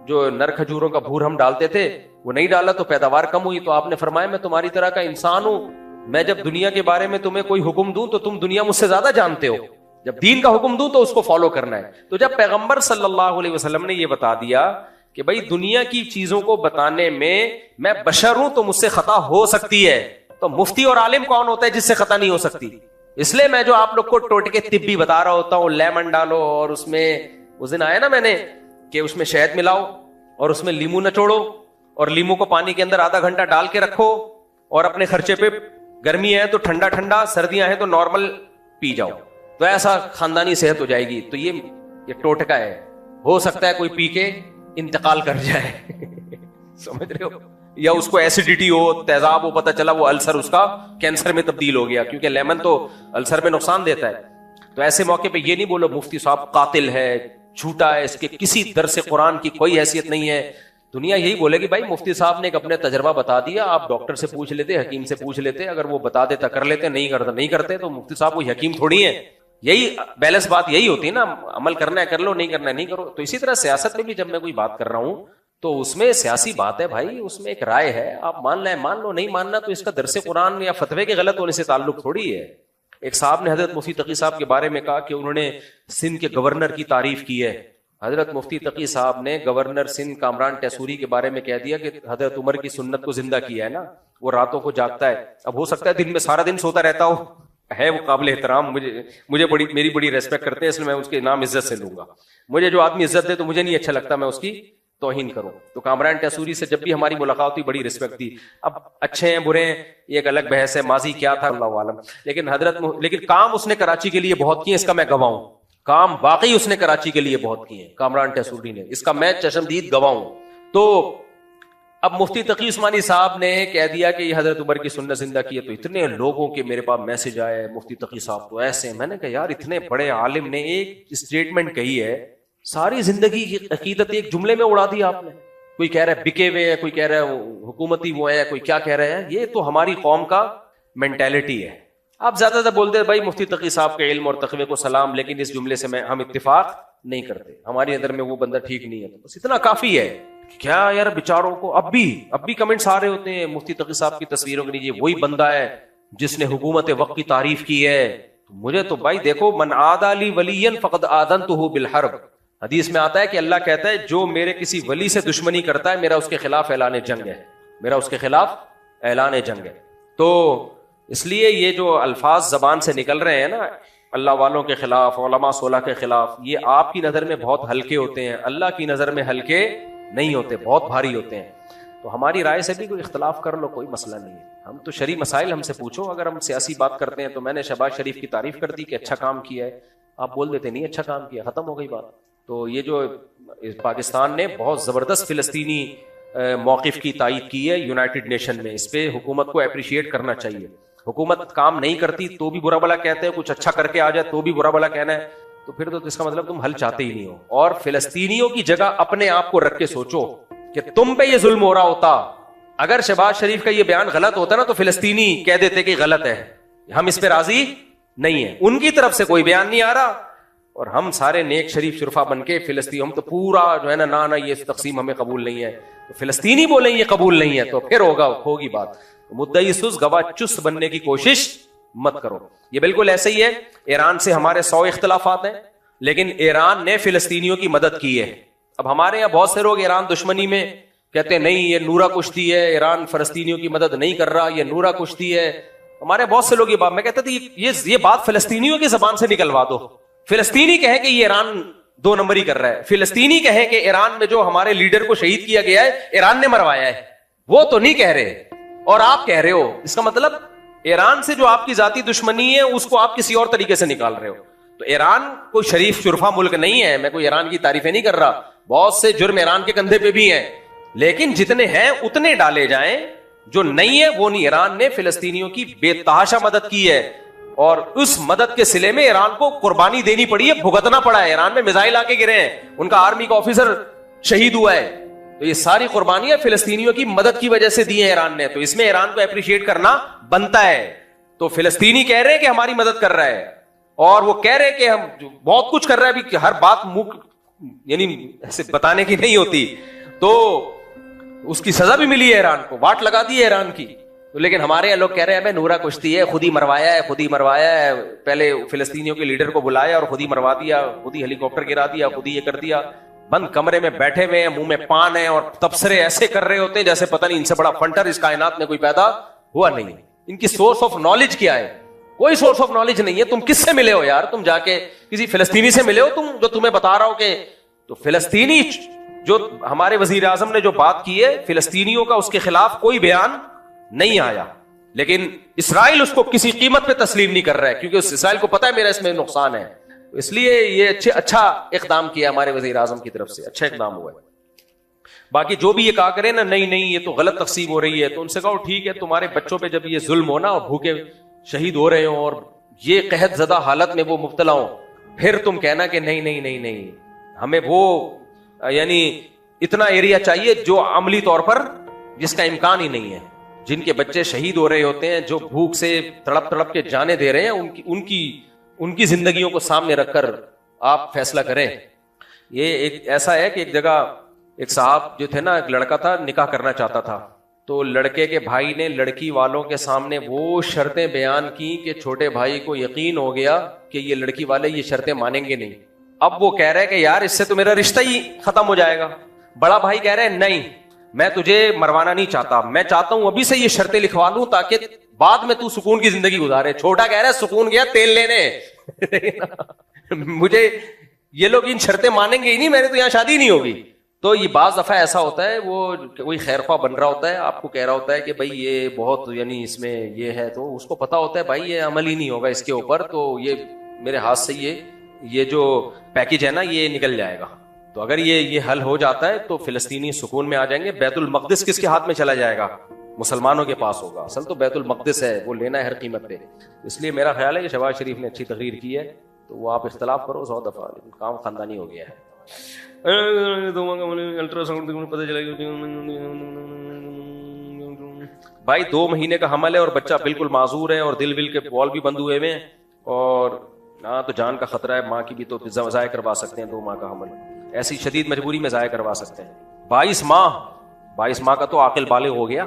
जो नर खजूरों का भूर हम डालते थे वो नहीं डाला तो पैदावार कम हुई। तो आपने फरमाया मैं तुम्हारी तरह का इंसान हूं, मैं जब दुनिया के बारे में तुम्हें कोई हुक्म दूं तो तुम दुनिया मुझसे ज्यादा जानते हो, जब दीन का हुक्म दूं तो उसको फॉलो करना है। तो जब पैगंबर सल्लल्लाहु अलैहि वसल्लम ने यह बता दिया कि भाई दुनिया की चीजों को बताने में मैं बशर हूं तो मुझसे खता हो सकती है, तो मुफ्ती और आलिम कौन होता है जिससे खता नहीं हो सकती? इसलिए मैं जो आप लोग को टोटके तिब्बी बता रहा होता हूं, लेमन डालो और उसमें, उस दिन आया ना मैंने कि उसमें शहद मिलाओ और उसमें लीमू नचोड़ो और लीमू को पानी के अंदर आधा घंटा डाल के रखो और अपने खर्चे पे, गर्मी है तो ठंडा ठंडा, सर्दियां हैं तो नॉर्मल पी जाओ, तो ऐसा खानदानी सेहत हो जाएगी। तो ये टोटका है, हो सकता है कोई पी के इंतकाल कर जाए समझ रहे हो, या उसको एसिडिटी हो, तेजाब हो, पता चला वो अल्सर उसका कैंसर में तब्दील हो गया, क्योंकि लेमन तो अल्सर में नुकसान देता है। तो ऐसे मौके पे ये नहीं बोलो मुफ्ती साहब कातिल है, झूठा है, इसके किसी दरस कुरान की कोई हैसियत नहीं है। दुनिया यही बोलेगी भाई मुफ्ती साहब ने एक अपने तजर्बा बता दिया, आप डॉक्टर से पूछ लेते, हकीम से पूछ लेते, अगर वो बता देता कर लेते, नहीं करता नहीं करते, तो मुफ्ती साहब कोई हकीम थोड़ी है। यही बैलेंस बात यही होती है ना, अमल करना है कर लो, नहीं करना है नहीं करो। तो इसी तरह सियासत में भी जब मैं कोई बात कर रहा हूं तो उसमें सियासी बात है भाई, उसमें एक राय है, आप मान लें मान लो, नहीं मानना तो इसका दरसे कुरान या फतवे के गलत होने से ताल्लुक थोड़ी है। एक साहब ने हजरत मुफ्ती तकी साहब के बारे में कहा कि उन्होंने सिंध के गवर्नर की तारीफ की है। हजरत मुफ्ती तकी साहब ने गवर्नर सिंध कामरान टैसूरी के बारे में कह दिया कि हजरत उमर की सुन्नत को जिंदा किया है ना, वो रातों को जागता है। अब हो सकता है दिन में सारा दिन सोता रहता हो, है वो काबिल एहतराम, मुझे मेरी बड़ी रेस्पेक्ट करते हैं, इसलिए मैं उसके नाम इज्जत से लूंगा। मुझे जो आदमी इज्जत दे तो मुझे नहीं अच्छा लगता मैं उसकी तौहीन करूं। तो कामरान टैसूरी से जब भी हमारी मुलाकात हुई बड़ी रिस्पेक्ट थी। अब अच्छे हैं बुरे हैं ये एक अलग बहस है, माजी क्या था अल्लाह आलम, लेकिन काम उसने कराची के लिए बहुत किए, इसका मैं गवाह हूं। काम वाकई उसने कराची के लिए बहुत किए कामरान टैसूरी ने, इसका मैं चशमदीद गवाह हूं। तो अब मुफ्ती तकी उस्मानी साहब ने कह दिया कि ये हजरत उमर की सुन्नत जिंदा की है, तो इतने लोगों के मेरे पास मैसेज आए, मुफ्ती तकी साहब तो ऐसे। मैंने कहा यार इतने बड़े आलिम ने एक स्टेटमेंट कही है, सारी जिंदगी की अकीदत एक जुमले में उड़ा दी आपने। कोई कह रहा है बिके हुए है, कोई कह रहा है हुकूमती वो है, कोई क्या कह रहा है। ये तो हमारी कौम का मेंटेलिटी है। आप ज्यादा बोलते हैं भाई मुफ्ती तकी साहब के इल्म और तकवे को सलाम, लेकिन इस जुमले से हम इत्तिफाक नहीं करते, हमारी नजर में वो बंदा ठीक नहीं है। तो बस इतना काफी है। क्या यार बेचारों को अब भी कमेंट्स आ रहे होते हैं मुफ्ती तकी साहब की तस्वीरों के नीचे, वही बंदा है जिसने हुकूमत वक्त की तारीफ की है। तो मुझे तो भाई देखो, मन आदाली वलियन फकद आदनतुहु बिल हर्ब, हदीस में आता है कि अल्लाह कहता है जो मेरे किसी वली से दुश्मनी करता है मेरा उसके खिलाफ ऐलान जंग है, मेरा उसके खिलाफ ऐलान जंग है। तो इसलिए ये जो अल्फाज जबान से निकल रहे हैं ना, अल्लाह वालों के खिलाफ, उलमा सोलह के खिलाफ, ये आपकी नजर में बहुत हल्के होते हैं, अल्लाह की नजर में हल्के नहीं होते, बहुत भारी होते हैं। तो हमारी राय से भी कोई इख्तलाफ कर लो, कोई मसला नहीं है। हम तो शरी मसाइल हमसे पूछो, अगर हम सियासी बात करते हैं तो मैंने शहबाज शरीफ की तारीफ कर दी कि अच्छा काम किया है, आप बोल देते नहीं अच्छा काम किया, खत्म हो गई बात। तो ये जो पाकिस्तान ने बहुत जबरदस्त फिलिस्तीनी मौकिफ की तायीद की है यूनाइटेड नेशन में, इस पे हुकूमत को अप्रिशिएट करना चाहिए। हुकूमत काम नहीं करती तो भी बुरा भला कहते हैं, कुछ अच्छा करके आ जाए तो भी बुरा भला कहना है, तो फिर तो इसका मतलब तुम हल चाहते ही नहीं हो। और फिलिस्तीनियों की जगह अपने आप को रख के सोचो कि तुम पे ये जुल्म हो रहा होता, अगर शहबाज शरीफ का ये बयान गलत होता ना तो फिलिस्तीनी कह देते कि गलत है, हम इस पे राजी नहीं है। उनकी तरफ से कोई बयान नहीं आ रहा और हम सारे नेक शरीफ शुरफा बन के फिलिस्तीन, हम तो पूरा जो है ना ये तकसीम हमें कबूल नहीं है, तो फिलिस्तीनी बोले ये कबूल नहीं है, तो फिर होगी बात। तो मुद्दई सुस्त गवाह चुस्त बनने की कोशिश मत करो। ये बिल्कुल ऐसे ही है, ईरान से हमारे 100 इख्तलाफात हैं, लेकिन ईरान ने फिलिस्तीनियों की मदद की है। अब हमारे यहाँ बहुत से लोग ईरान दुश्मनी में कहते हैं नहीं ये नूरा कुश्ती है, ईरान फलस्तीनियों की मदद नहीं कर रहा, ये नूरा कुश्ती है। हमारे बहुत से लोग ये बात, मैं कहता था ये बात फिलिस्तीनियों की जबान से निकलवा दो। फिलिस्तीनी कहे कि ये ईरान 2 नंबरी कर रहा है, फिलिस्तीनी कहे कि ईरान में जो हमारे लीडर को शहीद किया गया है ईरान ने मरवाया है, वो तो नहीं कह रहे और आप कह रहे हो। इसका मतलब ईरान से जो आपकी जाती दुश्मनी है उसको आप किसी और तरीके से निकाल रहे हो। तो ईरान कोई शरीफ शुरफा मुल्क नहीं है, मैं कोई ईरान की तारीफें नहीं कर रहा, बहुत से जुर्म ईरान के कंधे पे भी हैं, लेकिन जितने हैं उतने डाले जाएं, जो नहीं है वो नहीं। ईरान ने फिलिस्तीनियों की बेतहाशा मदद की है और उस मदद के सिले में ईरान को कुर्बानी देनी पड़ी है, भुगतना पड़ा है। ईरान में मिसाइल आके गिरे हैं, उनका आर्मी का ऑफिसर शहीद हुआ है, तो ये सारी कुर्बानियां फिलिस्तीनियों की मदद की वजह से दी है ईरान ने। तो इसमें ईरान को अप्रिशिएट करना बनता है। तो फिलिस्तीनी कह रहे हैं कि हमारी मदद कर रहा है और वो कह रहे हैं कि हम बहुत कुछ कर रहा है, अभी हर बात मुंह यानी ऐसे बताने की नहीं होती, तो उसकी सजा भी मिली है ईरान को, वाट लगा दी है ईरान की। तो लेकिन हमारे यहाँ लोग कह रहे हैं नूरा कुश्ती है, खुद ही मरवाया है, खुद ही मरवाया है, पहले फिलिस्तीनियों के लीडर को बुलाया और खुद ही मरवा दिया, खुद ही हेलीकॉप्टर गिरा दिया, खुद ही ये कर दिया। बंद कमरे में बैठे हुए हैं, मुंह में पान है और तबसरे ऐसे कर रहे होते हैं जैसे पता नहीं इनसे बड़ा फंटर इस कायनात में कोई पैदा हुआ नहीं। इनकी सोर्स ऑफ नॉलेज क्या है? कोई सोर्स ऑफ नॉलेज नहीं है। तुम किससे मिले हो यार? तुम जाके किसी फिलिस्तीनी से मिले हो तुम, जो तुम्हें बता रहा हो कि तो फिलिस्तीनी जो हमारे वजीर आजम ने जो बात की है फिलिस्तीनियों का, उसके खिलाफ कोई बयान नहीं आया। लेकिन इसराइल उसको किसी कीमत पे तस्लीम नहीं कर रहा है, क्योंकि उस इसराइल को पता है मेरा इसमें नुकसान है। इसलिए ये अच्छा इकदाम किया हमारे वजीर आजम की तरफ से, अच्छा इकदाम हुआ है। बाकी जो भी ये कहा करे ना नहीं नहीं ये तो गलत तकसीम हो रही है, तो उनसे कहो ठीक है, तुम्हारे बच्चों पे जब ये जुल्म हो ना और भूखे शहीद हो रहे हो और ये कहत ज़दा हालत में वो मुब्तला हो, फिर तुम कहना कि नहीं नहीं नहीं नहीं, हमें वो यानी इतना एरिया चाहिए जो अमली तौर पर जिसका इम्कान ही नहीं है। जिनके बच्चे शहीद हो रहे होते हैं, जो भूख से तड़प तड़प के जाने दे रहे हैं, उनकी जिंदगियों को सामने रखकर आप फैसला करें। ये एक ऐसा है कि एक जगह एक साहब जो थे ना, एक लड़का था, निकाह करना चाहता था, तो लड़के के भाई ने लड़की वालों के सामने वो शर्तें बयान की कि छोटे भाई को यकीन हो गया कि ये लड़की वाले ये शर्तें मानेंगे नहीं। अब वो कह रहे हैं कि यार इससे तो मेरा रिश्ता ही खत्म हो जाएगा। बड़ा भाई कह रहे हैं नहीं, मैं तुझे मरवाना नहीं चाहता, मैं चाहता हूं अभी से ये शर्तें लिखवा लूं ताकि बाद में तू सुकून की जिंदगी गुजारे। छोटा कह रहा है सुकून गया तेल लेने मुझे ये लोग इन शर्तें मानेंगे ही नहीं, मेरे तो यहां शादी नहीं होगी। तो ये बाज दफा ऐसा होता है, वो कोई खैरख्वाह बन रहा होता है, आपको कह रहा होता है कि भाई ये बहुत यानी इसमें ये है, तो उसको पता होता है भाई ये अमल ही नहीं होगा इसके ऊपर, तो ये मेरे हाथ से ये जो पैकेज है ना ये निकल जाएगा। तो अगर ये हल हो जाता है तो फिलिस्तीनी सुकून में आ जाएंगे। बैतुल मक़दिस किसके हाथ में चला जाएगा? मुसलमानों के पास होगा। असल तो बैतुल मक़दिस है, वो लेना है हर कीमत पे। इसलिए मेरा ख्याल है कि शहबाज शरीफ ने अच्छी तकरीर की है, तो वो आप इख्तलाफ करो 100 दफा, काम खानदानी हो गया है। अल्ट्रासाउंड पता चलेगा भाई 2 महीने का हमल है और बच्चा बिल्कुल माजूर है और दिल विल के बॉल भी बंद हुए हुए हैं, और हाँ तो जान का खतरा है। माँ की भी तो ज़ाया करवा सकते हैं 2 माह का हमल, ऐसी शदीद मजबूरी में ज़ाया करवा सकते हैं। 22 माह का तो आकिल बालिग हो गया,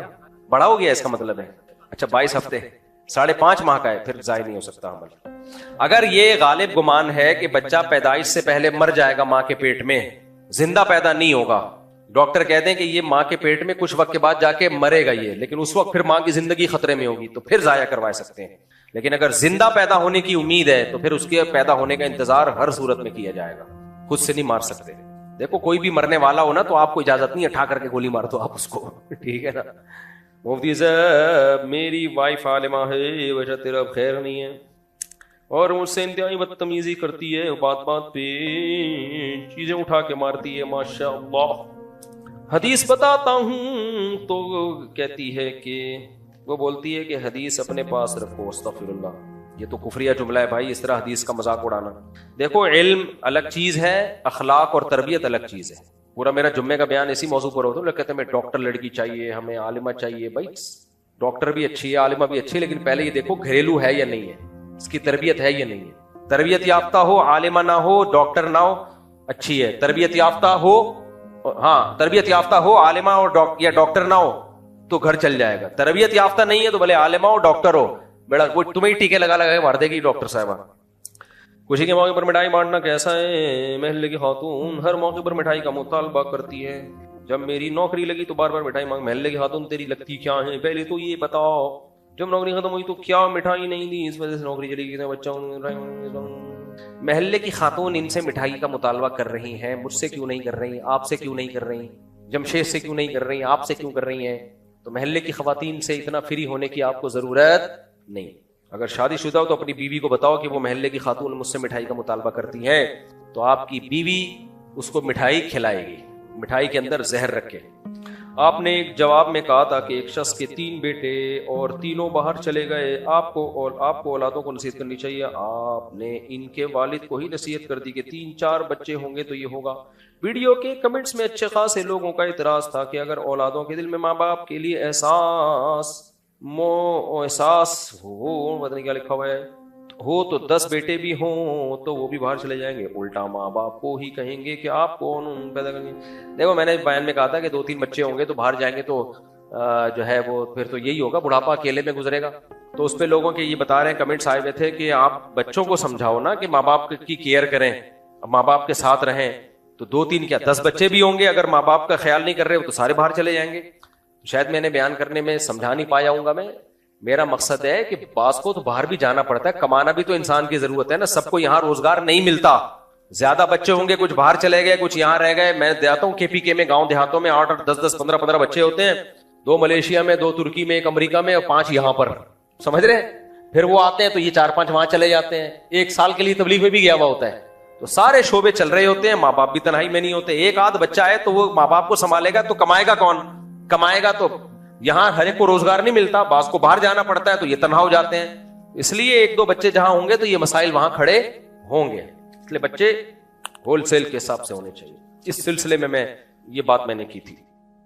बड़ा हो गया इसका मतलब है। अच्छा 22 हफ्ते 5.5 माह का है, फिर ज़ाया नहीं हो सकता हमल। अगर ये गालिब गुमान है कि बच्चा पैदाइश से पहले मर जाएगा माँ के पेट में, जिंदा पैदा नहीं होगा, डॉक्टर कहते हैं कि ये माँ के पेट में कुछ वक्त के बाद जाके मरेगा ये, लेकिन उस वक्त फिर माँ की जिंदगी खतरे में होगी, तो फिर ज़ाया करवा सकते हैं। लेकिन अगर जिंदा पैदा होने की उम्मीद है तो फिर उसके पैदा होने का इंतजार हर सूरत में किया जाएगा, खुद से नहीं मार सकते। देखो कोई भी मरने वाला हो ना तो आपको इजाजत नहीं है उठा करके गोली मार दो आप उसको, ठीक है ना। मुफ्ती साहब मेरी वाइफ आलिमा है, वजह तेरा खैर नहीं है और मुझसे इंतहाई बदतमीजी करती है, बात बात पे चीजें उठा के मारती है, माशाअल्लाह। हदीस बताता हूं तो कहती है कि वो बोलती है कि हदीस अपने पास रखो, अस्तगफिरुल्लाह। ये तो कुफरिया जुमला है भाई, इस तरह हदीस का मजाक उड़ाना। देखो इल्म अलग चीज है, अखलाक और तरबियत अलग चीज है। पूरा मेरा जुम्मे का बयान इसी मौजू पर होता है। लोग कहते हैं हमें डॉक्टर लड़की चाहिए, हमें आलिमा चाहिए। भाई डॉक्टर भी अच्छी है, आलिमा भी अच्छी है, लेकिन पहले ये देखो घरेलू है या नहीं है, इसकी तरबियत है या नहीं है। तरबियत याफ्ता हो, आलिमा ना हो, डॉक्टर ना हो, अच्छी है। तरबियत याफ्ता हो, हाँ तरबियत याफ्ता हो, आलिमा और या डॉक्टर ना हो तो घर चल जाएगा। तरबियत याफ्ता नहीं है तो भले आलिमा हो डॉक्टर हो, बेड़ा वो तुम्हें टीके लगा लगा के मार देगी डॉक्टर साहबा। खुशी के मौके पर मिठाई बांटना कैसा है? महल्ले की खातून हर मौके पर मिठाई का मुतालबा करती है। जब मेरी नौकरी लगी तो बार बार मिठाई मांग। महल्ले की खातून तेरी लगती क्या है, पहले तो ये बताओ। जब नौकरी खत्म हुई तो क्या मिठाई नहीं दी, इस वजह से नौकरी चली गई, बच्चा। महल्ले की खातून इनसे मिठाई का मुतालबा कर रही हैं, मुझसे क्यों नहीं कर रही, आपसे क्यों नहीं कर रही, जमशेद से क्यों नहीं कर रही, आपसे क्यों कर रही हैं? तो महल्ले की खवातीन से इतना फ्री होने की आपको जरूरत नहीं। अगर शादीशुदा हो तो अपनी बीवी को बताओ कि वो महल्ले की खातून मुझसे मिठाई का मुतालबा करती हैं, तो आपकी बीवी उसको मिठाई खिलाएगी, मिठाई के अंदर जहर रखे। आपने एक जवाब में कहा था कि एक शख्स के 3 बेटे और तीनों बाहर चले गए, आपको औलादों को नसीहत करनी चाहिए। आपने इनके वालिद को ही नसीहत कर दी कि 3-4 बच्चे होंगे तो ये होगा। वीडियो के कमेंट्स में अच्छे खासे लोगों का इतराज था कि अगर औलादों के दिल में माँ बाप के लिए एहसास हो, पता नहीं क्या लिखा हुआ है, हो तो 10 बेटे भी हों तो वो भी बाहर चले जाएंगे, उल्टा माँ बाप को ही कहेंगे कि आप कौन पैदा करेंगे। देखो मैंने बयान में कहा था कि 2-3 बच्चे होंगे तो बाहर जाएंगे, तो जो है वो फिर तो यही होगा, बुढ़ापा अकेले में गुजरेगा। तो उस पर लोगों के ये बता रहे हैं, कमेंट्स आए हुए थे कि आप बच्चों को समझाओ ना कि माँ बाप की केयर करें, माँ बाप के साथ रहें। तो 2-3 क्या 10 बच्चे भी होंगे, अगर माँ बाप का ख्याल नहीं कर रहे हो तो सारे बाहर चले जाएंगे। शायद मैंने बयान करने में समझा नहीं पाया हूंगा मैं। मेरा मकसद है कि बास को तो बाहर भी जाना पड़ता है, कमाना भी तो इंसान की जरूरत है ना। सबको यहाँ रोजगार नहीं मिलता, ज्यादा बच्चे होंगे, कुछ बाहर चले गए, कुछ यहाँ रह गए। मैं जाता हूँ KPK में, गांव देहातों में 8-8, 10-10, 15-15 बच्चे होते हैं, 2 मलेशिया में, 2 तुर्की में, 1 अमेरिका में और 5 यहां पर, समझ रहे हैं। फिर वो आते हैं तो ये 4-5 वहां चले जाते हैं। 1 साल के लिए तबलीग में भी गया हुआ होता है। तो सारे शोबे चल रहे होते हैं, माँ बाप भी तन्हाई में नहीं होते। एक आध बच्चा है तो वो माँ बाप को संभालेगा, तो कमाएगा कौन? कमाएगा तो यहां हर एक को रोजगार नहीं मिलता, बास को बाहर जाना पड़ता है, तो ये तन्हा हो जाते हैं। इसलिए 1-2 बच्चे जहां होंगे तो ये मसाइल वहां खड़े होंगे। इसलिए बच्चे होलसेल के हिसाब से होने चाहिए। इस सिलसिले में ये बात मैंने की थी।